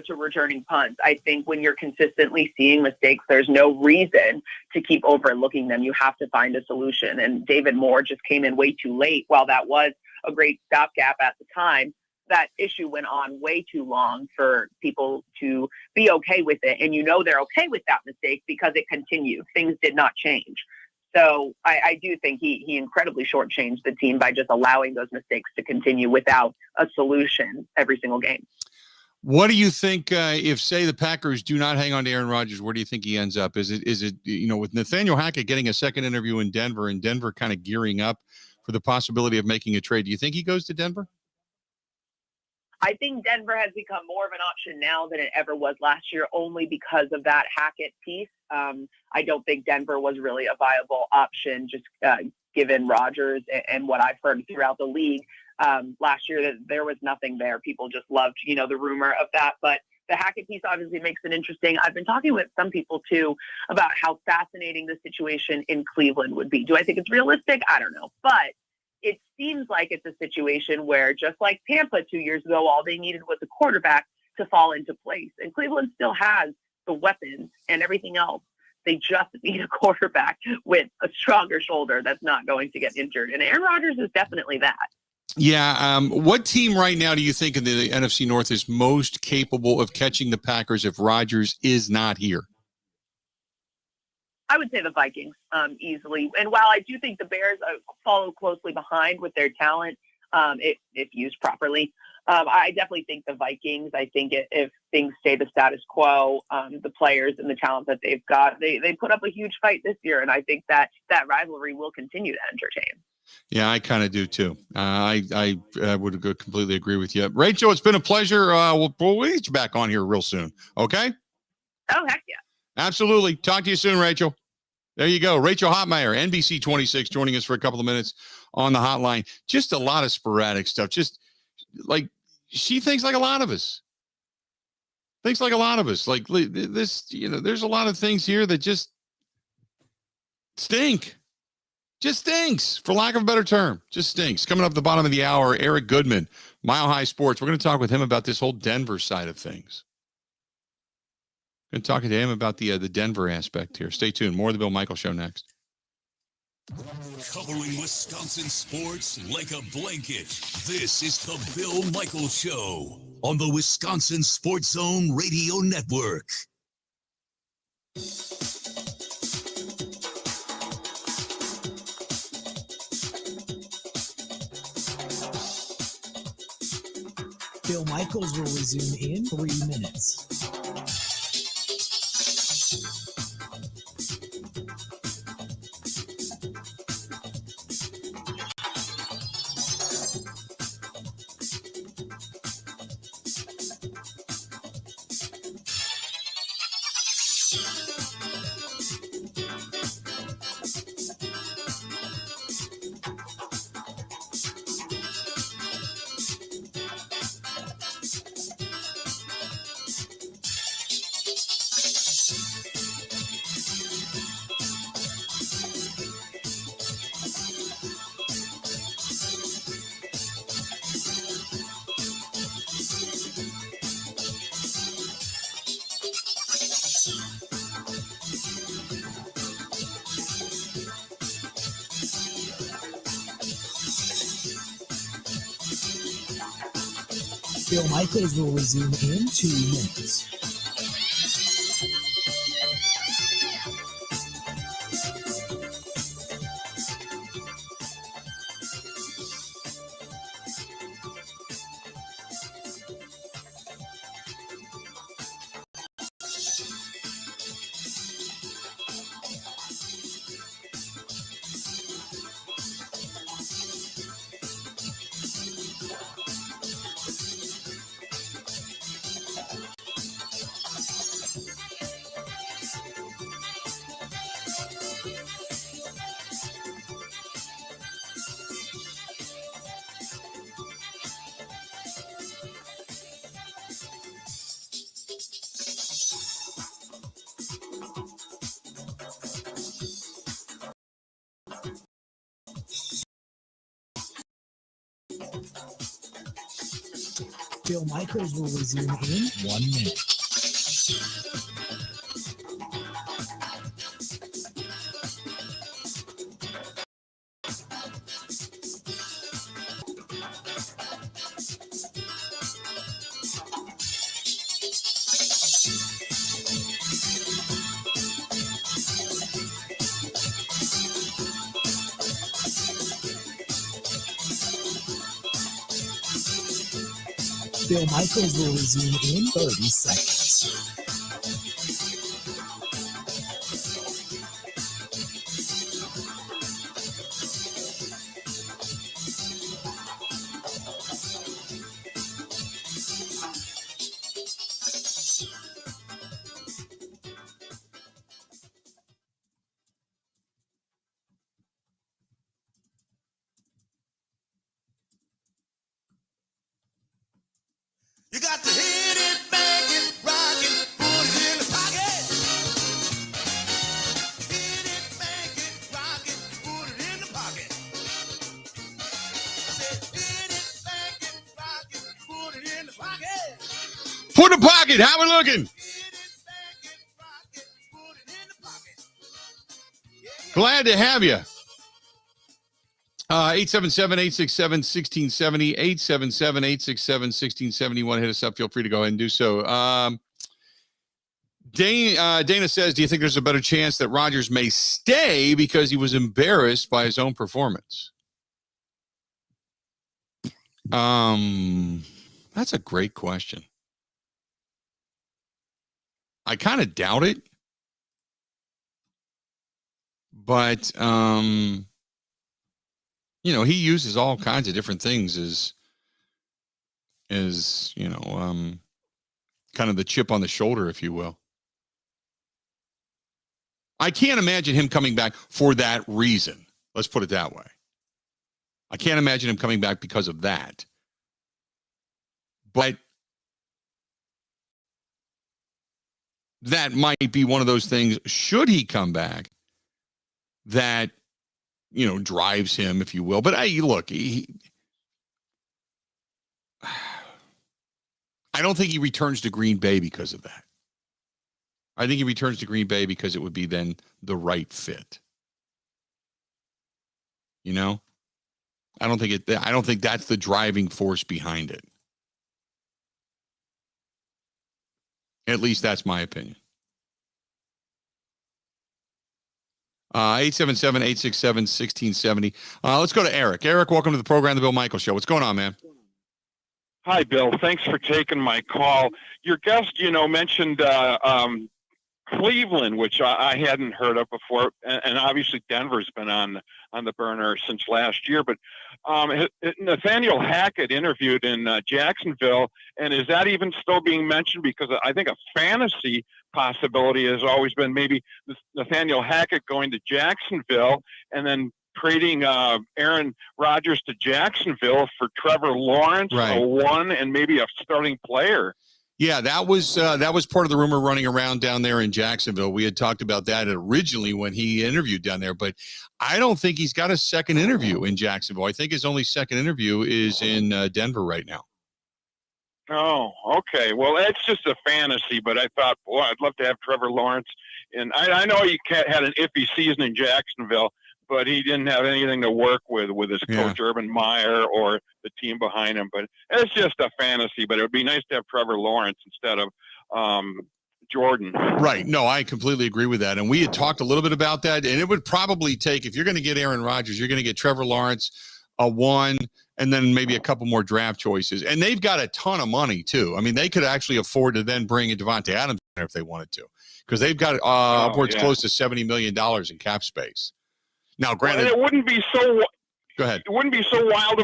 To returning punts. I think when you're consistently seeing mistakes, there's no reason to keep overlooking them. You have to find a solution. And David Moore just came in way too late. While that was a great stopgap at the time, that issue went on way too long for people to be okay with it. And they're okay with that mistake because it continued. Things did not change. So I do think he incredibly shortchanged the team by just allowing those mistakes to continue without a solution every single game. What do you think if, say, the Packers do not hang on to Aaron Rodgers, where do you think he ends up? Is it with Nathaniel Hackett getting a second interview in Denver and Denver kind of gearing up for the possibility of making a trade, do you think he goes to Denver? I think Denver has become more of an option now than it ever was last year, only because of that Hackett piece. I don't think Denver was really a viable option, just given Rodgers and what I've heard throughout the league. Last year, that there was nothing there. People just loved, the rumor of that. But the Hackett piece obviously makes it interesting. I've been talking with some people, too, about how fascinating the situation in Cleveland would be. Do I think it's realistic? I don't know. But it seems like it's a situation where, just like Tampa 2 years ago, all they needed was a quarterback to fall into place. And Cleveland still has the weapons and everything else. They just need a quarterback with a stronger shoulder that's not going to get injured. And Aaron Rodgers is definitely that. Yeah. What team right now do you think in the NFC North is most capable of catching the Packers if Rodgers is not here? I would say the Vikings easily. And while I do think the Bears follow closely behind with their talent, if used properly, I definitely think the Vikings. I think if things stay the status quo, the players and the talent that they've got, they put up a huge fight this year. And I think that rivalry will continue to entertain. Yeah, I kind of do too. I would completely agree with you. Rachel, it's been a pleasure. We'll get you back on here real soon. Okay? Oh, heck yeah. Absolutely. Talk to you soon, Rachel. There you go. Rachel Hotmeyer, NBC 26, joining us for a couple of minutes on the hotline. Just a lot of sporadic stuff. Just like she thinks like a lot of us. Like this, there's a lot of things here that just stink. Just stinks, for lack of a better term. Just stinks. Coming up at the bottom of the hour, Eric Goodman, Mile High Sports. We're going to talk with him about this whole Denver side of things. Going to talk to him about the Denver aspect here. Stay tuned. More of the Bill Michaels Show next. Covering Wisconsin sports like a blanket. This is the Bill Michaels Show on the Wisconsin Sports Zone Radio Network. Bill Michaels will resume in 3 minutes. Bill Michaels will resume in 2 minutes. Bill Michaels will resume in 1 minute. Bill Michaels will resume in 30 seconds. You got to hit it, bang it, rock it, put it in the pocket. Hit it, bang it, rock it, put it in the pocket. Said, hit it, bang it, rock it, put it in the pocket. Put in the pocket. How we looking? Glad to have you. 877-867-1670, 877-867-1670. Want to hit us up? Feel free to go ahead and do so. Dana says, do you think there's a better chance that Rodgers may stay because he was embarrassed by his own performance? That's a great question. I kind of doubt it. But, you know, he uses all kinds of different things as you know, kind of the chip on the shoulder, if you will. I can't imagine him coming back for that reason. Let's put it that way. I can't imagine him coming back because of that. But that might be one of those things, should he come back, that, you know, drives him, if you will. But I don't think he returns to Green Bay because of that. I think he returns to Green Bay because it would be then the right fit. You know? I don't think that's the driving force behind it. At least that's my opinion. 877-867-1670. Let's go to Eric. Eric, welcome to the program, The Bill Michaels Show. What's going on, man? Hi, Bill. Thanks for taking my call. Your guest, mentioned Cleveland, which I hadn't heard of before, and obviously Denver's been on the burner since last year. But Nathaniel Hackett interviewed in Jacksonville, and is that even still being mentioned? Because I think a fantasy possibility has always been maybe Nathaniel Hackett going to Jacksonville and then trading Aaron Rodgers to Jacksonville for Trevor Lawrence, right, a one, and maybe a starting player. Yeah, that was part of the rumor running around down there in Jacksonville. We had talked about that originally when he interviewed down there, but I don't think he's got a second interview in Jacksonville. I think his only second interview is in Denver right now. Oh, okay. Well, that's just a fantasy, but I thought, boy, I'd love to have Trevor Lawrence. And I know he had an iffy season in Jacksonville, but he didn't have anything to work with his coach, Urban Meyer, or the team behind him. But it's just a fantasy, but it would be nice to have Trevor Lawrence instead of Jordan. Right. No, I completely agree with that. And we had talked a little bit about that, and it would probably take, if you're going to get Aaron Rodgers, you're going to get Trevor Lawrence, a one, and then maybe a couple more draft choices. And they've got a ton of money, too. I mean, they could actually afford to then bring in Devontae Adams if they wanted to, because they've got upwards close to $70 million in cap space. Now, granted, well, it wouldn't be so. Go ahead. It wouldn't be so wild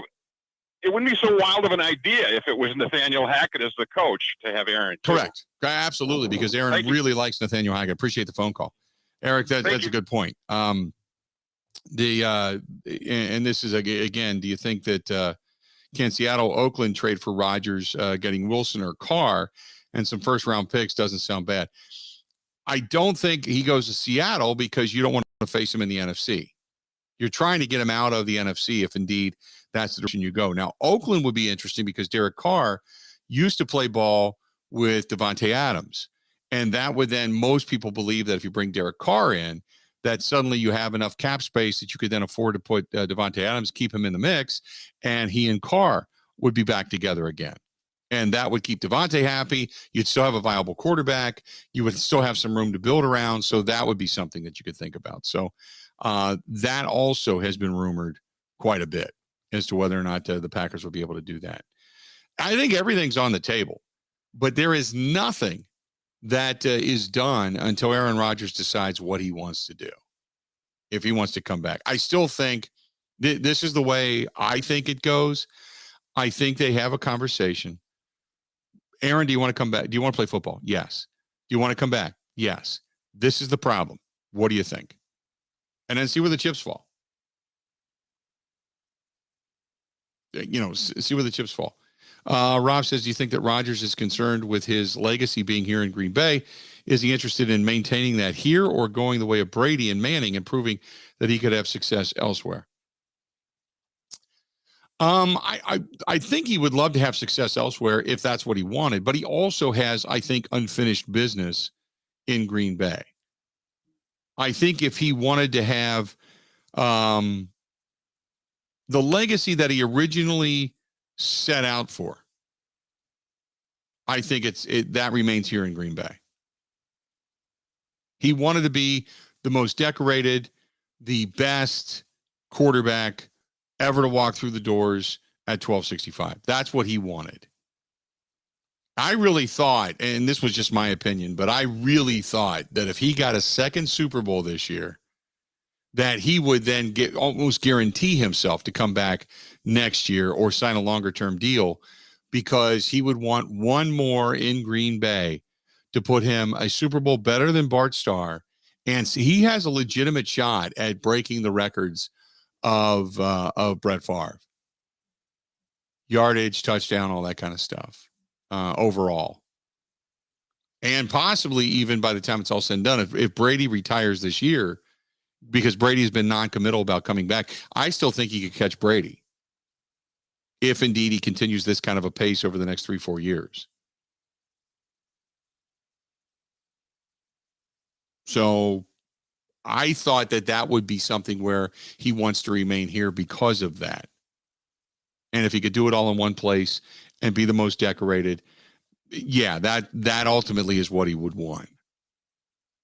of an idea if it was Nathaniel Hackett as the coach to have Aaron. Correct. Absolutely, because Aaron really likes Nathaniel Hackett. Appreciate the phone call, Eric. That's a good point. And this is again. Do you think that can Seattle, Oakland trade for Rodgers, getting Wilson or Carr and some first round picks? Doesn't sound bad. I don't think he goes to Seattle because you don't want to face him in the NFC. You're trying to get him out of the NFC if indeed that's the direction you go. Now, Oakland would be interesting because Derek Carr, used to play ball with Devontae Adams. And that would then, most people believe that if you bring Derek Carr in, that suddenly you have enough cap space that you could then afford to put Devontae Adams, keep him in the mix, and he and Carr would be back together again. And that would keep Devontae happy. You'd still have a viable quarterback. You would still have some room to build around. So that would be something that you could think about. So that also has been rumored quite a bit as to whether or not the Packers will be able to do that. I think everything's on the table, but there is nothing that is done until Aaron Rodgers decides what he wants to do, if he wants to come back. I still think this is the way I think it goes. I think they have a conversation. Aaron, do you want to come back? Do you want to play football? Yes. Do you want to come back? Yes. This is the problem. What do you think? And then see where the chips fall. See where the chips fall. Rob says, do you think that Rodgers is concerned with his legacy being here in Green Bay? Is he interested in maintaining that here or going the way of Brady and Manning and proving that he could have success elsewhere? I think he would love to have success elsewhere if that's what he wanted, but he also has, I think, unfinished business in Green Bay. I think if he wanted to have the legacy that he originally set out for, I think that remains here in Green Bay. He wanted to be the most decorated, the best quarterback ever to walk through the doors at 1265. That's what he wanted. I really thought, and this was just my opinion, but I really thought that if he got a second Super Bowl this year, that he would then almost guarantee himself to come back next year or sign a longer-term deal, because he would want one more in Green Bay to put him a Super Bowl better than Bart Starr. And he has a legitimate shot at breaking the records of Brett Favre. Yardage, touchdown, all that kind of stuff overall. And possibly even by the time it's all said and done, if Brady retires this year, because Brady's been non-committal about coming back, I still think he could catch Brady if indeed he continues this kind of a pace over the next 3-4 years. So I thought that would be something where he wants to remain here because of that. And if he could do it all in one place and be the most decorated, yeah, that ultimately is what he would want.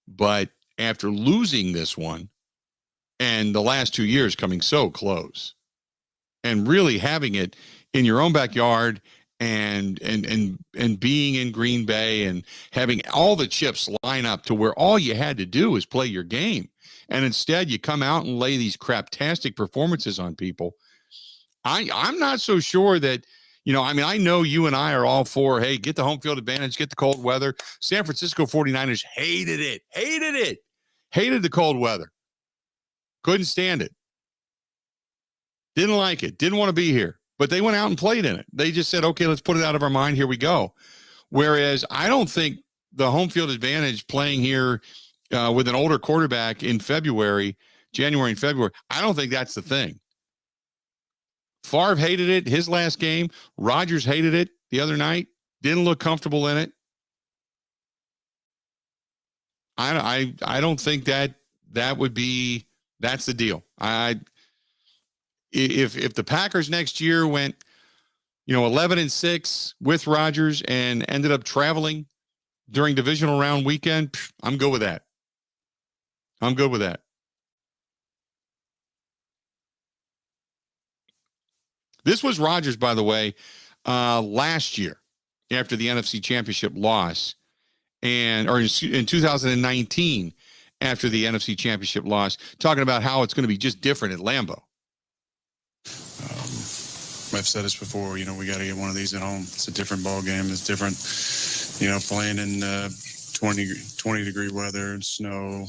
But after losing this one and the last 2 years coming so close and really having it in your own backyard and being in Green Bay and having all the chips line up to where all you had to do is play your game. And instead you come out and lay these craptastic performances on people. I'm not so sure that, I know you and I are all for, hey, get the home field advantage, get the cold weather. San Francisco 49ers hated the cold weather. Couldn't stand it. Didn't like it. Didn't want to be here. But they went out and played in it. They just said, okay, let's put it out of our mind. Here we go. Whereas I don't think the home field advantage playing here with an older quarterback in January and February, I don't think that's the thing. Favre hated it his last game. Rodgers hated it the other night. Didn't look comfortable in it. I don't think that would be, that's the deal. If the Packers next year went, 11-6 with Rodgers and ended up traveling during divisional round weekend, I'm good with that. I'm good with that. This was Rodgers, by the way, last year after the NFC Championship loss, in 2019 after the NFC Championship loss, talking about how it's going to be just different at Lambeau. I've said this before, we got to get one of these at home. It's a different ball game. It's different, playing in 20-degree weather and snow,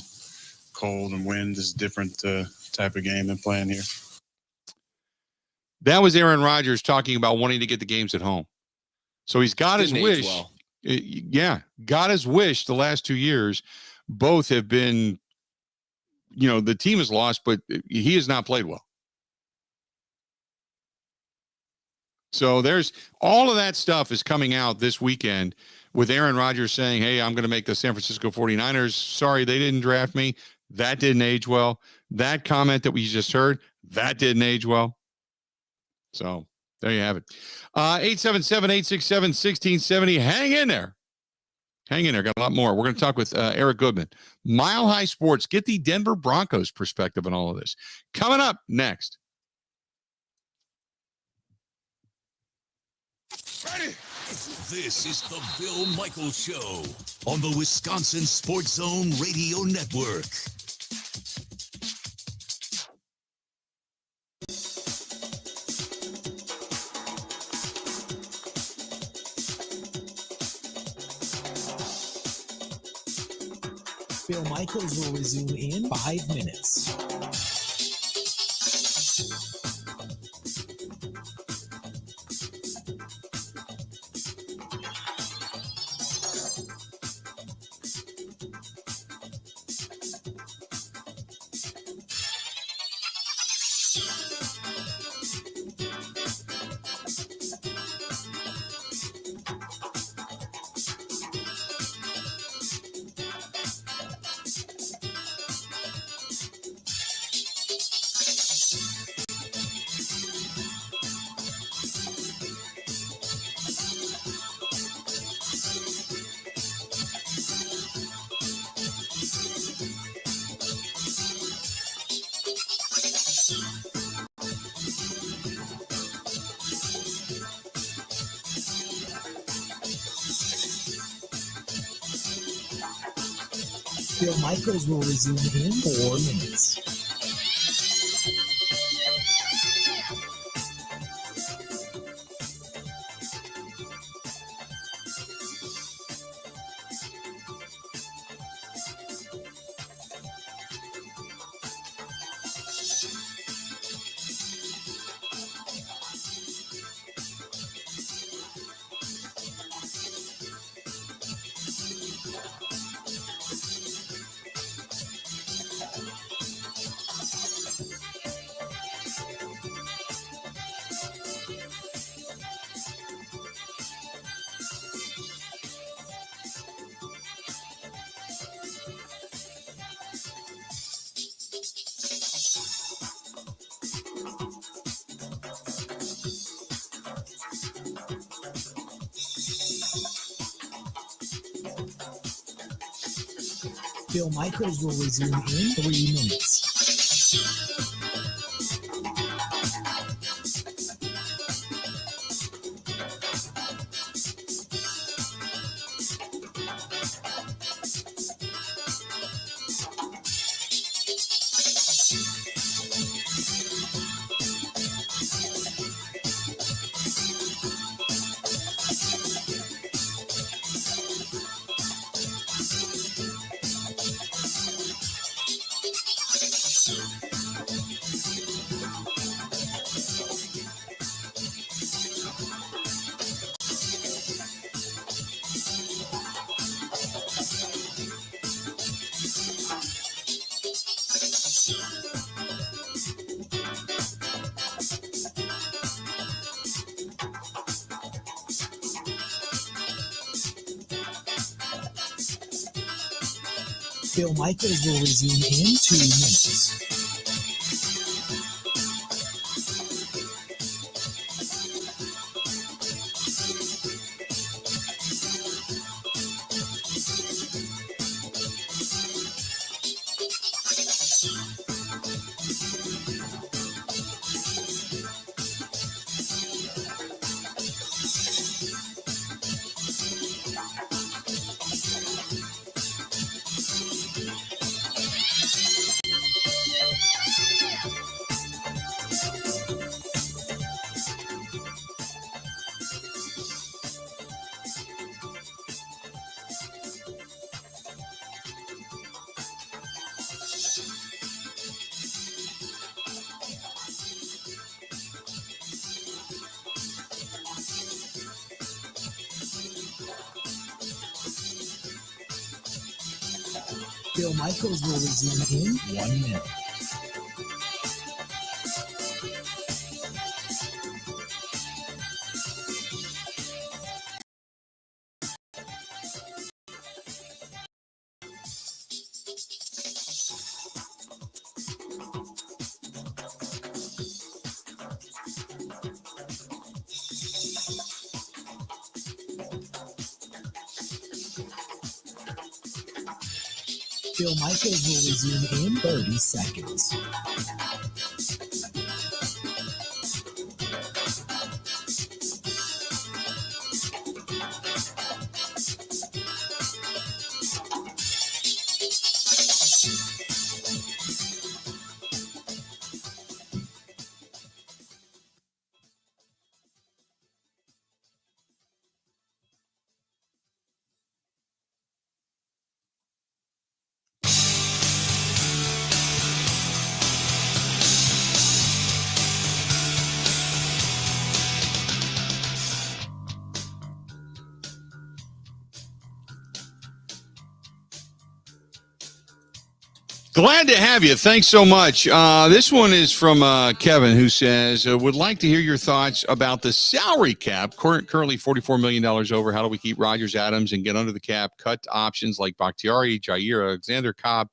cold and wind is a different type of game than playing here. That was Aaron Rodgers talking about wanting to get the games at home. So he's got his wish. Well. Got his wish the last 2 years. Both have been, the team has lost, but he has not played well. So there's all of that stuff is coming out this weekend with Aaron Rodgers saying, hey, I'm going to make the San Francisco 49ers. Sorry, they didn't draft me. That didn't age well. That comment that we just heard, that didn't age well. So there you have it. 877-867-1670. Hang in there. Hang in there. Got a lot more. We're going to talk with Eric Goodman. Mile High Sports. Get the Denver Broncos perspective on all of this. Coming up next. Ready? This is the Bill Michaels Show on the Wisconsin Sports Zone Radio Network. Bill Michaels will resume in 5 minutes. Bill Michaels will resume in 4 minutes. Bill Michaels will resume in 3 minutes. Bill Michaels will resume in 2 minutes. Bill Michaels will resume in 1 minute. Bill Michaels will resume in 30 seconds. Glad to have you. Thanks so much. This one is from Kevin, who says, would like to hear your thoughts about the salary cap, currently $44 million over. How do we keep Rodgers, Adams, and get under the cap? Cut options like Bakhtiari, Jair, Alexander, Cobb.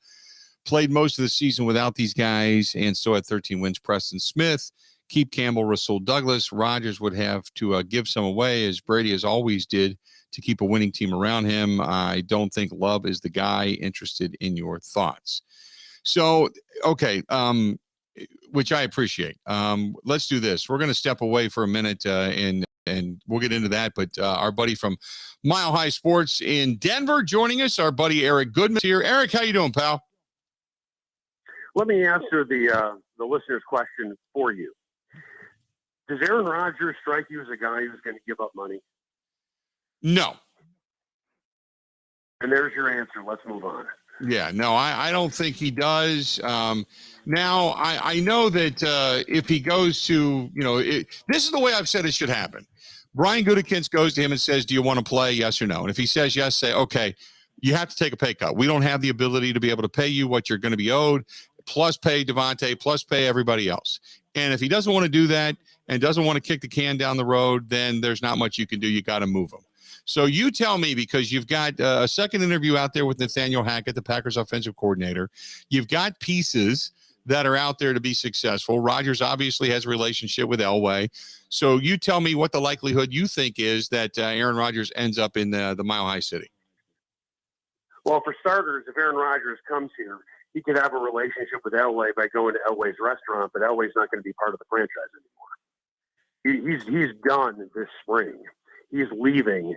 Played most of the season without these guys and still had 13 wins. Preston Smith. Keep Campbell, Russell, Douglas. Rodgers would have to give some away, as Brady has always did, to keep a winning team around him. I don't think Love is the guy. Interested in your thoughts. So, okay, which I appreciate. Let's do this. We're going to step away for a minute and we'll get into that. But our buddy from Mile High Sports in Denver joining us, our buddy Eric Goodman here. Eric, how you doing, pal? Let me answer the listener's question for you. Does Aaron Rodgers strike you as a guy who's going to give up money? No. And there's your answer. Let's move on. Yeah, no, I don't think he does. Now, I know that if he goes to, this is the way I've said it should happen. Brian Gutekunst goes to him and says, do you want to play, yes or no? And if he says yes, say, okay, you have to take a pay cut. We don't have the ability to be able to pay you what you're going to be owed, plus pay Devontae, plus pay everybody else. And if he doesn't want to do that and doesn't want to kick the can down the road, then there's not much you can do. You got to move him. So you tell me, because you've got a second interview out there with Nathaniel Hackett, the Packers offensive coordinator. You've got pieces that are out there to be successful. Rodgers obviously has a relationship with Elway. So you tell me what the likelihood you think is that Aaron Rodgers ends up in the Mile High City. Well, for starters, if Aaron Rodgers comes here, he could have a relationship with Elway by going to Elway's restaurant, but Elway's not going to be part of the franchise anymore. He's done this spring. He's leaving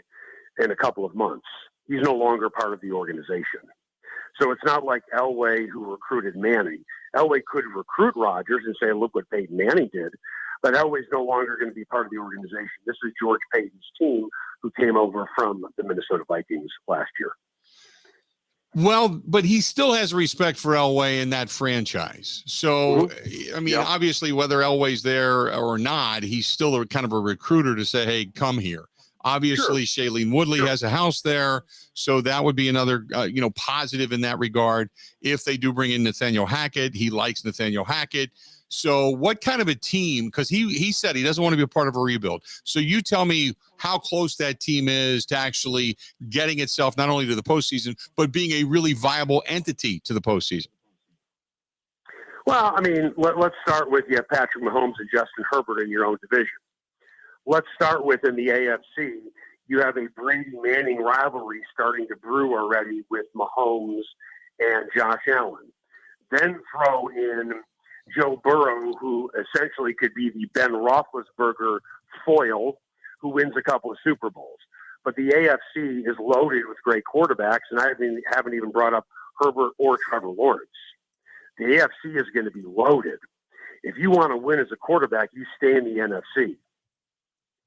in a couple of months. He's no longer part of the organization. So it's not like Elway who recruited Manning. Elway could recruit Rodgers and say, look what Peyton Manning did, but Elway's no longer going to be part of the organization. This is George Payton's team who came over from the Minnesota Vikings last year. Well, but he still has respect for Elway in that franchise. So, I mean, obviously, whether Elway's there or not, he's still kind of a recruiter to say, hey, come here. Obviously, Shailene Woodley has a house there, so that would be another, positive in that regard. If they do bring in Nathaniel Hackett, he likes Nathaniel Hackett. So what kind of a team, because he said he doesn't want to be a part of a rebuild. So you tell me how close that team is to actually getting itself not only to the postseason, but being a really viable entity to the postseason. Well, I mean, let's start with you have Patrick Mahomes and Justin Herbert in your own division. Let's start with in the AFC, you have a Brady-Manning rivalry starting to brew already with Mahomes and Josh Allen. Then throw in Joe Burrow, who essentially could be the Ben Roethlisberger foil, who wins a couple of Super Bowls. But the AFC is loaded with great quarterbacks, and I haven't even brought up Herbert or Trevor Lawrence. The AFC is going to be loaded. If you want to win as a quarterback, you stay in the NFC.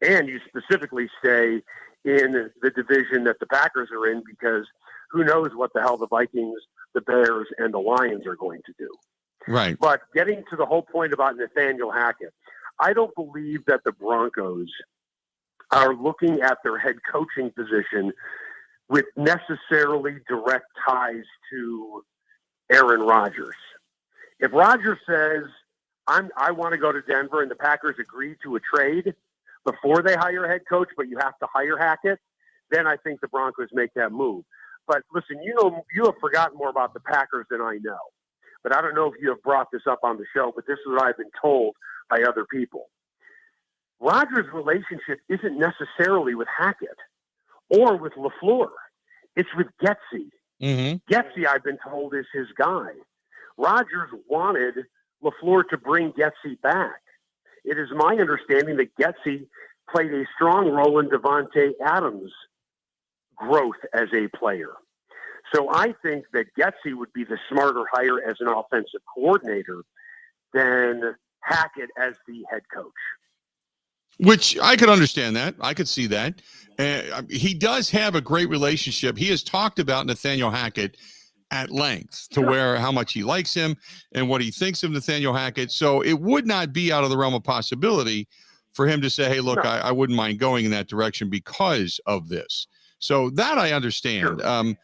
And you specifically stay in the division that the Packers are in, because who knows what the hell the Vikings, the Bears, and the Lions are going to do. Right. But getting to the whole point about Nathaniel Hackett, I don't believe that the Broncos are looking at their head coaching position with necessarily direct ties to Aaron Rodgers. If Rodgers says, I want to go to Denver, and the Packers agree to a trade before they hire a head coach, but you have to hire Hackett, then I think the Broncos make that move. But listen, you have forgotten more about the Packers than I know. But I don't know if you have brought this up on the show, but this is what I've been told by other people. Rodgers' relationship isn't necessarily with Hackett or with LeFluer. It's with Getsy. Getsy, I've been told, is his guy. Rodgers wanted LeFluer to bring Getsy back. It is my understanding that Getsy played a strong role in Devontae Adams' growth as a player. So I think that Getsy would be the smarter hire as an offensive coordinator than Hackett as the head coach. Which I could understand that. I could see that. He does have a great relationship. He has talked about Nathaniel Hackett at length to where how much he likes him and what he thinks of Nathaniel Hackett. So it would not be out of the realm of possibility for him to say, hey, look, I wouldn't mind going in that direction because of this. So that I understand. Sure.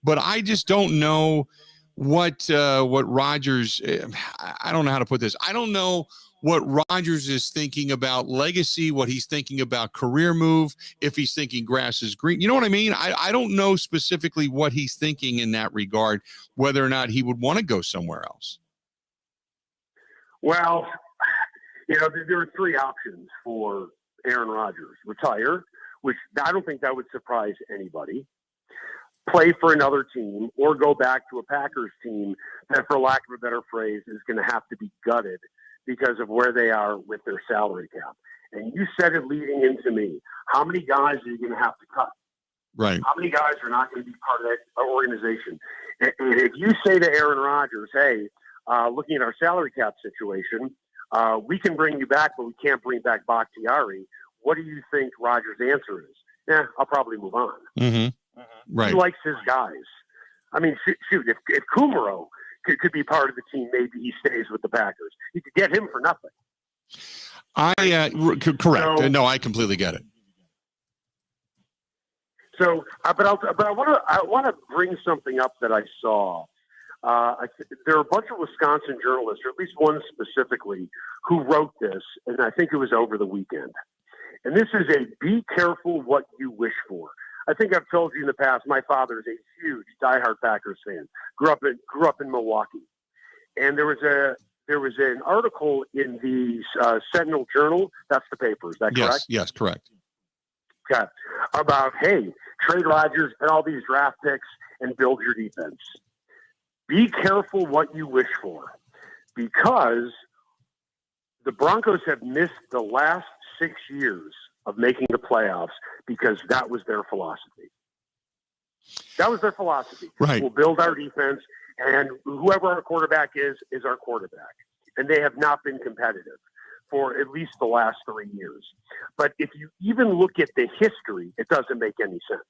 But I just don't know what Rodgers, I don't know how to put this. I don't know what Rodgers is thinking about legacy, what he's thinking about career move, if he's thinking grass is green. You know what I mean? I don't know specifically what he's thinking in that regard, whether or not he would want to go somewhere else. Well, there are three options for Aaron Rodgers. Retire, which I don't think that would surprise anybody. Play for another team, or go back to a Packers team that, for lack of a better phrase, is going to have to be gutted because of where they are with their salary cap. And you said it leading into me. How many guys are you going to have to cut? Right. How many guys are not going to be part of that organization? And if you say to Aaron Rodgers, hey, looking at our salary cap situation, we can bring you back, but we can't bring back Bakhtiari, what do you think Rodgers' answer is? Yeah, I'll probably move on. Mm-hmm. Right. He likes his guys. I mean, shoot, if Kumaro could be part of the team, maybe he stays with the Packers. You could get him for nothing. Correct. So, no, I completely get it. So, but I want to bring something up that I saw. There are a bunch of Wisconsin journalists, or at least one specifically, who wrote this, and I think it was over the weekend. And this is a be careful what you wish for. I think I've told you in the past, my father is a huge diehard Packers fan. Grew up in Milwaukee, and there was an article in the Sentinel Journal. That's the paper. Is that correct? Yes, correct. Okay. About, hey, trade Rodgers and all these draft picks and build your defense. Be careful what you wish for, because the Broncos have missed the last 6 years of making the playoffs because that was their philosophy. That was their philosophy. Right. We'll build our defense, and whoever our quarterback is our quarterback. And they have not been competitive for at least the last 3 years. But if you even look at the history, it doesn't make any sense.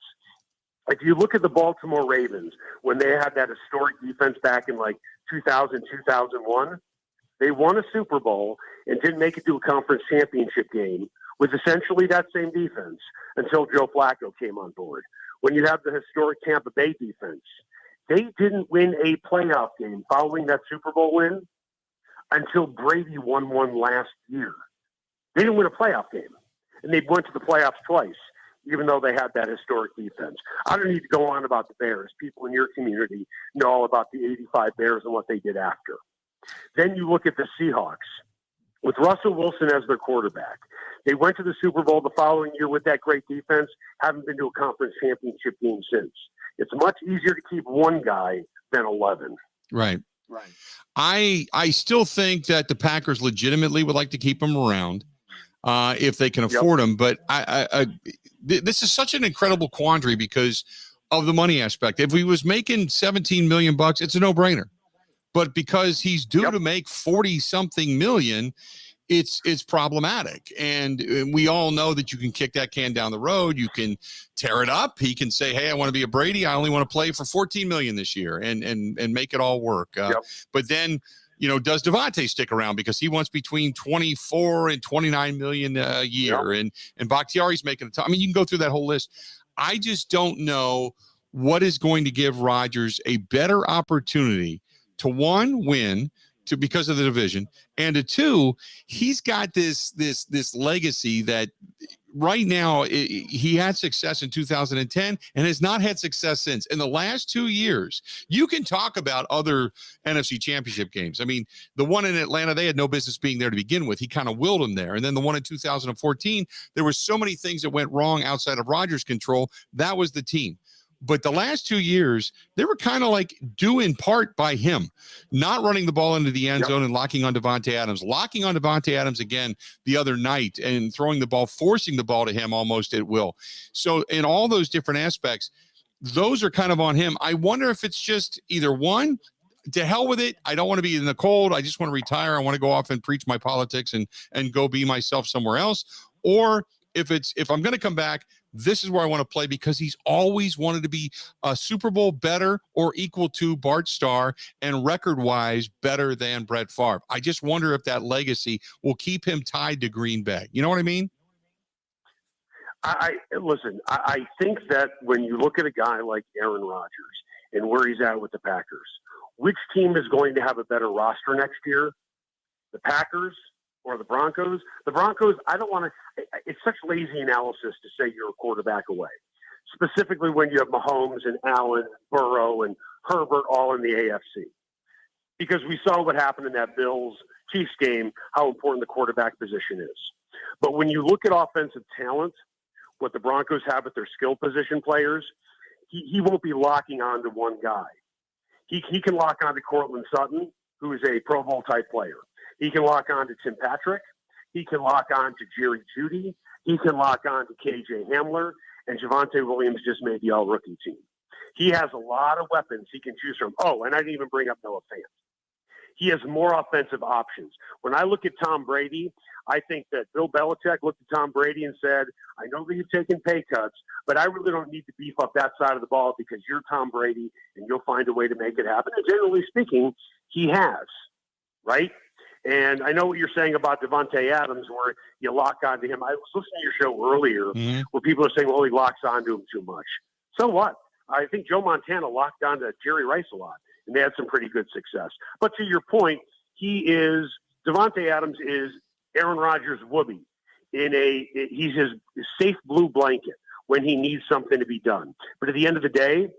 If you look at the Baltimore Ravens, when they had that historic defense back in like 2000, 2001, they won a Super Bowl and didn't make it to a conference championship game with essentially that same defense until Joe Flacco came on board. When you have the historic Tampa Bay defense, they didn't win a playoff game following that Super Bowl win until Brady won one last year. They didn't win a playoff game, and they went to the playoffs twice, even though they had that historic defense. I don't need to go on about the Bears. People in your community know all about the 85 Bears and what they did after. Then you look at the Seahawks. With Russell Wilson as their quarterback, they went to the Super Bowl the following year with that great defense, haven't been to a conference championship game since. It's much easier to keep one guy than 11. Right. I still think that the Packers legitimately would like to keep him around if they can afford him. But this is such an incredible quandary because of the money aspect. If he was making $17 million, it's a no-brainer. But because he's due to make 40-something million, it's problematic. And we all know that you can kick that can down the road. You can tear it up. He can say, hey, I want to be a Brady. I only want to play for 14 million this year and make it all work. But then, does Devontae stick around because he wants between 24 and 29 million a year? And Bakhtiari's making a ton. I mean, you can go through that whole list. I just don't know what is going to give Rodgers a better opportunity to, one, win, to because of the division, and to two, he's got this legacy that right now he had success in 2010 and has not had success since. In the last 2 years, you can talk about other NFC championship games. I mean, the one in Atlanta, they had no business being there to begin with. He kind of willed them there. And then the one in 2014, there were so many things that went wrong outside of Rodgers' control. That was the team. But the last 2 years, they were kind of like due in part by him, not running the ball into the end zone and locking on Davante Adams again the other night and throwing the ball, forcing the ball to him almost at will. So in all those different aspects, those are kind of on him. I wonder if it's just either one, to hell with it. I don't want to be in the cold. I just want to retire. I want to go off and preach my politics and go be myself somewhere else. Or if I'm going to come back, this is where I want to play, because he's always wanted to be a Super Bowl better or equal to Bart Starr and record-wise better than Brett Favre. I just wonder if that legacy will keep him tied to Green Bay. You know what I mean? I think that when you look at a guy like Aaron Rodgers and where he's at with the Packers, which team is going to have a better roster next year? The Packers or the Broncos? The Broncos, I don't want to – it's such lazy analysis to say you're a quarterback away, specifically when you have Mahomes and Allen, Burrow, and Herbert all in the AFC. Because we saw what happened in that Bills-Chiefs game, how important the quarterback position is. But when you look at offensive talent, what the Broncos have at their skill position players, he won't be locking on to one guy. He can lock on to Cortland Sutton, who is a Pro Bowl type player. He can lock on to Tim Patrick. He can lock on to Jerry Jeudy. He can lock on to KJ Hamler. And Javonte Williams just made the all-rookie team. He has a lot of weapons he can choose from. Oh, and I didn't even bring up Noah Fant. He has more offensive options. When I look at Tom Brady, I think that Bill Belichick looked at Tom Brady and said, I know that you've taken pay cuts, but I really don't need to beef up that side of the ball because you're Tom Brady and you'll find a way to make it happen. And generally speaking, he has, right? And I know what you're saying about Davante Adams, where you lock onto him. I was listening to your show earlier where people are saying, well, he locks onto him too much. So what? I think Joe Montana locked onto Jerry Rice a lot, and they had some pretty good success. But to your point, Davante Adams is Aaron Rodgers' whoopee. He's his safe blue blanket when he needs something to be done. But at the end of the day,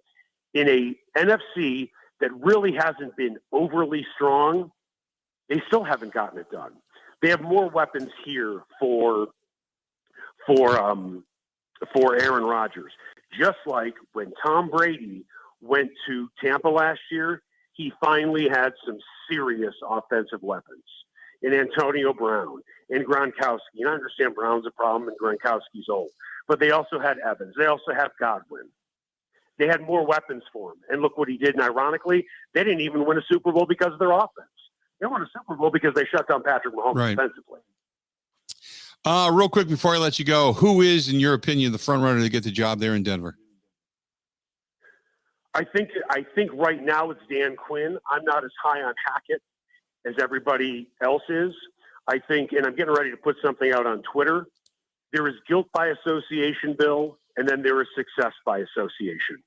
in a NFC that really hasn't been overly strong, they still haven't gotten it done. They have more weapons here for Aaron Rodgers. Just like when Tom Brady went to Tampa last year, he finally had some serious offensive weapons in Antonio Brown and Gronkowski. And I understand Brown's a problem and Gronkowski's old, but they also had Evans. They also have Godwin. They had more weapons for him. And look what he did. And ironically, they didn't even win a Super Bowl because of their offense. They won a Super Bowl because they shut down Patrick Mahomes defensively. Real quick before I let you go, who is, in your opinion, the front runner to get the job there in Denver? I think right now it's Dan Quinn. I'm not as high on Hackett as everybody else is. I think, and I'm getting ready to put something out on Twitter, there is guilt by association, Bill, and then there is success by association.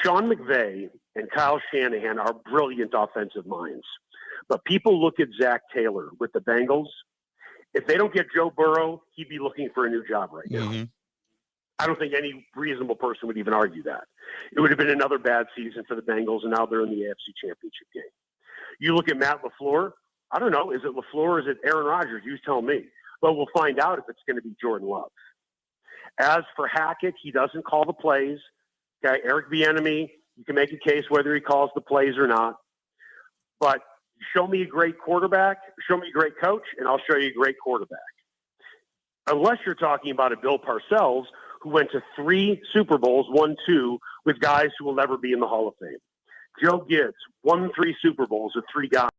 Sean McVay and Kyle Shanahan are brilliant offensive minds. But people look at Zach Taylor with the Bengals. If they don't get Joe Burrow, he'd be looking for a new job right now. I don't think any reasonable person would even argue that. It would have been another bad season for the Bengals, and now they're in the AFC Championship game. You look at Matt LeFluer. I don't know. Is it LeFluer or is it Aaron Rodgers? You tell me. But we'll find out if it's going to be Jordan Love. As for Hackett, he doesn't call the plays. Okay, Eric Bieniemy, you can make a case whether he calls the plays or not. But show me a great quarterback, show me a great coach, and I'll show you a great quarterback. Unless you're talking about a Bill Parcells who went to 3 Super Bowls, won 2, with guys who will never be in the Hall of Fame. Joe Gibbs won 3 Super Bowls with 3 guys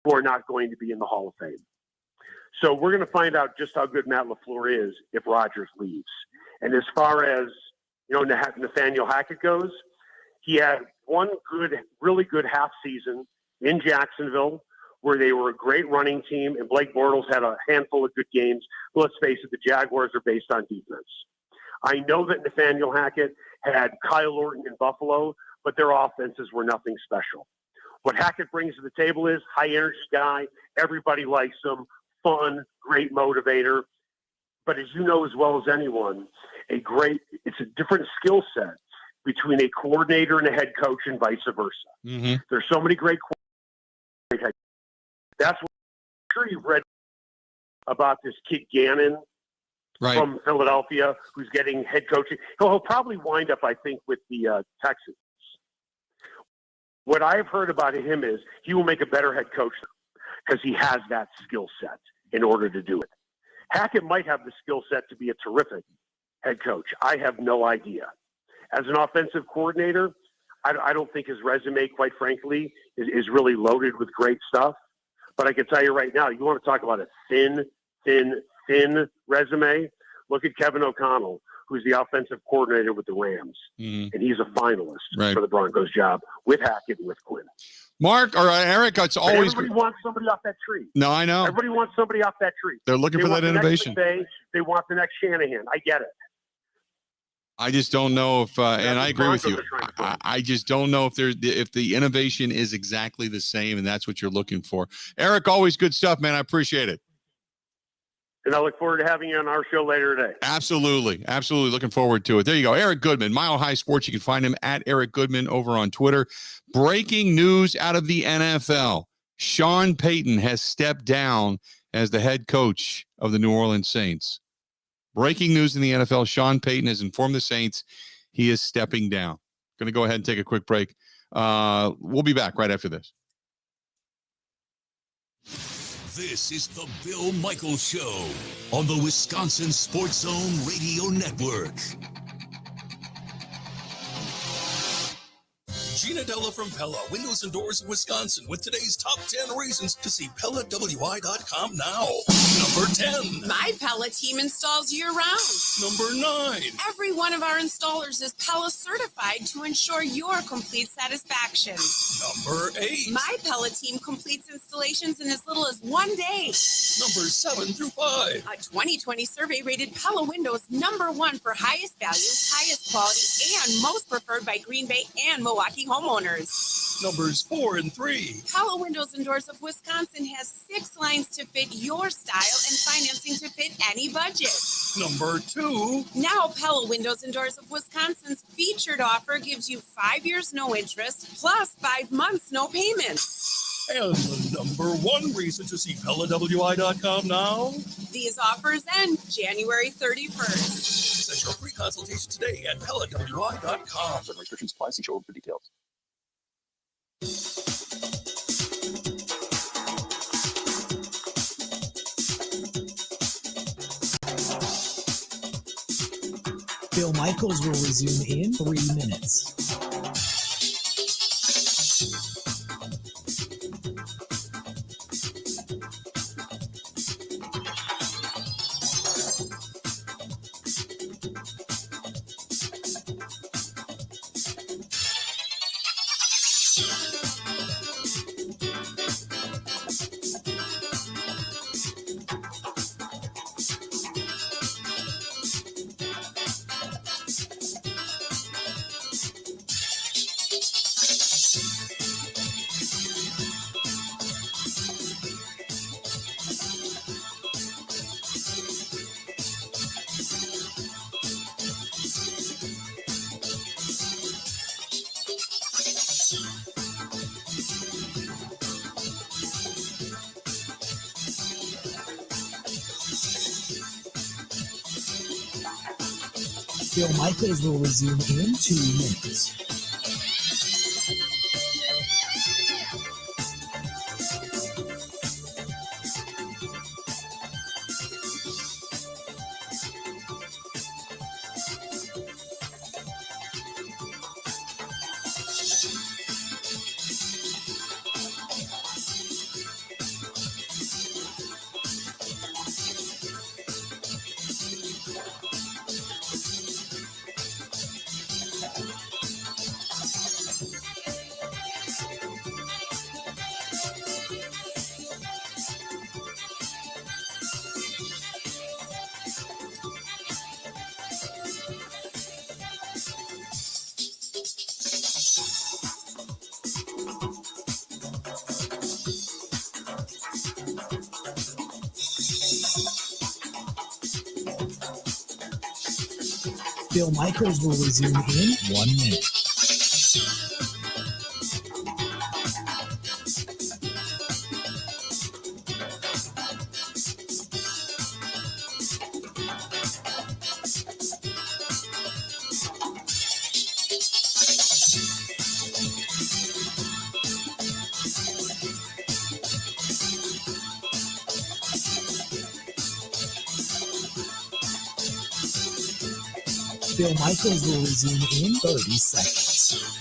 who are not going to be in the Hall of Fame. So we're going to find out just how good Matt LeFleur is if Rodgers leaves. And as far as Nathaniel Hackett goes, he had one really good half season in Jacksonville where they were a great running team, and Blake Bortles had a handful of good games. But let's face it, the Jaguars are based on defense. I know that Nathaniel Hackett had Kyle Orton in Buffalo, but their offenses were nothing special. What Hackett brings to the table is high-energy guy. Everybody likes him. Fun, great motivator. But as you know as well as anyone, it's a different skill set between a coordinator and a head coach and vice versa. There's so many great head. That's what I'm sure you've read about this kid Gannon from Philadelphia who's getting head coaching. He'll probably wind up, I think, with the Texans. What I've heard about him is he will make a better head coach because he has that skill set in order to do it. Hackett might have the skill set to be a terrific head coach. I have no idea. As an offensive coordinator, I don't think his resume, quite frankly, is really loaded with great stuff. But I can tell you right now, you want to talk about a thin resume? Look at Kevin O'Connell, who's the offensive coordinator with the Rams. And he's a finalist for the Broncos job with Hackett and with Quinn. Mark or Eric, it's But always everybody wants somebody off that tree. No, I know. Everybody wants somebody off that tree. They're looking for want that the next innovation. McVay, they want the next Shanahan. I get it. I just don't know if, and I agree with you. I just don't know if the innovation is exactly the same, and that's what you're looking for. Eric, always good stuff, man. I appreciate it. And I look forward to having you on our show later today. Absolutely. Looking forward to it. There you go. Eric Goodman, Mile High Sports. You can find him at Eric Goodman over on Twitter. Breaking news out of the NFL. Sean Payton has stepped down as the head coach of the New Orleans Saints. Breaking news in the NFL. Sean Payton has informed the Saints he is stepping down. Going to go ahead and take a quick break. We'll be back right after this. This is the Bill Michaels Show on the Wisconsin Sports Zone Radio Network. Gina Della from Pella Windows and Doors of Wisconsin with today's top 10 reasons to see PellaWI.com now. Number 10. My Pella team installs year-round. Number 9. Every one of our installers is Pella certified to ensure your complete satisfaction. Number 8. My Pella team completes installations in as little as 1 day. Number 7 through 5. A 2020 survey rated Pella Windows #1 for highest value, highest quality, and most preferred by Green Bay and Milwaukee homeowners. Numbers 4 and 3. Pella Windows and Doors of Wisconsin has 6 lines to fit your style and financing to fit any budget. Number 2. Now Pella Windows and Doors of Wisconsin's featured offer gives you 5 years no interest plus 5 months no payments. And the number 1 reason to see PellaWI.com now. These offers end January 31st. Set your free consultation today at PellaWI.com. Certain restrictions apply. See show for details. Bill Michaels will resume in 3 minutes. Bill Michaels will resume in 2 minutes. Bill Michaels will resume in 1 minute. Bill Michaels will resume in 30 seconds.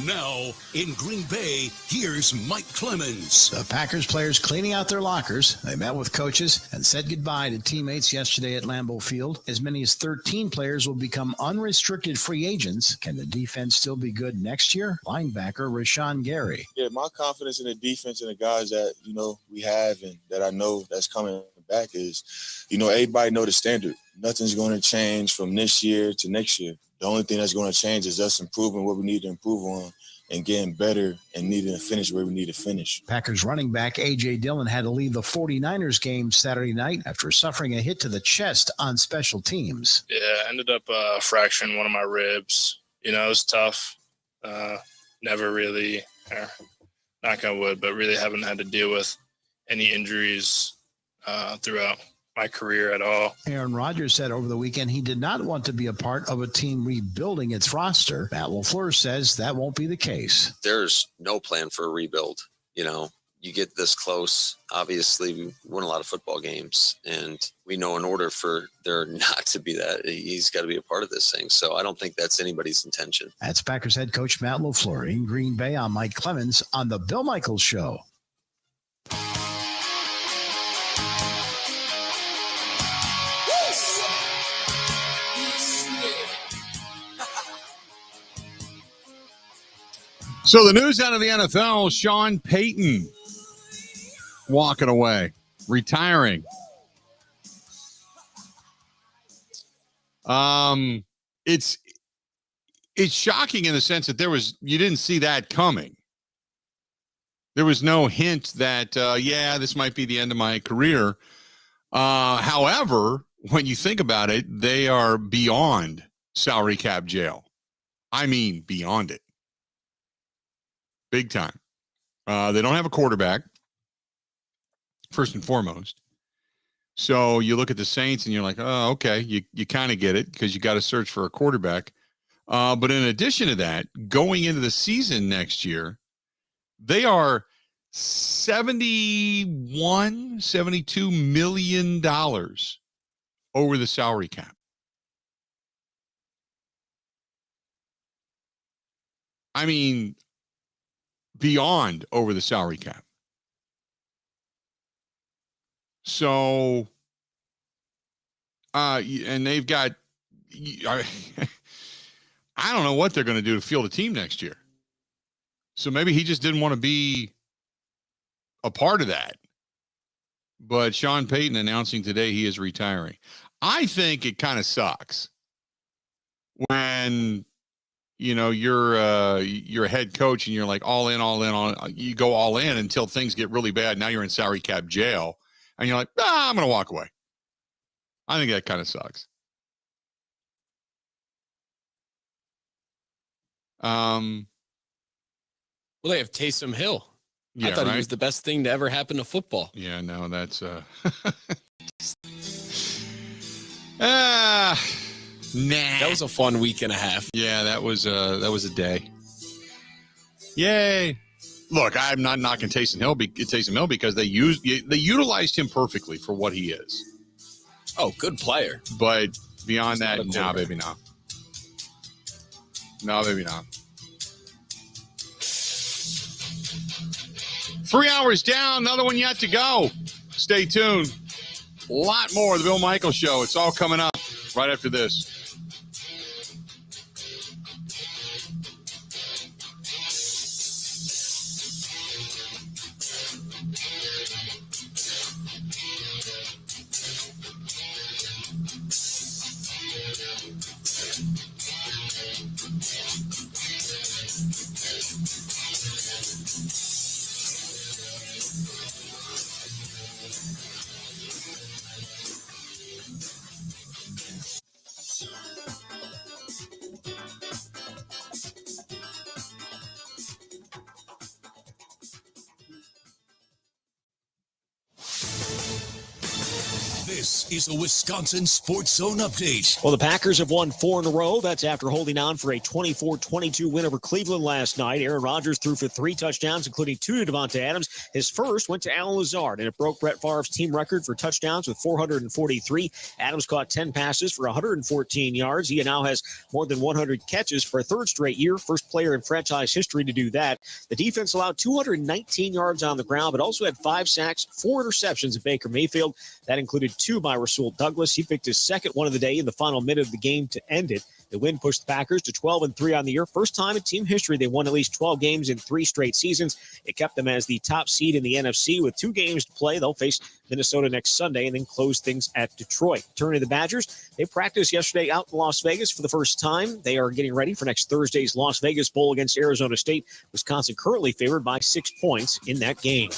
Now, in Green Bay, here's Mike Clemens. The Packers players cleaning out their lockers. They met with coaches and said goodbye to teammates yesterday at Lambeau Field. As many as 13 players will become unrestricted free agents. Can the defense still be good next year? Linebacker Rashawn Gary. Yeah, my confidence in the defense and the guys that, we have and that I know that's coming back is, everybody know the standard. Nothing's going to change from this year to next year. The only thing that's going to change is us improving what we need to improve on and getting better and needing to finish where we need to finish. Packers running back A.J. Dillon had to leave the 49ers game Saturday night after suffering a hit to the chest on special teams. Yeah, I ended up fracturing one of my ribs. It was tough. Never really, knock on wood, but really haven't had to deal with any injuries throughout my career at all. Aaron Rodgers said over the weekend he did not want to be a part of a team rebuilding its roster. Matt LeFluer says that won't be the case. There's no plan for a rebuild. You get this close. Obviously, we won a lot of football games, and we know in order for there not to be that, he's got to be a part of this thing. So I don't think that's anybody's intention. That's Packers head coach Matt LeFluer in Green Bay. I'm Mike Clemens on the Bill Michaels Show. So the news out of the NFL, Sean Payton walking away, retiring. It's shocking in the sense that you didn't see that coming. There was no hint that, this might be the end of my career. However, when you think about it, they are beyond salary cap jail. I mean, beyond it. Big time. They don't have a quarterback, first and foremost. So you look at the Saints and you're like, oh, okay, you kind of get it because you got to search for a quarterback. But in addition to that, going into the season next year, they are $72 million over the salary cap. I mean, beyond over the salary cap. So, and they've got, I don't know what they're going to do to field a team next year. So maybe he just didn't want to be a part of that. But Sean Payton announcing today he is retiring. I think it kind of sucks when you're a head coach and you're like all in, you go all in until things get really bad. Now you're in salary cap jail and you're like, I'm going to walk away. I think that kind of sucks. Well, they have Taysom Hill. Yeah, I thought right? he was the best thing to ever happen to football. Yeah, no, that's nah. That was a fun week and a half. Yeah, that was a day. Yay! Look, I'm not knocking Taysom Hill because they utilized him perfectly for what he is. Oh, good player. But beyond that, nah, baby, nah. No, baby, nah. 3 hours down, another one yet to go. Stay tuned. A lot more of the Bill Michaels Show. It's all coming up right after this. This is a Wisconsin Sports Zone update. Well, the Packers have won 4 in a row. That's after holding on for a 24-22 win over Cleveland last night. Aaron Rodgers threw for 3 touchdowns, including 2 to Devontae Adams. His first went to Allen Lazard, and it broke Brett Favre's team record for touchdowns with 443. Adams caught 10 passes for 114 yards. He now has more than 100 catches for a third straight year. First player in franchise history to do that. The defense allowed 219 yards on the ground, but also had 5 sacks, 4 interceptions at Baker Mayfield. That included 2 by Rasul Douglas. He picked his second one of the day in the final minute of the game to end it. The win pushed the Packers to 12-3 on the year. First time in team history they won at least 12 games in 3 straight seasons. It kept them as the top seed in the NFC with 2 games to play. They'll face Minnesota next Sunday and then close things at Detroit. Turning to the Badgers, they practiced yesterday out in Las Vegas for the first time. They are getting ready for next Thursday's Las Vegas Bowl against Arizona State. Wisconsin currently favored by 6 points in that game.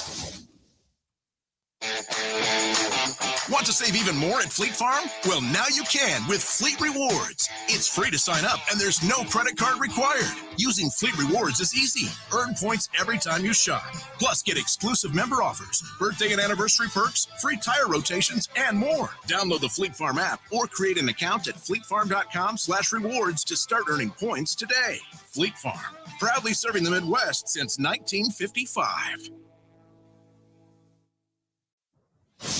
Want to save even more at Fleet Farm? Well, now you can with Fleet Rewards. It's free to sign up and there's no credit card required. Using Fleet Rewards is easy. Earn points every time you shop. Plus, get exclusive member offers, birthday and anniversary perks, free tire rotations, and more. Download the Fleet Farm app or create an account at fleetfarm.com/rewards to start earning points today. Fleet Farm, proudly serving the Midwest since 1955.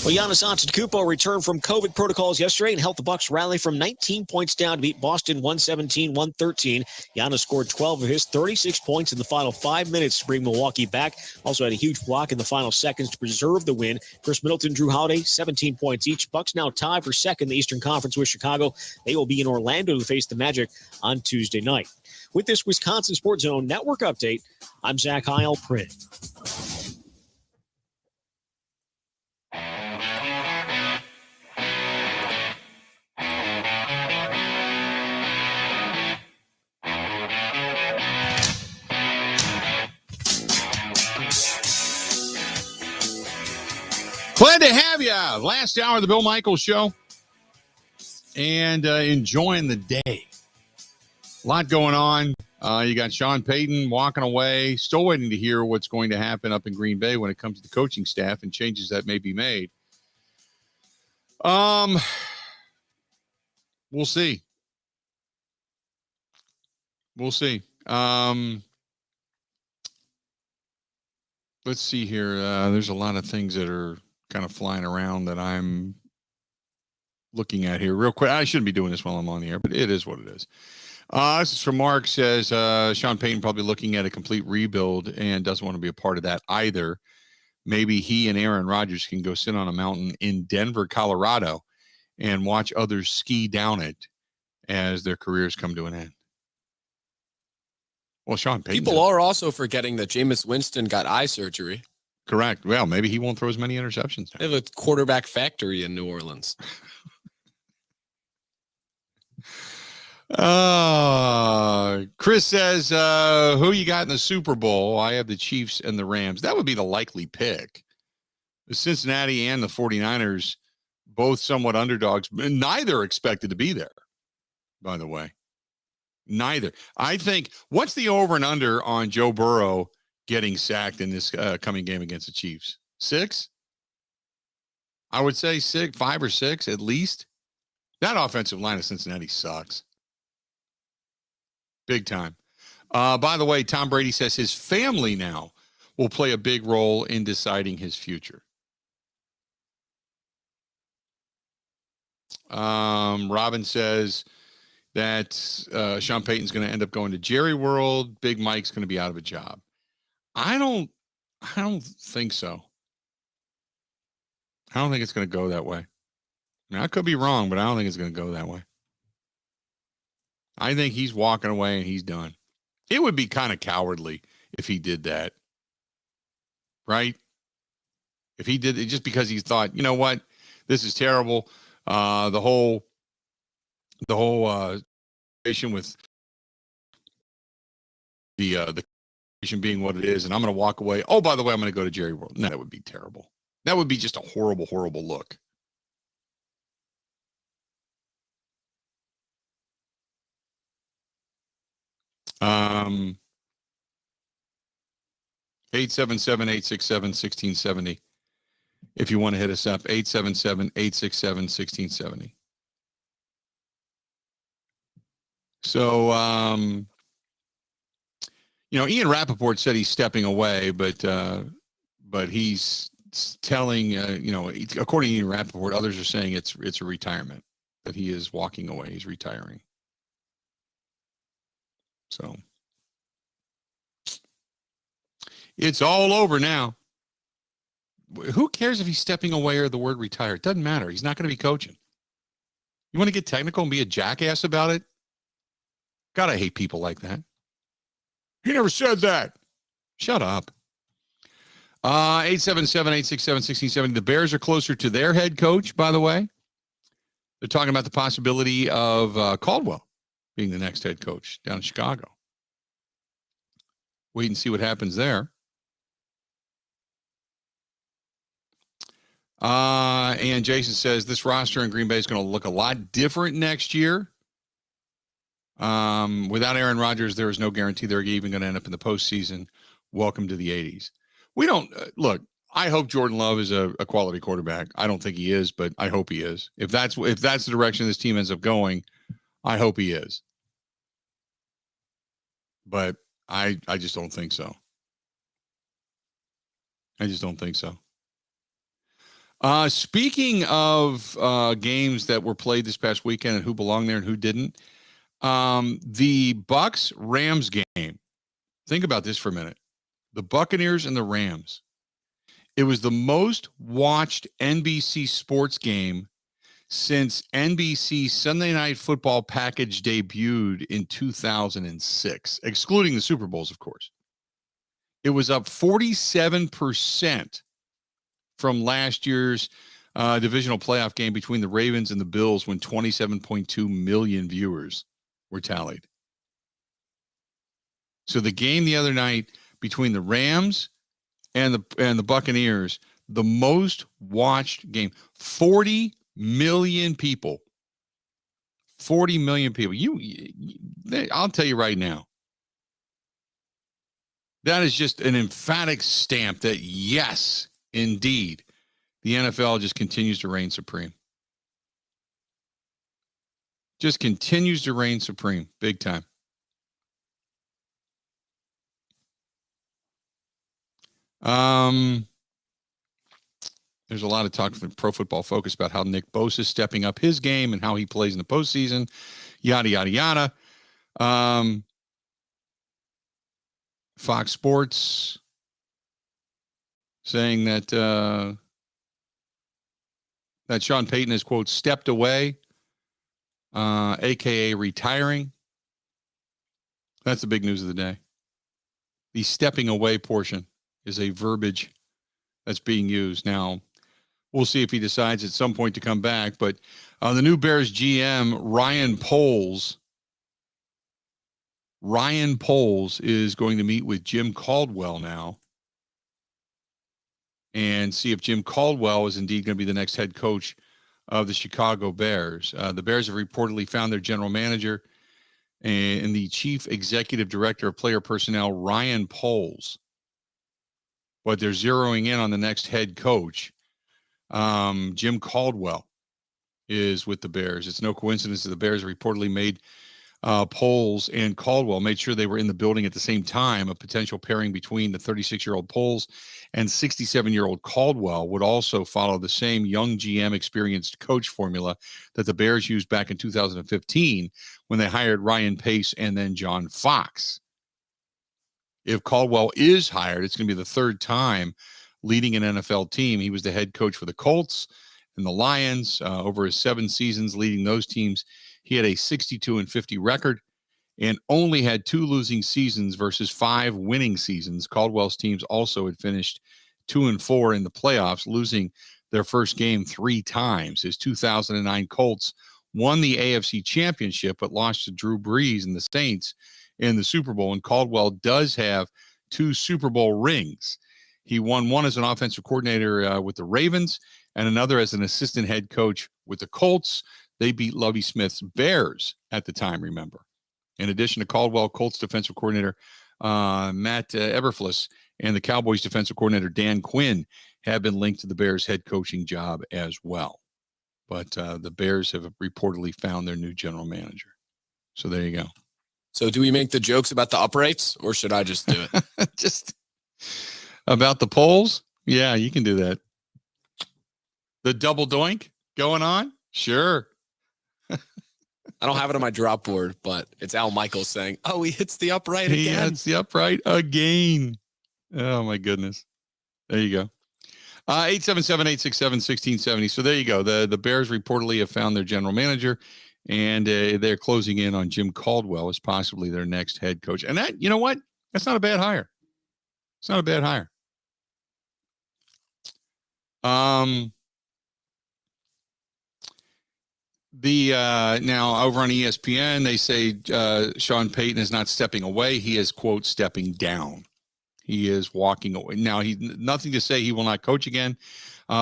Well, Giannis Antetokounmpo returned from COVID protocols yesterday and helped the Bucks rally from 19 points down to beat Boston 117-113. Giannis scored 12 of his 36 points in the final 5 minutes to bring Milwaukee back. Also had a huge block in the final seconds to preserve the win. Chris Middleton, Drew Holiday, 17 points each. Bucks now tied for second in the Eastern Conference with Chicago. They will be in Orlando to face the Magic on Tuesday night. With this Wisconsin Sports Zone Network update, I'm Zach Heilprin. Glad to have you. Last hour of the Bill Michaels Show. And enjoying the day. A lot going on. You got Sean Payton walking away. Still waiting to hear what's going to happen up in Green Bay when it comes to the coaching staff and changes that may be made. We'll see. We'll see. Let's see here. There's a lot of things that are kind of flying around that I'm looking at here real quick. I shouldn't be doing this while I'm on the air, but it is what it is. This is from Mark. Says Sean Payton probably looking at a complete rebuild and doesn't want to be a part of that either. Maybe he and Aaron Rodgers can go sit on a mountain in Denver, Colorado, and watch others ski down it as their careers come to an end. Well, Sean Payton. People are also forgetting that Jameis Winston got eye surgery. Correct. Well, maybe he won't throw as many interceptions. They have a quarterback factory in New Orleans. Chris says, who you got in the Super Bowl? I have the Chiefs and the Rams. That would be the likely pick. The Cincinnati and the 49ers, both somewhat underdogs, but neither expected to be there, by the way. Neither. I think, what's the over and under on Joe Burrow getting sacked in this coming game against the Chiefs? 6? I would say 6, 5 or 6 at least. That offensive line of Cincinnati sucks. Big time. By the way, Tom Brady says his family now will play a big role in deciding his future. Robin says that Sean Payton's going to end up going to Jerry World. Big Mike's going to be out of a job. I don't think so. I don't think it's going to go that way. I mean, I could be wrong, but I don't think it's going to go that way. I think he's walking away and he's done. It would be kind of cowardly if he did that. Right? If he did it just because he thought, you know what, this is terrible. The whole situation with the being what it is, and I'm going to walk away. Oh, by the way, I'm going to go to Jerry World. No, that would be terrible. That would be just a horrible, horrible look. Um, 877-867-1670. If you want to hit us up, 877-867-1670. So, Ian Rappaport said he's stepping away, but he's telling, according to Ian Rappaport, others are saying it's a retirement, that he is walking away. He's retiring. So it's all over now. Who cares if he's stepping away or the word retire? It doesn't matter. He's not going to be coaching. You want to get technical and be a jackass about it? God, I hate people like that. He never said that. Shut up. 877-867-1670. The Bears are closer to their head coach, by the way. They're talking about the possibility of Caldwell being the next head coach down in Chicago. Wait and see what happens there. And Jason says this roster in Green Bay is going to look a lot different next year. Without Aaron Rodgers, there is no guarantee they're even going to end up in the postseason. Welcome to the 80s. We don't look. I hope Jordan Love is a quality quarterback. I don't think he is, but I hope he is. If that's the direction this team ends up going, I hope he is. But I just don't think so. I just don't think so. Speaking of games that were played this past weekend and who belonged there and who didn't, the Bucs-Rams game. Think about this for a minute. The Buccaneers and the Rams. It was the most watched NBC sports game since NBC Sunday Night Football package debuted in 2006, excluding the Super Bowls, of course. It was up 47% from last year's divisional playoff game between the Ravens and the Bills when 27.2 million viewers were tallied. So the game the other night between the Rams and the Buccaneers, the most watched game, 40 million people. 40 million people. I'll tell you right now. That is just an emphatic stamp that, yes, indeed, the NFL just continues to reign supreme. Just continues to reign supreme, big time. There's a lot of talk from Pro Football Focus about how Nick Bosa is stepping up his game and how he plays in the postseason, yada, yada, yada. Fox Sports saying that Sean Payton has, quote, stepped away, a.k.a. retiring. That's the big news of the day. The stepping away portion is a verbiage that's being used. Now, we'll see if he decides at some point to come back. But the new Bears GM, Ryan Poles is going to meet with Jim Caldwell now and see if Jim Caldwell is indeed going to be the next head coach of the Chicago Bears. The Bears have reportedly found their general manager and the chief executive director of player personnel, Ryan Poles. But they're zeroing in on the next head coach. Jim Caldwell is with the Bears. It's no coincidence that the Bears reportedly made Poles and Caldwell, made sure they were in the building at the same time. A potential pairing between the 36-year-old Poles and 67-year-old Caldwell would also follow the same young GM experienced coach formula that the Bears used back in 2015 when they hired Ryan Pace and then John Fox. If Caldwell is hired, it's going to be the third time leading an NFL team. He was the head coach for the Colts and the Lions over his 7 seasons leading those teams. He had a 62-50 record and only had 2 losing seasons versus 5 winning seasons. Caldwell's teams also had finished 2-4 in the playoffs, losing their first game 3 times. His 2009 Colts won the AFC Championship, but lost to Drew Brees and the Saints in the Super Bowl. And Caldwell does have 2 Super Bowl rings. He won one as an offensive coordinator with the Ravens and another as an assistant head coach with the Colts. They beat Lovie Smith's Bears at the time, remember. In addition to Caldwell, Colts defensive coordinator Matt Eberflus and the Cowboys defensive coordinator Dan Quinn have been linked to the Bears head coaching job as well. But the Bears have reportedly found their new general manager. So there you go. So do we make the jokes about the uprights, or should I just do it? Just about the polls? Yeah, you can do that. The double doink going on? Sure. I don't have it on my drop board, but it's Al Michaels saying, "Oh, he hits the upright again." He hits the upright again. Oh, my goodness. There you go. 877-867-1670. So there you go. The Bears reportedly have found their general manager, and they're closing in on Jim Caldwell as possibly their next head coach. And that, you know what? That's not a bad hire. It's not a bad hire. Now over on ESPN, they say Sean Payton is not stepping away. He is, quote, stepping down. He is walking away. Now, he's nothing to say he will not coach again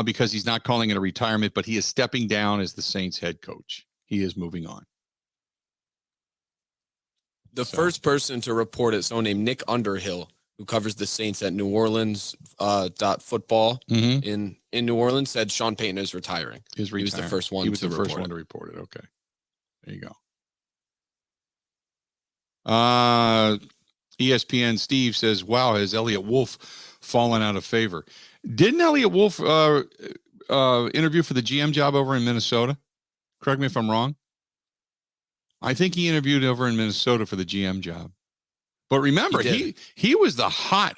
because he's not calling it a retirement, but he is stepping down as the Saints head coach. He is moving on. The first person to report it, someone named Nick Underhill, who covers the Saints at New Orleans .football in New Orleans, said Sean Payton is retiring. He was the first one. He was to the first report one it. to report it. Okay, there you go. ESPN Steve says, "Wow, has Elliott Wolf fallen out of favor?" Didn't Elliott Wolf interview for the GM job over in Minnesota? Correct me if I'm wrong. I think he interviewed over in Minnesota for the GM job. But remember, he was the hot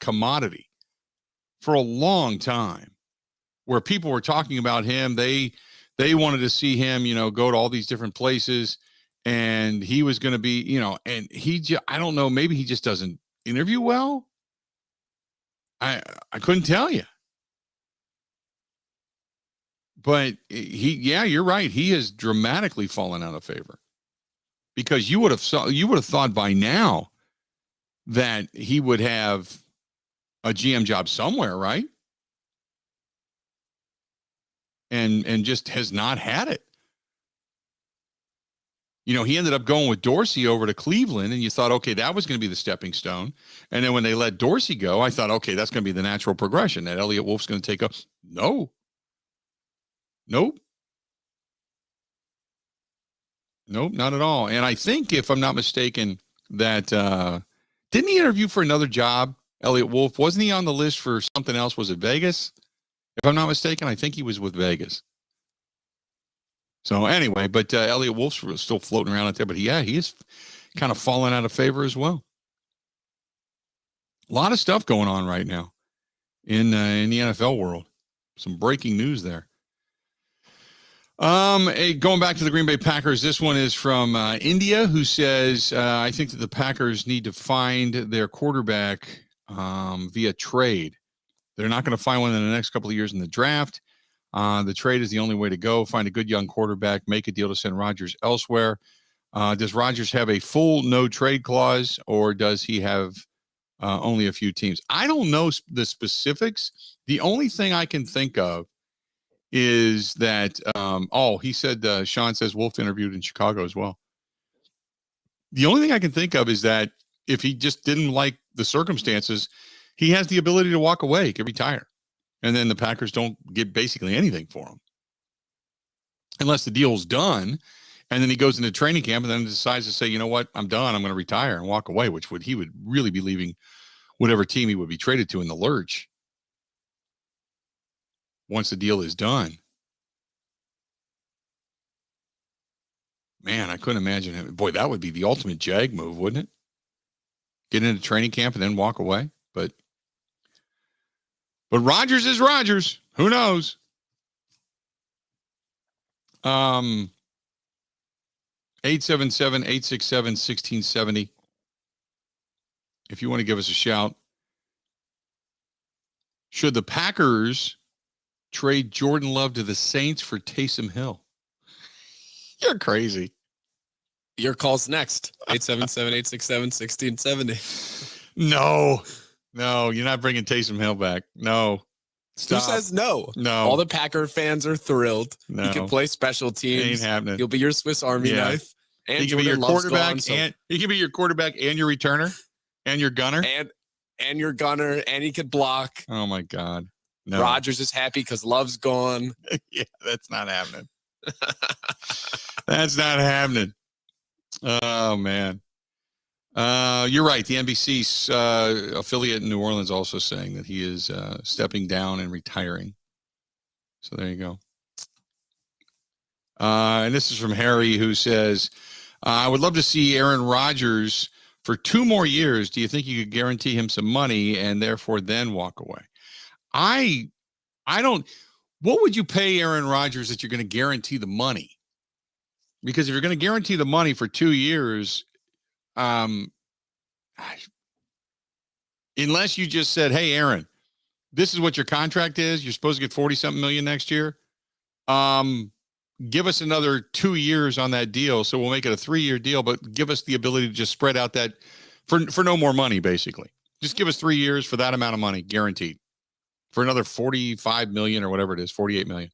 commodity for a long time, where people were talking about him. They wanted to see him, go to all these different places, and he was going to be, and I don't know, maybe he just doesn't interview well. I couldn't tell you. But you're right. He has dramatically fallen out of favor. Because you would have thought by now that he would have a GM job somewhere, right? And just has not had it. He ended up going with Dorsey over to Cleveland, and you thought, okay, that was going to be the stepping stone. And then when they let Dorsey go, I thought, okay, that's going to be the natural progression that Elliott Wolf's going to take up. Nope. Nope, not at all. And I think, if I'm not mistaken, that didn't he interview for another job, Elliott Wolf? Wasn't he on the list for something else? Was it Vegas? If I'm not mistaken, I think he was with Vegas. So anyway, but Elliott Wolf's still floating around out there. But he is kind of falling out of favor as well. A lot of stuff going on right now in the NFL world. Some breaking news there. Going back to the Green Bay Packers, this one is from India, who says, I think that the Packers need to find their quarterback via trade. They're not going to find one in the next couple of years in the draft. The trade is the only way to go. Find a good young quarterback, make a deal to send Rodgers elsewhere. Does Rodgers have a full no trade clause, or does he have only a few teams? I don't know the specifics. The only thing I can think of is that, he said, Sean says Wolf interviewed in Chicago as well. The only thing I can think of is that if he just didn't like the circumstances, he has the ability to walk away, he can retire. And then the Packers don't get basically anything for him. Unless the deal's done, and then he goes into training camp and then decides to say, you know what, I'm done, I'm going to retire and walk away, he would really be leaving whatever team he would be traded to in the lurch once the deal is done. Man, I couldn't imagine him. Boy, that would be the ultimate Jag move, wouldn't it? Get into training camp and then walk away. But Rodgers is Rodgers. Who knows? 877-867-1670. If you want to give us a shout. Should the Packers trade Jordan Love to the Saints for Taysom Hill? You're crazy. Your call's next. 877-867-1670. No, you're not bringing Taysom Hill back. No. Stop. Who says no? No. All the Packer fans are thrilled. No. He can play special teams. Ain't happening. He'll be your Swiss Army knife. And he can be your quarterback, and he can be your quarterback and your returner and your gunner. And your gunner, and he could block. Oh my God. No. Rodgers is happy because Love's gone. Yeah, that's not happening. That's not happening. Oh man. You're right. The NBC affiliate in New Orleans also saying that he is stepping down and retiring. So there you go. And this is from Harry, who says, I would love to see Aaron Rodgers for 2 more years. Do you think you could guarantee him some money and therefore then walk away? I don't. What would you pay Aaron Rodgers that you're going to guarantee the money? Because if you're going to guarantee the money for 2 years, unless you just said, hey, Aaron, this is what your contract is. You're supposed to get 40-something million next year. Give us another 2 years on that deal. So we'll make it a 3-year deal, but give us the ability to just spread out that for no more money, basically. Just give us 3 years for that amount of money, guaranteed. For another 45 million or whatever it is, 48 million.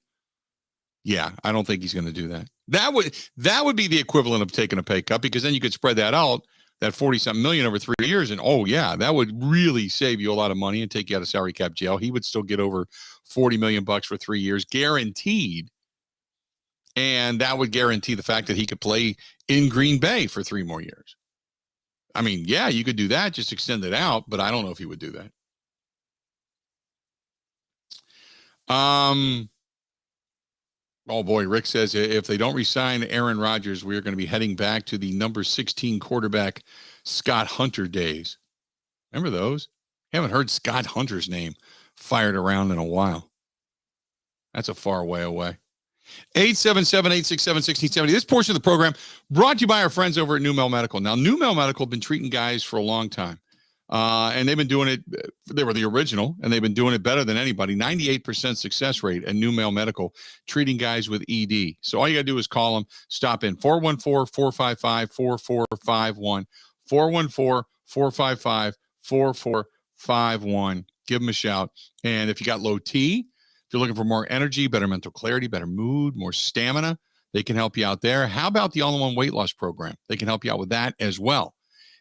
Yeah, I don't think he's going to do that. That would be the equivalent of taking a pay cut, because then you could spread that out, that 40-something million over 3 years. And oh yeah, that would really save you a lot of money and take you out of salary cap jail. He would still get over 40 million bucks for 3 years, guaranteed. And that would guarantee the fact that he could play in Green Bay for 3 more years. I mean, yeah, you could do that, just extend it out, but I don't know if he would do that. Oh boy, Rick says if they don't re-sign Aaron Rodgers, we are going to be heading back to the number 16 quarterback Scott Hunter days. Remember those? Haven't heard Scott Hunter's name fired around in a while. That's a far way away. 877-867-1670. This portion of the program brought to you by our friends over at New Mel Medical. Now, New Mel Medical have been treating guys for a long time. And they've been doing it. They were the original, and they've been doing it better than anybody. 98% success rate at New Mel Medical, treating guys with ED. So all you got to do is call them, stop in 414-455-4451, 414-455-4451. Give them a shout. And if you got low T, if you're looking for more energy, better mental clarity, better mood, more stamina, they can help you out there. How about the all-in-one weight loss program? They can help you out with that as well.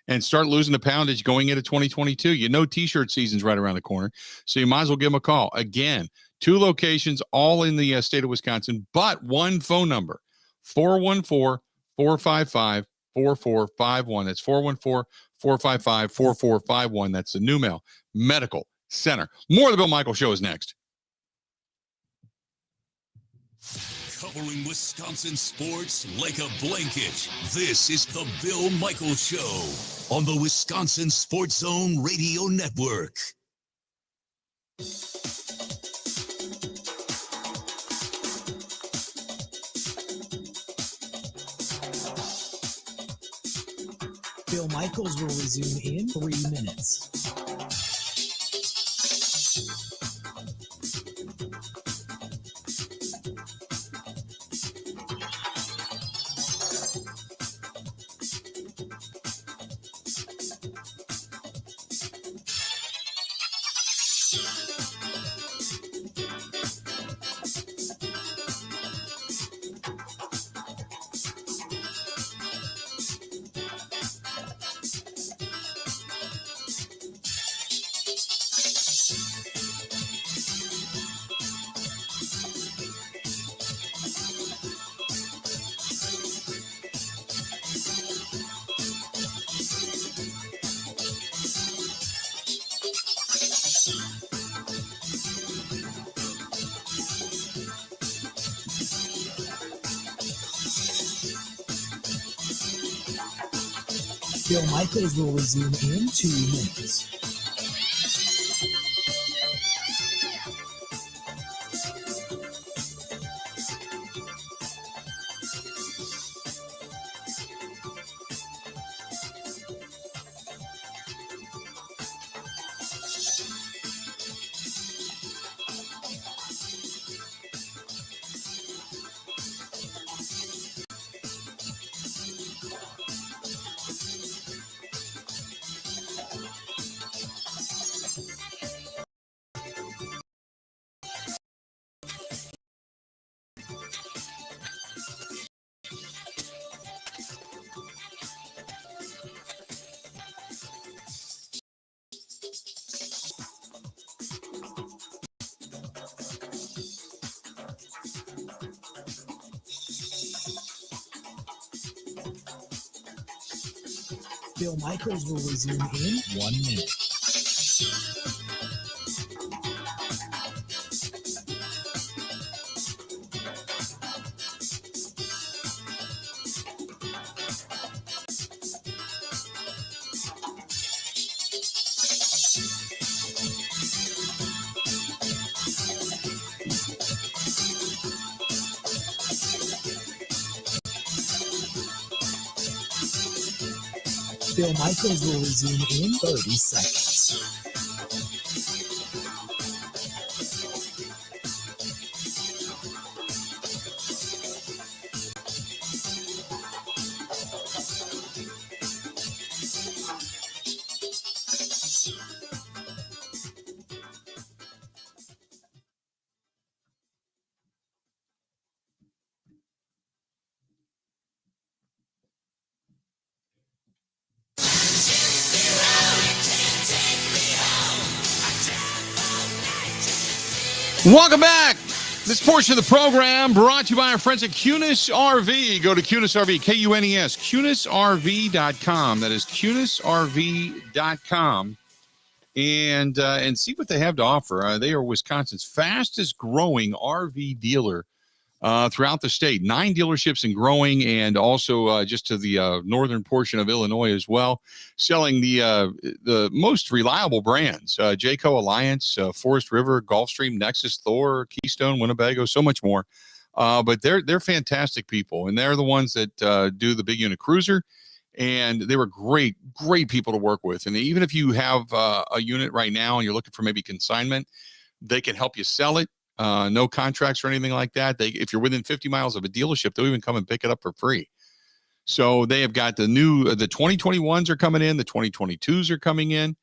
And start losing the poundage going into 2022. You know T-shirt season's right around the corner, so you might as well give them a call. Again, 2 locations, all in the state of Wisconsin, but 1 phone number, 414-455-4451. That's 414-455-4451. That's the New Mel Medical Center. More of the Bill Michaels Show is next. Covering Wisconsin sports like a blanket. This is the Bill Michaels Show on the Wisconsin Sports Zone Radio Network. Bill Michaels will resume in 3 minutes. Bill Michaels will resume in 2 minutes. Bill Michaels will resume in 1 minute. Bill Michaels will resume in 30 seconds. Welcome back. This portion of the program brought to you by our friends at Kunis RV. Go to Kunis RV, K-U-N-E-S, KunisRV.com. That is KunisRV.com. And see what they have to offer. They are Wisconsin's fastest growing RV dealer throughout the state. 9 dealerships and growing, and also just to the northern portion of Illinois as well, selling the most reliable brands: Jayco, Alliance, Forest River, Gulfstream, Nexus, Thor, Keystone, Winnebago, so much more. But they're fantastic people, and they're the ones that do the big unit cruiser. And they were great people to work with. And even if you have a unit right now and you're looking for maybe consignment, they can help you sell it. No contracts or anything like that. If you're within 50 miles of a dealership, they'll even come and pick it up for free. So they have got the 2021s are coming in. The 2022s are coming in.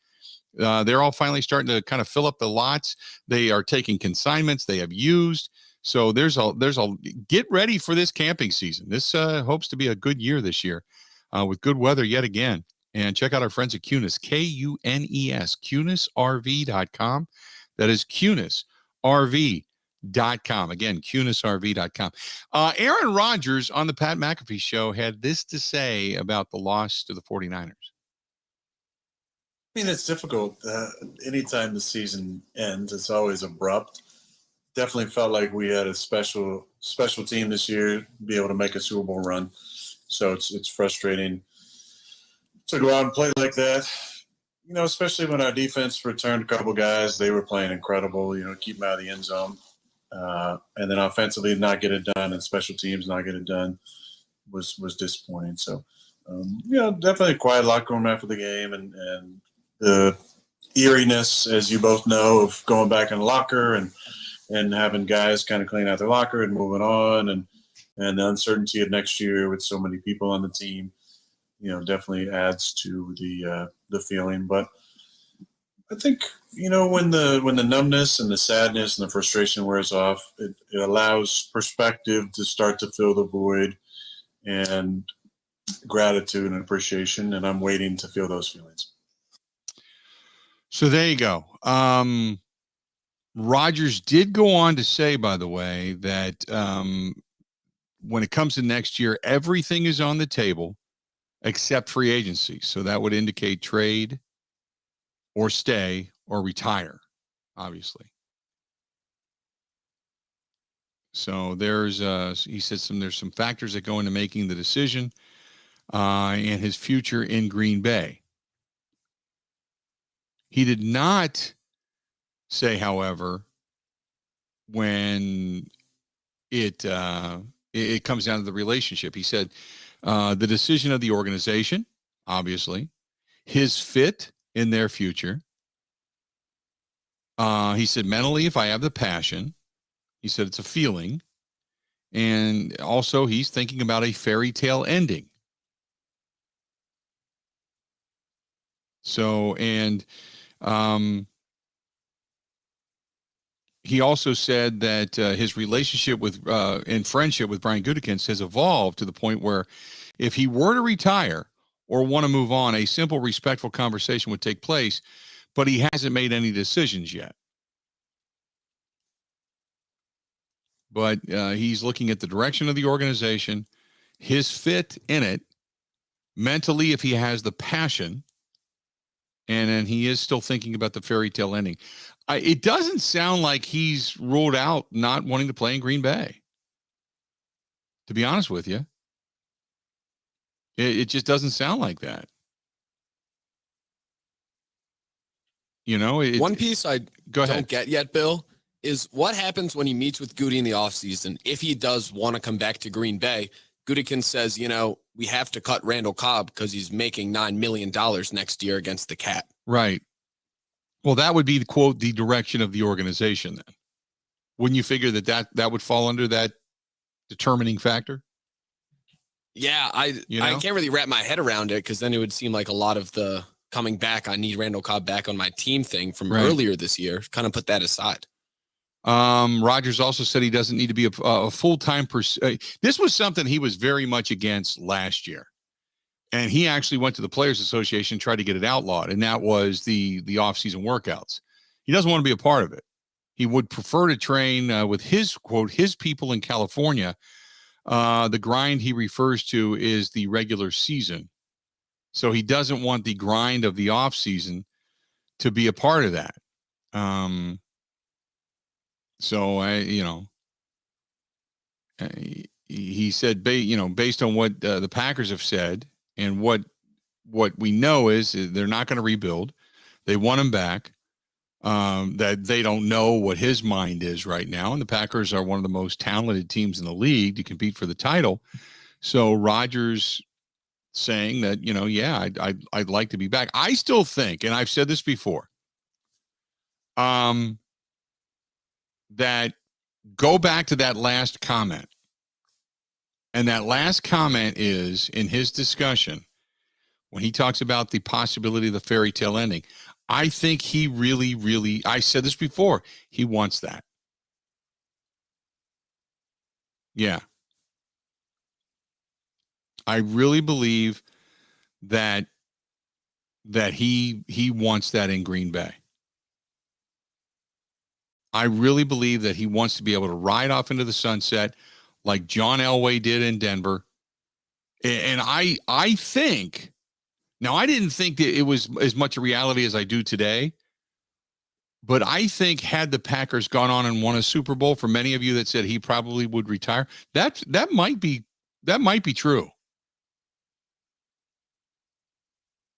They're all finally starting to kind of fill up the lots. They are taking consignments. They have used. So there's a get ready for this camping season. This hopes to be a good year this year with good weather yet again. And check out our friends at Kunis, K-U-N-E-S, KunisRV.com. That is KunisRV.com. Again, KunisRV.com. Aaron Rodgers on the Pat McAfee show had this to say about the loss to the 49ers. I mean, it's difficult. Anytime the season ends, it's always abrupt. Definitely felt like we had a special team this year, be able to make a Super Bowl run. So it's frustrating to go out and play like that. You know, especially when our defense returned a couple guys, they were playing incredible. You know, keep them out of the end zone, and then offensively not get it done, and special teams not get it done was disappointing. So, definitely a quiet locker room after the game, and the eeriness, as you both know, of going back in the locker and having guys kind of clean out their locker and moving on, and the uncertainty of next year with so many people on the team, definitely adds to the feeling. But I think, when the numbness and the sadness and the frustration wears off, it allows perspective to start to fill the void, and gratitude and appreciation. And I'm waiting to feel those feelings. So there you go. Rodgers did go on to say, by the way, that when it comes to next year, everything is on the table except free agency. So that would indicate trade or stay or retire, obviously. So he said there's some factors that go into making the decision and his future in Green Bay. He did not say, however, when it comes down to the relationship. He said the decision of the organization, obviously, his fit in their future. He said mentally, if I have the passion, he said it's a feeling. And also he's thinking about a fairy tale ending. So, and he also said that his relationship with and friendship with Brian Gutekunst has evolved to the point where if he were to retire or want to move on, a simple, respectful conversation would take place, but he hasn't made any decisions yet. But he's looking at the direction of the organization, his fit in it, mentally, if he has the passion, and then he is still thinking about the fairy tale ending. It doesn't sound like he's ruled out not wanting to play in Green Bay. To be honest with you, it just doesn't sound like that. You know, one piece I go ahead. don't get yet, Bill, is what happens when he meets with Goody in the offseason. If he does want to come back to Green Bay, Gutekunst says, we have to cut Randall Cobb because he's making $9 million next year against the Cat. Right. Well, that would be the quote, the direction of the organization then. Wouldn't you figure that would fall under that determining factor? Yeah, I can't really wrap my head around it because then it would seem like a lot of the coming back, I need Randall Cobb back on my team thing from earlier this year, kind of put that aside. Rodgers also said he doesn't need to be a full-time this was something he was very much against last year. And he actually went to the Players Association and tried to get it outlawed, and that was the off-season workouts. He doesn't want to be a part of it. He would prefer to train with his, quote, his people in California. The grind he refers to is the regular season. So he doesn't want the grind of the off-season to be a part of that. He said, based on what the Packers have said and what we know is they're not going to rebuild. They want him back. That they don't know what his mind is right now. And the Packers are one of the most talented teams in the league to compete for the title. So Rodgers saying that, I'd like to be back. I still think, and I've said this before, that go back to that last comment. And that last comment is in his discussion when he talks about the possibility of the fairy tale ending. I think he really, really, I said this before, he wants that. Yeah. I really believe that he wants that in Green Bay. I really believe that he wants to be able to ride off into the sunset like John Elway did in Denver. And I think, now I didn't think that it was as much a reality as I do today, but I think had the Packers gone on and won a Super Bowl, for many of you that said he probably would retire, that might be true.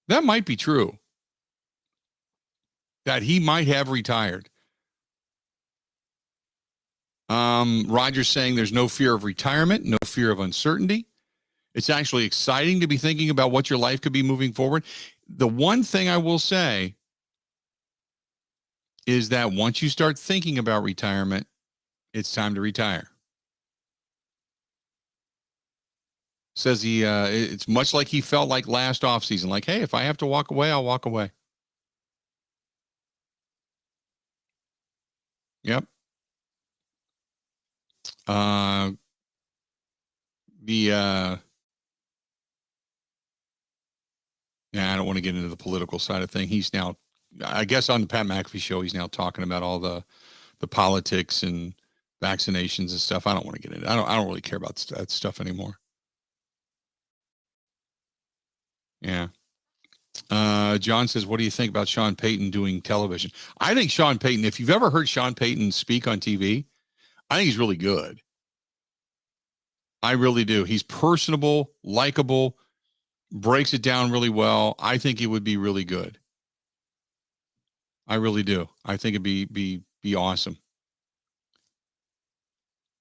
That might be true. That he might have retired. Rodgers saying there's no fear of retirement, no fear of uncertainty. It's actually exciting to be thinking about what your life could be moving forward. The one thing I will say is that once you start thinking about retirement, it's time to retire. Says it's much like he felt like last offseason. Like, hey, if I have to walk away, I'll walk away. Yep. I don't want to get into the political side of thing. He's now, I guess on the Pat McAfee show, he's now talking about all the politics and vaccinations and stuff. I don't want to get into it. I don't really care about that stuff anymore. Yeah. John says, what do you think about Sean Payton doing television? I think Sean Payton, if you've ever heard Sean Payton speak on TV, I think he's really good. I really do. He's personable, likable, breaks it down really well. I think it would be really good. I really do. I think it'd be awesome.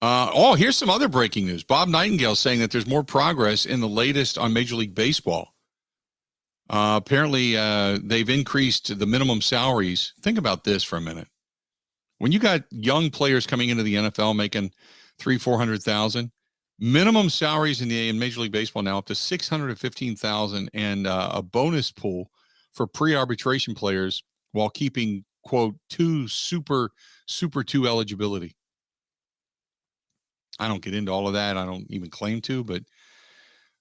Here's some other breaking news. Bob Nightingale saying that there's more progress in the latest on Major League Baseball. Apparently, they've increased the minimum salaries. Think about this for a minute. When you got young players coming into the NFL making $300,000-$400,000, minimum salaries in Major League Baseball now up to $615,000, and a bonus pool for pre-arbitration players while keeping, quote, Super 2 eligibility. I don't get into all of that. I don't even claim to, but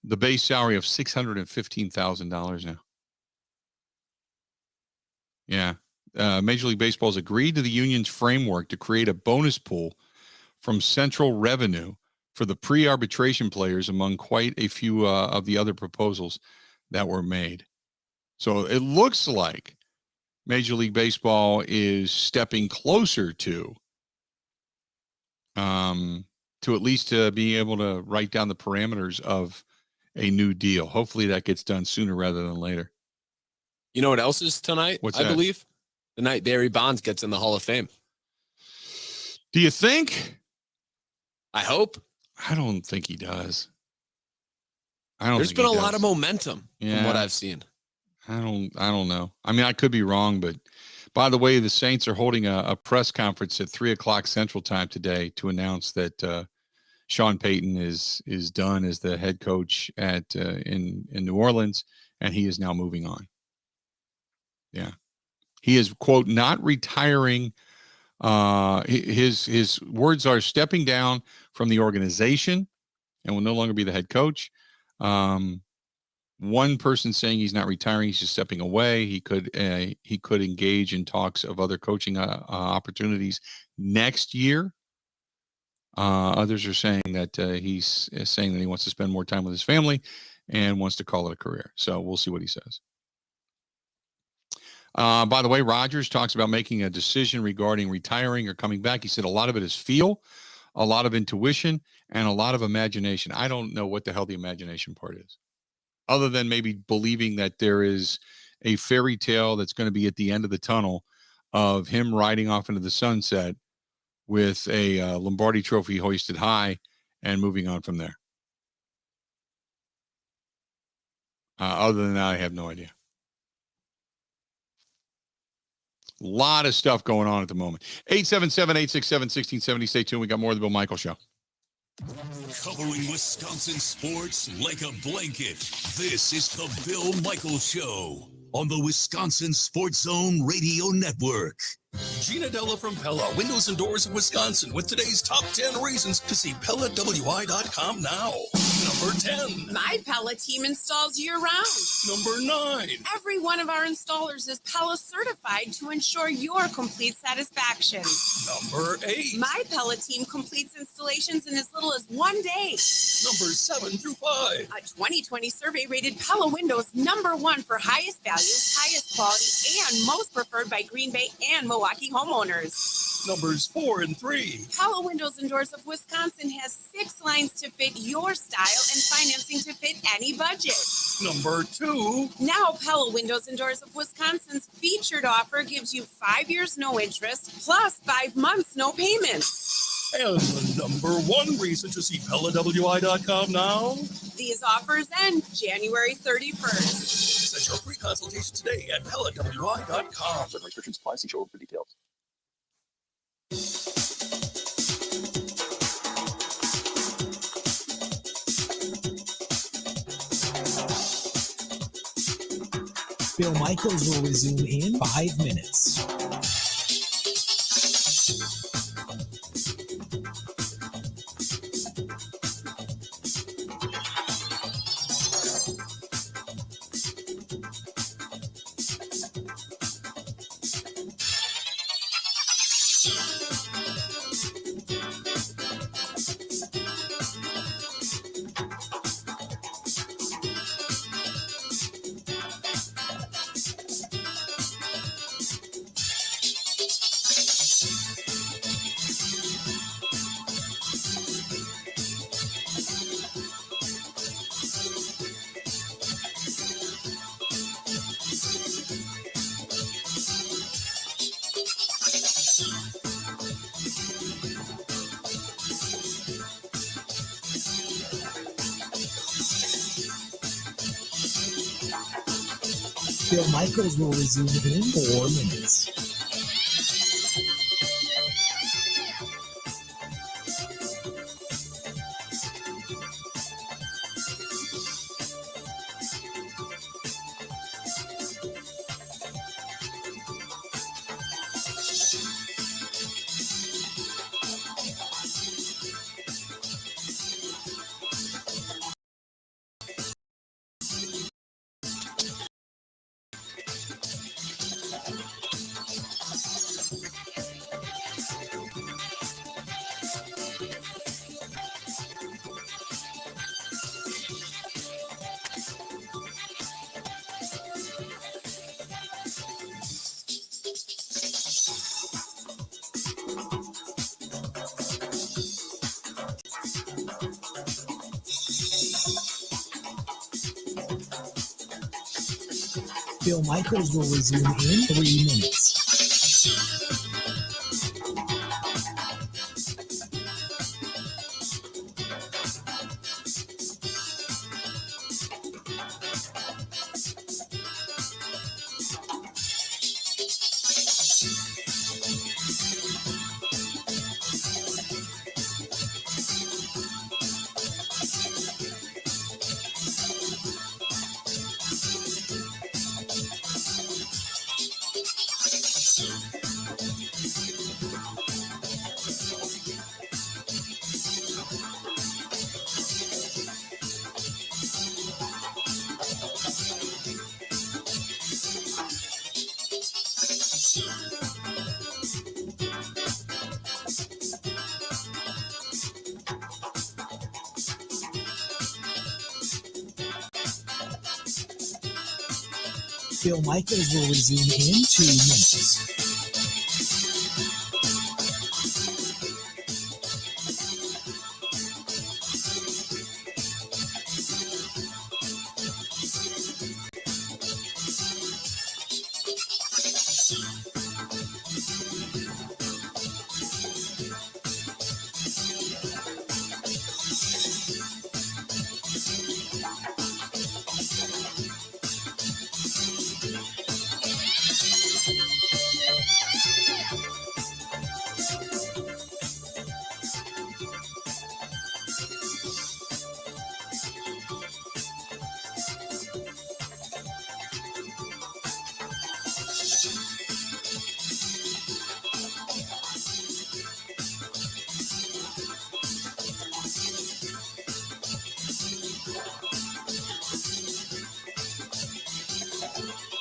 the base salary of $615,000 now. Yeah. Major League Baseball has agreed to the union's framework to create a bonus pool from central revenue for the pre-arbitration players among quite a few of the other proposals that were made. So it looks like Major League Baseball is stepping closer to at least being able to write down the parameters of a new deal. Hopefully that gets done sooner rather than later. You know what else is tonight? What's I that? believe the night Barry Bonds gets in the Hall of Fame. Do you think? I hope. I don't think he does. There's been a lot of momentum from what I've seen. I don't know. I mean, I could be wrong, but by the way, the Saints are holding a press conference at 3:00 Central Time today to announce that Sean Payton is done as the head coach at in New Orleans, and he is now moving on. Yeah, he is, quote, not retiring. His words are stepping down from the organization and will no longer be the head coach. One person saying he's not retiring, he's just stepping away. He could engage in talks of other coaching opportunities next year. Others are saying that he's saying that he wants to spend more time with his family and wants to call it a career. So we'll see what he says. By the way, Rodgers talks about making a decision regarding retiring or coming back. He said a lot of it is feel, a lot of intuition, and a lot of imagination. I don't know what the hell the imagination part is, other than maybe believing that there is a fairy tale that's going to be at the end of the tunnel of him riding off into the sunset with a Lombardi trophy hoisted high and moving on from there. Other than that, I have no idea. A lot of stuff going on at the moment. 877-867-1670. Stay tuned. We got more of the Bill Michael Show. Covering Wisconsin sports like a blanket. This is the Bill Michael Show on the Wisconsin Sports Zone Radio Network. Gina Della from Pella Windows and Doors of Wisconsin with today's top 10 reasons to see PellaWI.com now. Number 10. My Pella team installs year-round. Number 9. Every one of our installers is Pella certified to ensure your complete satisfaction. Number 8. My Pella team completes installations in as little as 1 day. Number 7 through 5. A 2020 survey rated Pella Windows #1 for highest value, highest quality, and most preferred by Green Bay and Milwaukee homeowners. Numbers 4 and 3. Pella Windows and Doors of Wisconsin has 6 lines to fit your style and financing to fit any budget. Number 2. Now Pella Windows and Doors of Wisconsin's featured offer gives you 5 years no interest plus 5 months no payments. And the number 1 reason to see PellaWI.com now. These offers end January 31st. Set your free consultation today at PellaWI.com. Certain restrictions apply. See showroom for details. Bill Michaels will resume in 5 minutes. Bill Michaels will resume in 4 minutes. Bill Michaels will resume in 3 minutes. Bill Michaels will resume in 2 minutes.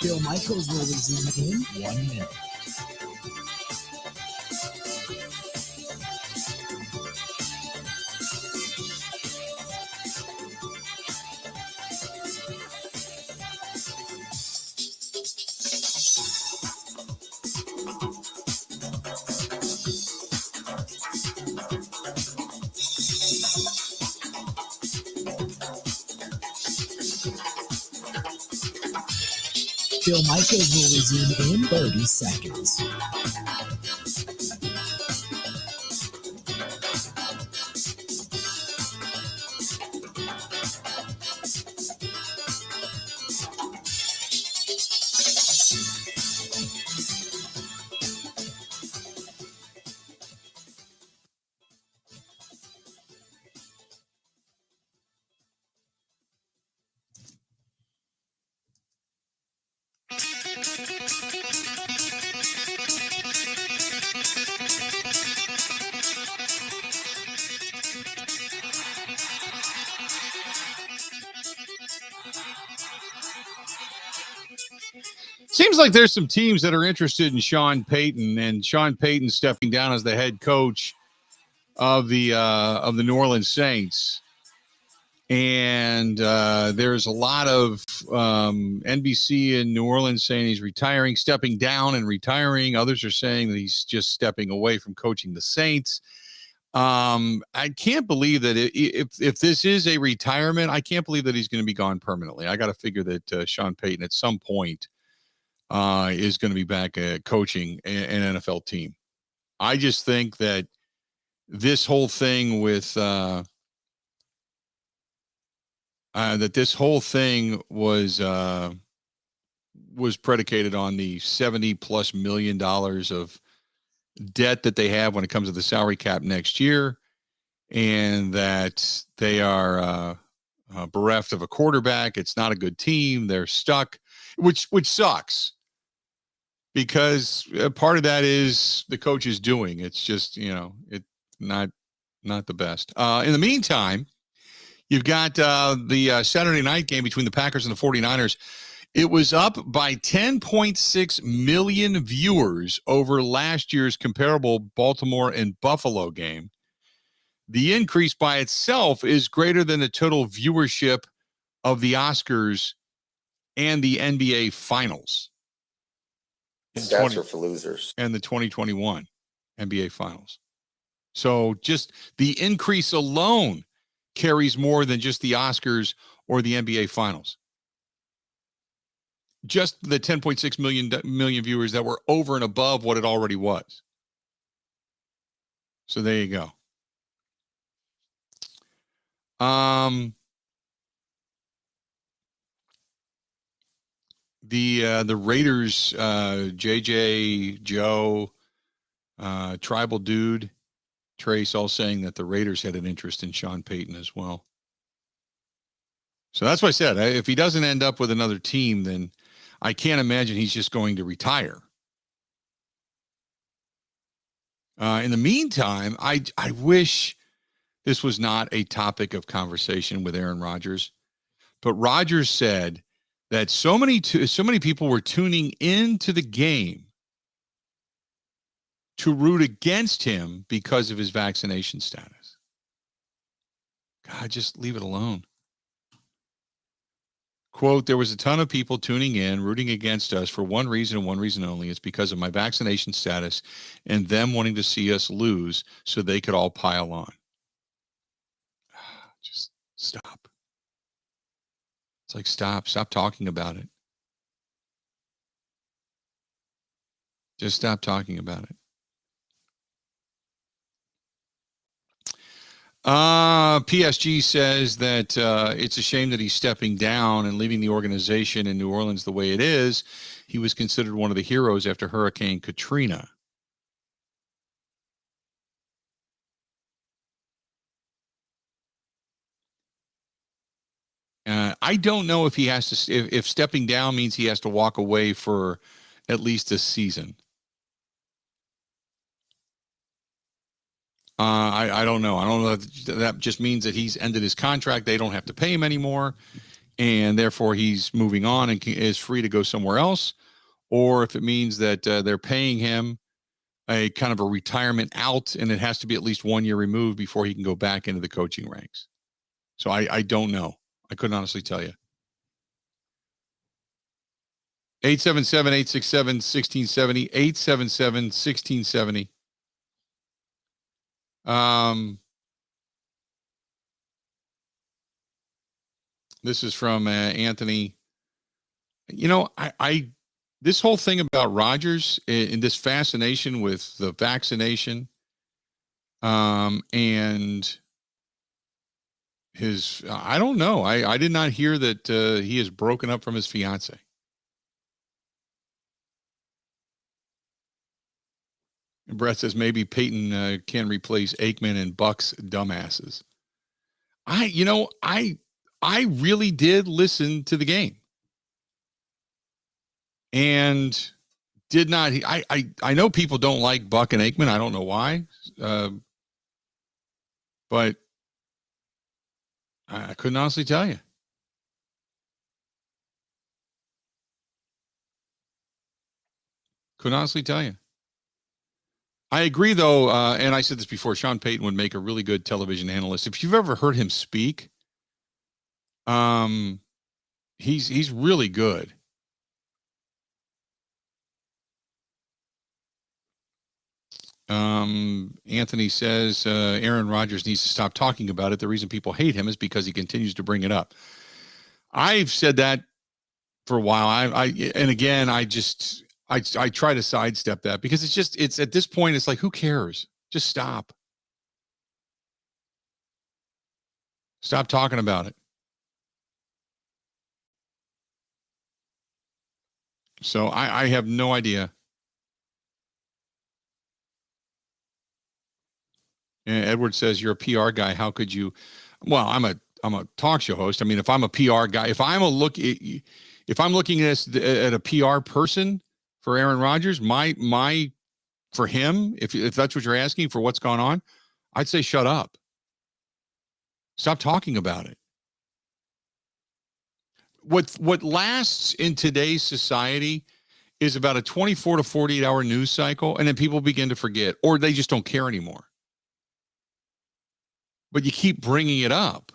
Bill Michaels will resume in 1 minute. Bill Michaels will resume in 30 seconds. Seems like there's some teams that are interested in Sean Payton, and Sean Payton stepping down as the head coach of the New Orleans Saints. And there's a lot of NBC in New Orleans saying he's retiring, stepping down and retiring. Others are saying that he's just stepping away from coaching the Saints. I can't believe that if this is a retirement, I can't believe that he's going to be gone permanently. I got to figure that Sean Payton at some point is going to be back coaching an NFL team. I just think that this whole thing with was predicated on the $70+ million of debt that they have when it comes to the salary cap next year, and that they are bereft of a quarterback. It's not a good team. They're stuck, which sucks, because part of that is the coach is doing. It's just, it not the best. In the meantime, you've got the Saturday night game between the Packers and the 49ers. It was up by 10.6 million viewers over last year's comparable Baltimore and Buffalo game. The increase by itself is greater than the total viewership of the Oscars and the NBA Finals. Stats are for losers. And the 2021 NBA Finals. So just the increase alone carries more than just the Oscars or the NBA Finals. just the 10.6 million viewers that were over and above what it already was. So there you go. The Raiders, JJ, Joe, Tribal Dude, Trace, all saying that the Raiders had an interest in Sean Payton as well. So that's what I said. If he doesn't end up with another team, then I can't imagine he's just going to retire. In the meantime, I wish this was not a topic of conversation with Aaron Rodgers, but Rodgers said that so many people were tuning into the game to root against him because of his vaccination status. God, just leave it alone. Quote, there was a ton of people tuning in, rooting against us for one reason and one reason only. It's because of my vaccination status and them wanting to see us lose so they could all pile on. Just stop. It's like, stop talking about it. Just stop talking about it. PSG says that it's a shame that he's stepping down and leaving the organization in New Orleans the way it is. He was considered one of the heroes after Hurricane Katrina. I don't know if he has to, if stepping down means he has to walk away for at least a season. I don't know. I don't know if that just means that he's ended his contract. They don't have to pay him anymore, and therefore he's moving on and is free to go somewhere else, or if it means that they're paying him a kind of a retirement out, and it has to be at least 1 year removed before he can go back into the coaching ranks. So I don't know. I couldn't honestly tell you. 877-867-1670, 877-1670. This is from Anthony. You know, I this whole thing about Rodgers and this fascination with the vaccination, and his, I don't know. I did not hear that he has broken up from his fiance. And Brett says maybe Peyton can replace Aikman and Buck's dumbasses. I really did listen to the game and did not. I know people don't like Buck and Aikman. I don't know why, but I couldn't honestly tell you. Couldn't honestly tell you. I agree, though, and I said this before, Sean Payton would make a really good television analyst. If you've ever heard him speak, he's really good. Anthony says Aaron Rodgers needs to stop talking about it. The reason people hate him is because he continues to bring it up. I've said that for a while. I try to sidestep that because it's at this point, it's like, who cares? Just stop. Stop talking about it. So I have no idea. And Edward says, you're a PR guy. How could you? Well, I'm a talk show host. I mean, if I'm a PR guy, if I'm looking at a PR person for Aaron Rodgers, for him, if that's what you're asking for what's gone on, I'd say shut up. Stop talking about it. What lasts in today's society is about a 24 to 48 hour news cycle, and then people begin to forget, or they just don't care anymore. But you keep bringing it up.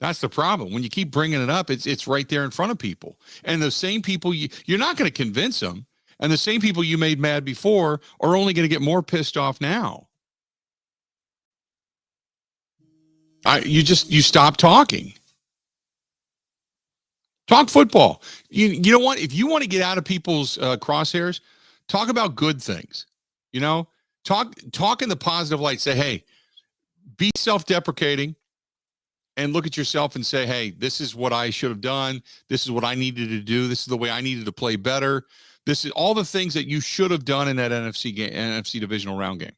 That's the problem. When you keep bringing it up, it's right there in front of people. And the same people, you're not going to convince them. And the same people you made mad before are only going to get more pissed off now. You stop talking. Talk football. You know what? If you want to get out of people's crosshairs, talk about good things. You know, talk in the positive light. Say, hey, be self-deprecating and look at yourself and say, hey, this is what I should have done. This is what I needed to do. This is the way I needed to play better. This is all the things that you should have done in that NFC divisional round game.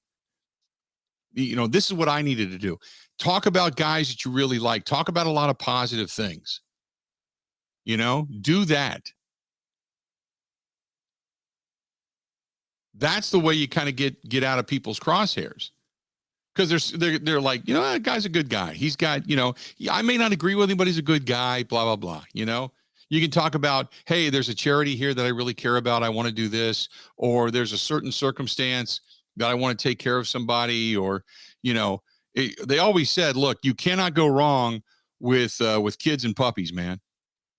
You know, this is what I needed to do. Talk about guys that you really like. Talk about a lot of positive things. You know, do that. That's the way you kind of get out of people's crosshairs. Because they're like, you know, that guy's a good guy. He's got, you know, I may not agree with him, but he's a good guy, blah, blah, blah. You know, you can talk about, hey, there's a charity here that I really care about. I want to do this. Or there's a certain circumstance that I want to take care of somebody. Or, you know, they always said, look, you cannot go wrong with kids and puppies, man.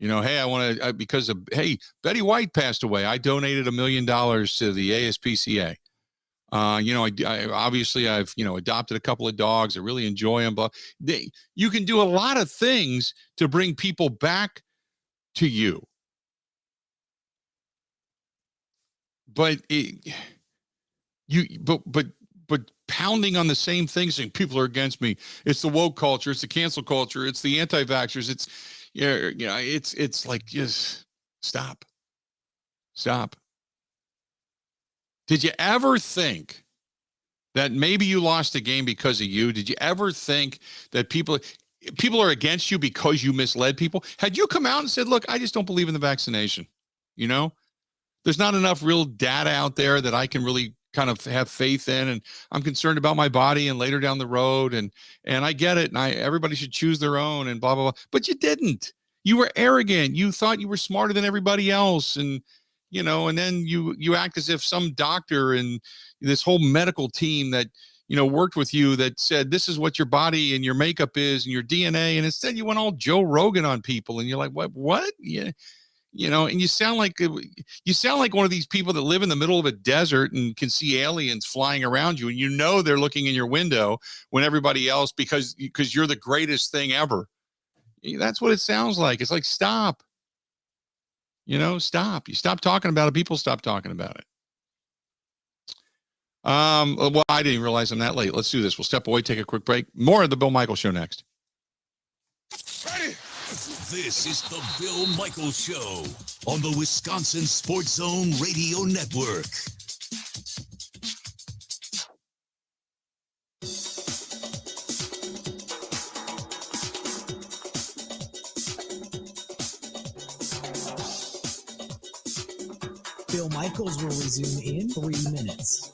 You know, hey, I want to, because of, hey, Betty White passed away. I donated $1 million to the ASPCA. You know, I obviously I've, you know, adopted a couple of dogs. I really enjoy them, but you can do a lot of things to bring people back to you. But but pounding on the same thing, saying people are against me. It's the woke culture. It's the cancel culture. It's the anti-vaxxers. It's, it's like, just stop. Did you ever think that maybe you lost the game because of you? Did you ever think that people are against you because you misled people? Had you come out and said, look, I just don't believe in the vaccination. You know, there's not enough real data out there that I can really kind of have faith in. And I'm concerned about my body and later down the road. And I get it. And everybody should choose their own and blah, blah, blah. But you didn't. You were arrogant. You thought you were smarter than everybody else. And, you know, and then you act as if some doctor and this whole medical team that, you know, worked with you that said, this is what your body and your makeup is and your DNA. And instead you went all Joe Rogan on people and you're like, what? Yeah. You know, and you sound like one of these people that live in the middle of a desert and can see aliens flying around you. And, you know, they're looking in your window when everybody else, because you're the greatest thing ever. That's what it sounds like. It's like, stop. You know, stop. You stop talking about it. People stop talking about it. Well, I didn't realize I'm that late. Let's do this. We'll step away, take a quick break. More of the Bill Michaels Show next. Ready? This is the Bill Michaels Show on the Wisconsin Sports Zone Radio Network. Bill Michaels will resume in 3 minutes.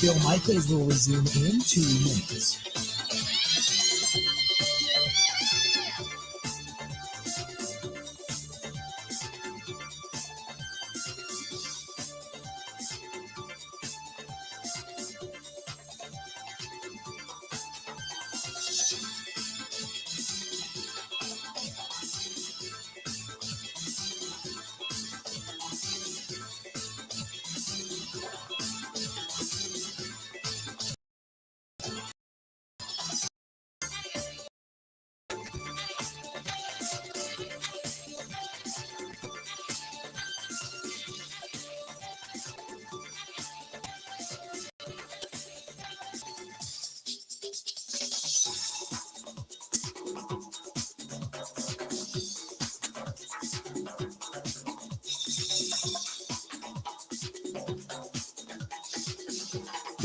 Bill Michaels will resume in 2 minutes.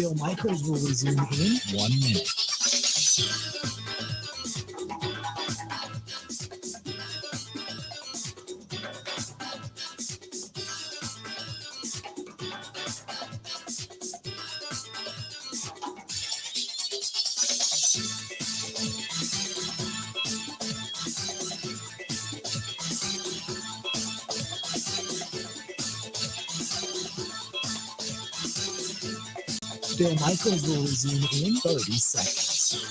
Bill Michaels will resume in 1 minute. Bill Michaels will resume in 30 seconds.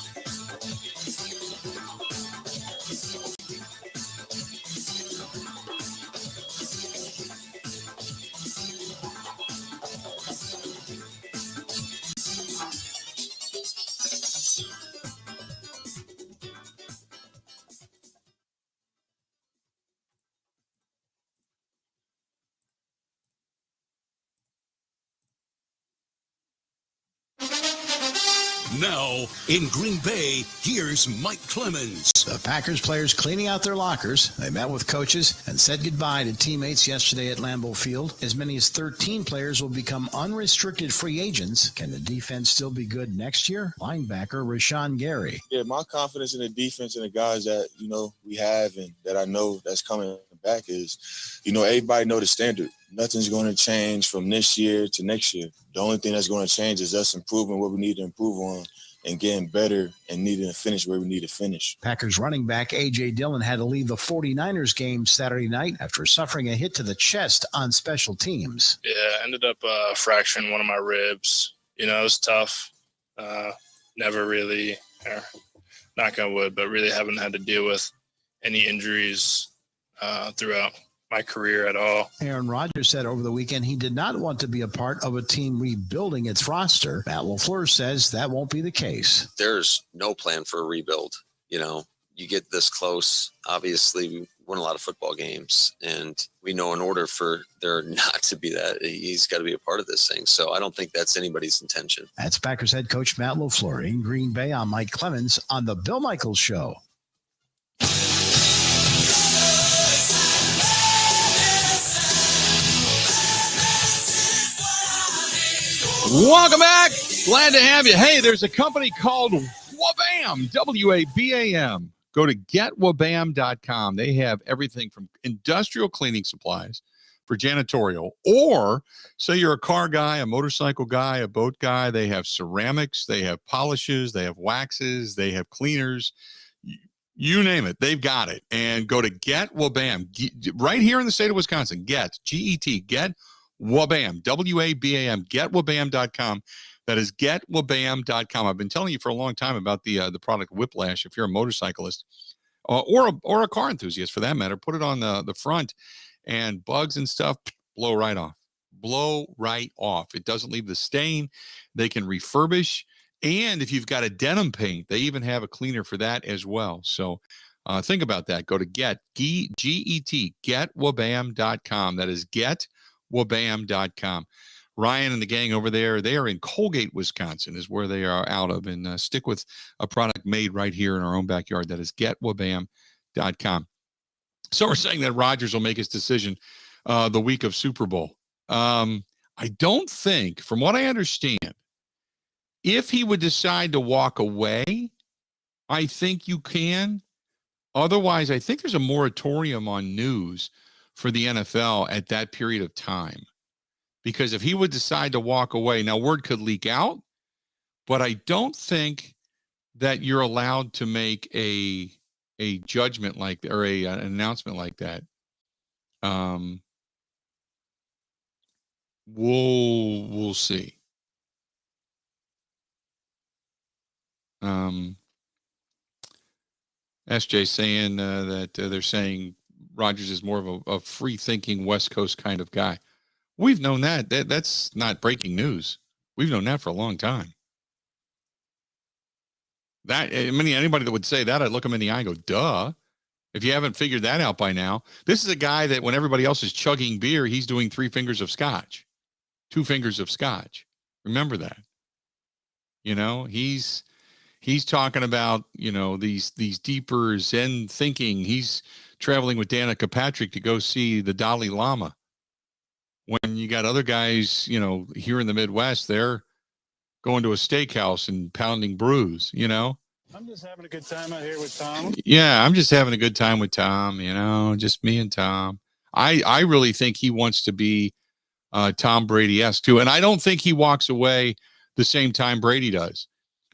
Now, in Green Bay, here's Mike Clemens. The Packers players cleaning out their lockers. They met with coaches and said goodbye to teammates yesterday at Lambeau Field. As many as 13 players will become unrestricted free agents. Can the defense still be good next year? Linebacker Rashawn Gary. Yeah, my confidence in the defense and the guys that, we have and that I know that's coming back is, everybody know the standard. Nothing's going to change from this year to next year. The only thing that's going to change is us improving what we need to improve on and getting better and needing to finish where we need to finish. Packers running back A.J. Dillon had to leave the 49ers game Saturday night after suffering a hit to the chest on special teams. Yeah, I ended up fracturing one of my ribs. It was tough. Never really, knock on wood, but really haven't had to deal with any injuries throughout my career at all. Aaron Rodgers said over the weekend he did not want to be a part of a team rebuilding its roster. Matt LeFluer says that won't be the case. There's no plan for a rebuild. You get this close. Obviously, we won a lot of football games, and we know in order for there not to be that, he's got to be a part of this thing. So I don't think that's anybody's intention. That's Packers head coach Matt LeFluer in Green Bay. I'm Mike Clemens on the Bill Michaels Show. Welcome back. Glad to have you. Hey, there's a company called Wabam, W-A-B-A-M. Go to getwabam.com. They have everything from industrial cleaning supplies for janitorial, or say you're a car guy, a motorcycle guy, a boat guy. They have ceramics, they have polishes, they have waxes, they have cleaners. You name it, they've got it. And go to Get Wabam, right here in the state of Wisconsin. Get, G-E-T, Get Wabam, W-A-B-A-M, getwabam.com. That is getwabam.com. I've been telling you for a long time about the product Whiplash. If you're a motorcyclist or a car enthusiast for that matter, put it on the front, and bugs and stuff blow right off. Blow right off. It doesn't leave the stain. They can refurbish. And if you've got a denim paint, they even have a cleaner for that as well. So think about that. Go to G-E-T, getwabam.com. That is getwabam.com. Ryan and the gang over there, they are in Colgate, Wisconsin, is where they are out of. And stick with a product made right here in our own backyard. That is getwabam.com. So we're saying that Rodgers will make his decision the week of Super Bowl. I don't think, from what I understand, if he would decide to walk away, I think you can. Otherwise, I think there's a moratorium on news for the NFL at that period of time. Because if he would decide to walk away, now word could leak out, but I don't think that you're allowed to make a judgment like, or an announcement like that. We'll see. SJ saying that they're saying Rodgers is more of a free-thinking West Coast kind of guy. We've known that. That's not breaking news. We've known that for a long time. Anybody that would say that, I'd look them in the eye and go, duh. If you haven't figured that out by now, this is a guy that when everybody else is chugging beer, he's doing 3 fingers of scotch, 2 fingers of scotch. Remember that. He's talking about, these deeper Zen thinking. He's traveling with Danica Patrick to go see the Dalai Lama. When you got other guys, here in the Midwest, they're going to a steakhouse and pounding brews, you know? I'm just having a good time out here with Tom. Yeah, I'm just having a good time with Tom, you know, just me and Tom. I really think he wants to be Tom Brady-esque too. And I don't think he walks away the same time Brady does.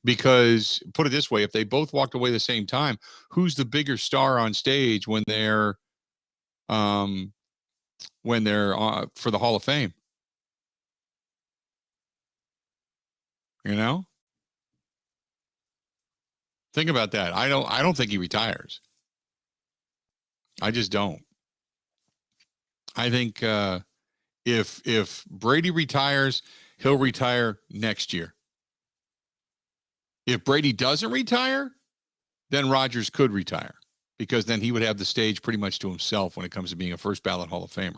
Because put it this way, if they both walked away the same time, who's the bigger star on stage when they're for the Hall of Fame? You know? Think about that. I don't think he retires. I just don't. I think if Brady retires, he'll retire next year. If Brady doesn't retire, then Rodgers could retire because then he would have the stage pretty much to himself when it comes to being a first ballot Hall of Famer.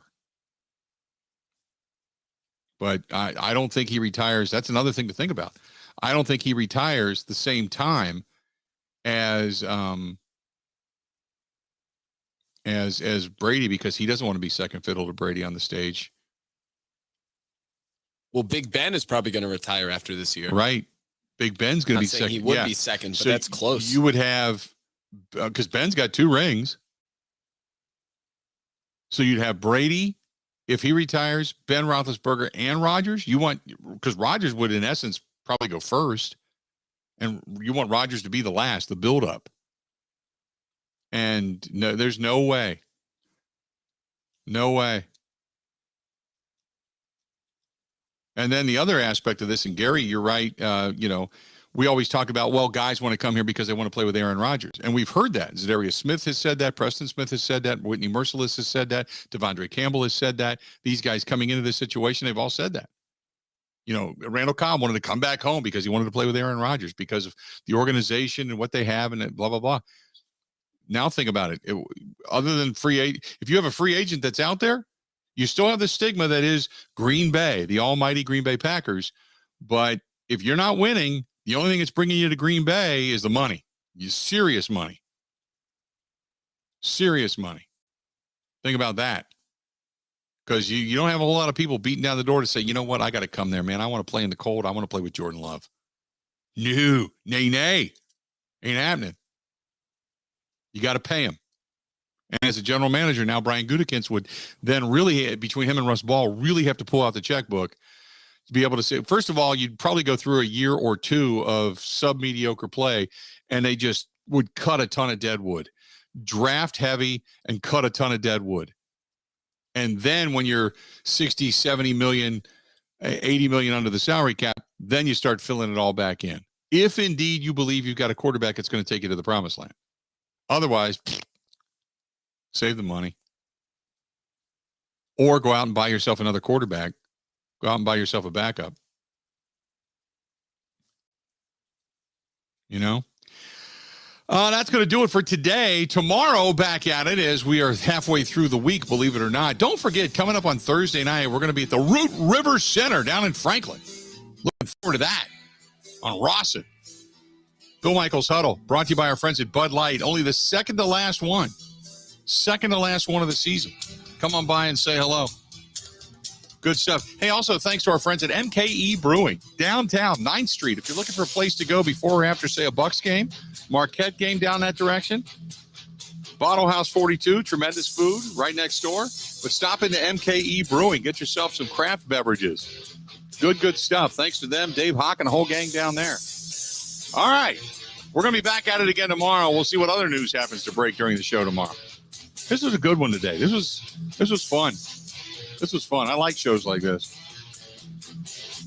But I don't think he retires. That's another thing to think about. I don't think he retires the same time as Brady because he doesn't want to be second fiddle to Brady on the stage. Well, Big Ben is probably going to retire after this year. Right. Big Ben's going to be second. He would be second, but so that's close. You would have, because Ben's got 2 rings. So you'd have Brady, if he retires, Ben Roethlisberger and Rodgers. Because Rodgers would, in essence, probably go first. And you want Rodgers to be the last, the build-up. And no, there's no way. No way. And then the other aspect of this, and Gary, you're right, we always talk about, well, guys want to come here because they want to play with Aaron Rodgers. And we've heard that. Zadarius Smith has said that. Preston Smith has said that. Whitney Merciless has said that. Devondre Campbell has said that. These guys coming into this situation, they've all said that. You know, Randall Cobb wanted to come back home because he wanted to play with Aaron Rodgers because of the organization and what they have and blah, blah, blah. Now think about it. Other than if you have a free agent that's out there, you still have the stigma that is Green Bay, the almighty Green Bay Packers. But if you're not winning, the only thing that's bringing you to Green Bay is the money. Serious money. Serious money. Think about that. Because you don't have a whole lot of people beating down the door to say, you know what, I got to come there, man. I want to play in the cold. I want to play with Jordan Love. No. Nay. Ain't happening. You got to pay him. And as a general manager, now Brian Gutekunst would then really, between him and Russ Ball, really have to pull out the checkbook to be able to say, first of all, you'd probably go through a year or 2 of sub-mediocre play, and they just would cut a ton of dead wood. Draft heavy and cut a ton of dead wood. And then when you're 60, 70 million, 80 million under the salary cap, then you start filling it all back in. If indeed you believe you've got a quarterback that's going to take you to the promised land. Otherwise, save the money. Or go out and buy yourself another quarterback. Go out and buy yourself a backup. You know? That's going to do it for today. Tomorrow, back at it as we are halfway through the week, believe it or not. Don't forget, coming up on Thursday night, we're going to be at the Root River Center down in Franklin. Looking forward to that on Rawson. Bill Michaels Huddle, brought to you by our friends at Bud Light. Only the second to last one. Second to last one of the season. Come on by and say hello. Good stuff. Hey, also, thanks to our friends at MKE Brewing, downtown, 9th Street. If you're looking for a place to go before or after, say, a Bucks game, Marquette game down that direction, Bottle House 42, tremendous food right next door. But stop into MKE Brewing. Get yourself some craft beverages. Good stuff. Thanks to them, Dave Hawk and the whole gang down there. All right. We're going to be back at it again tomorrow. We'll see what other news happens to break during the show tomorrow. This was a good one today. This was fun. This was fun. I like shows like this.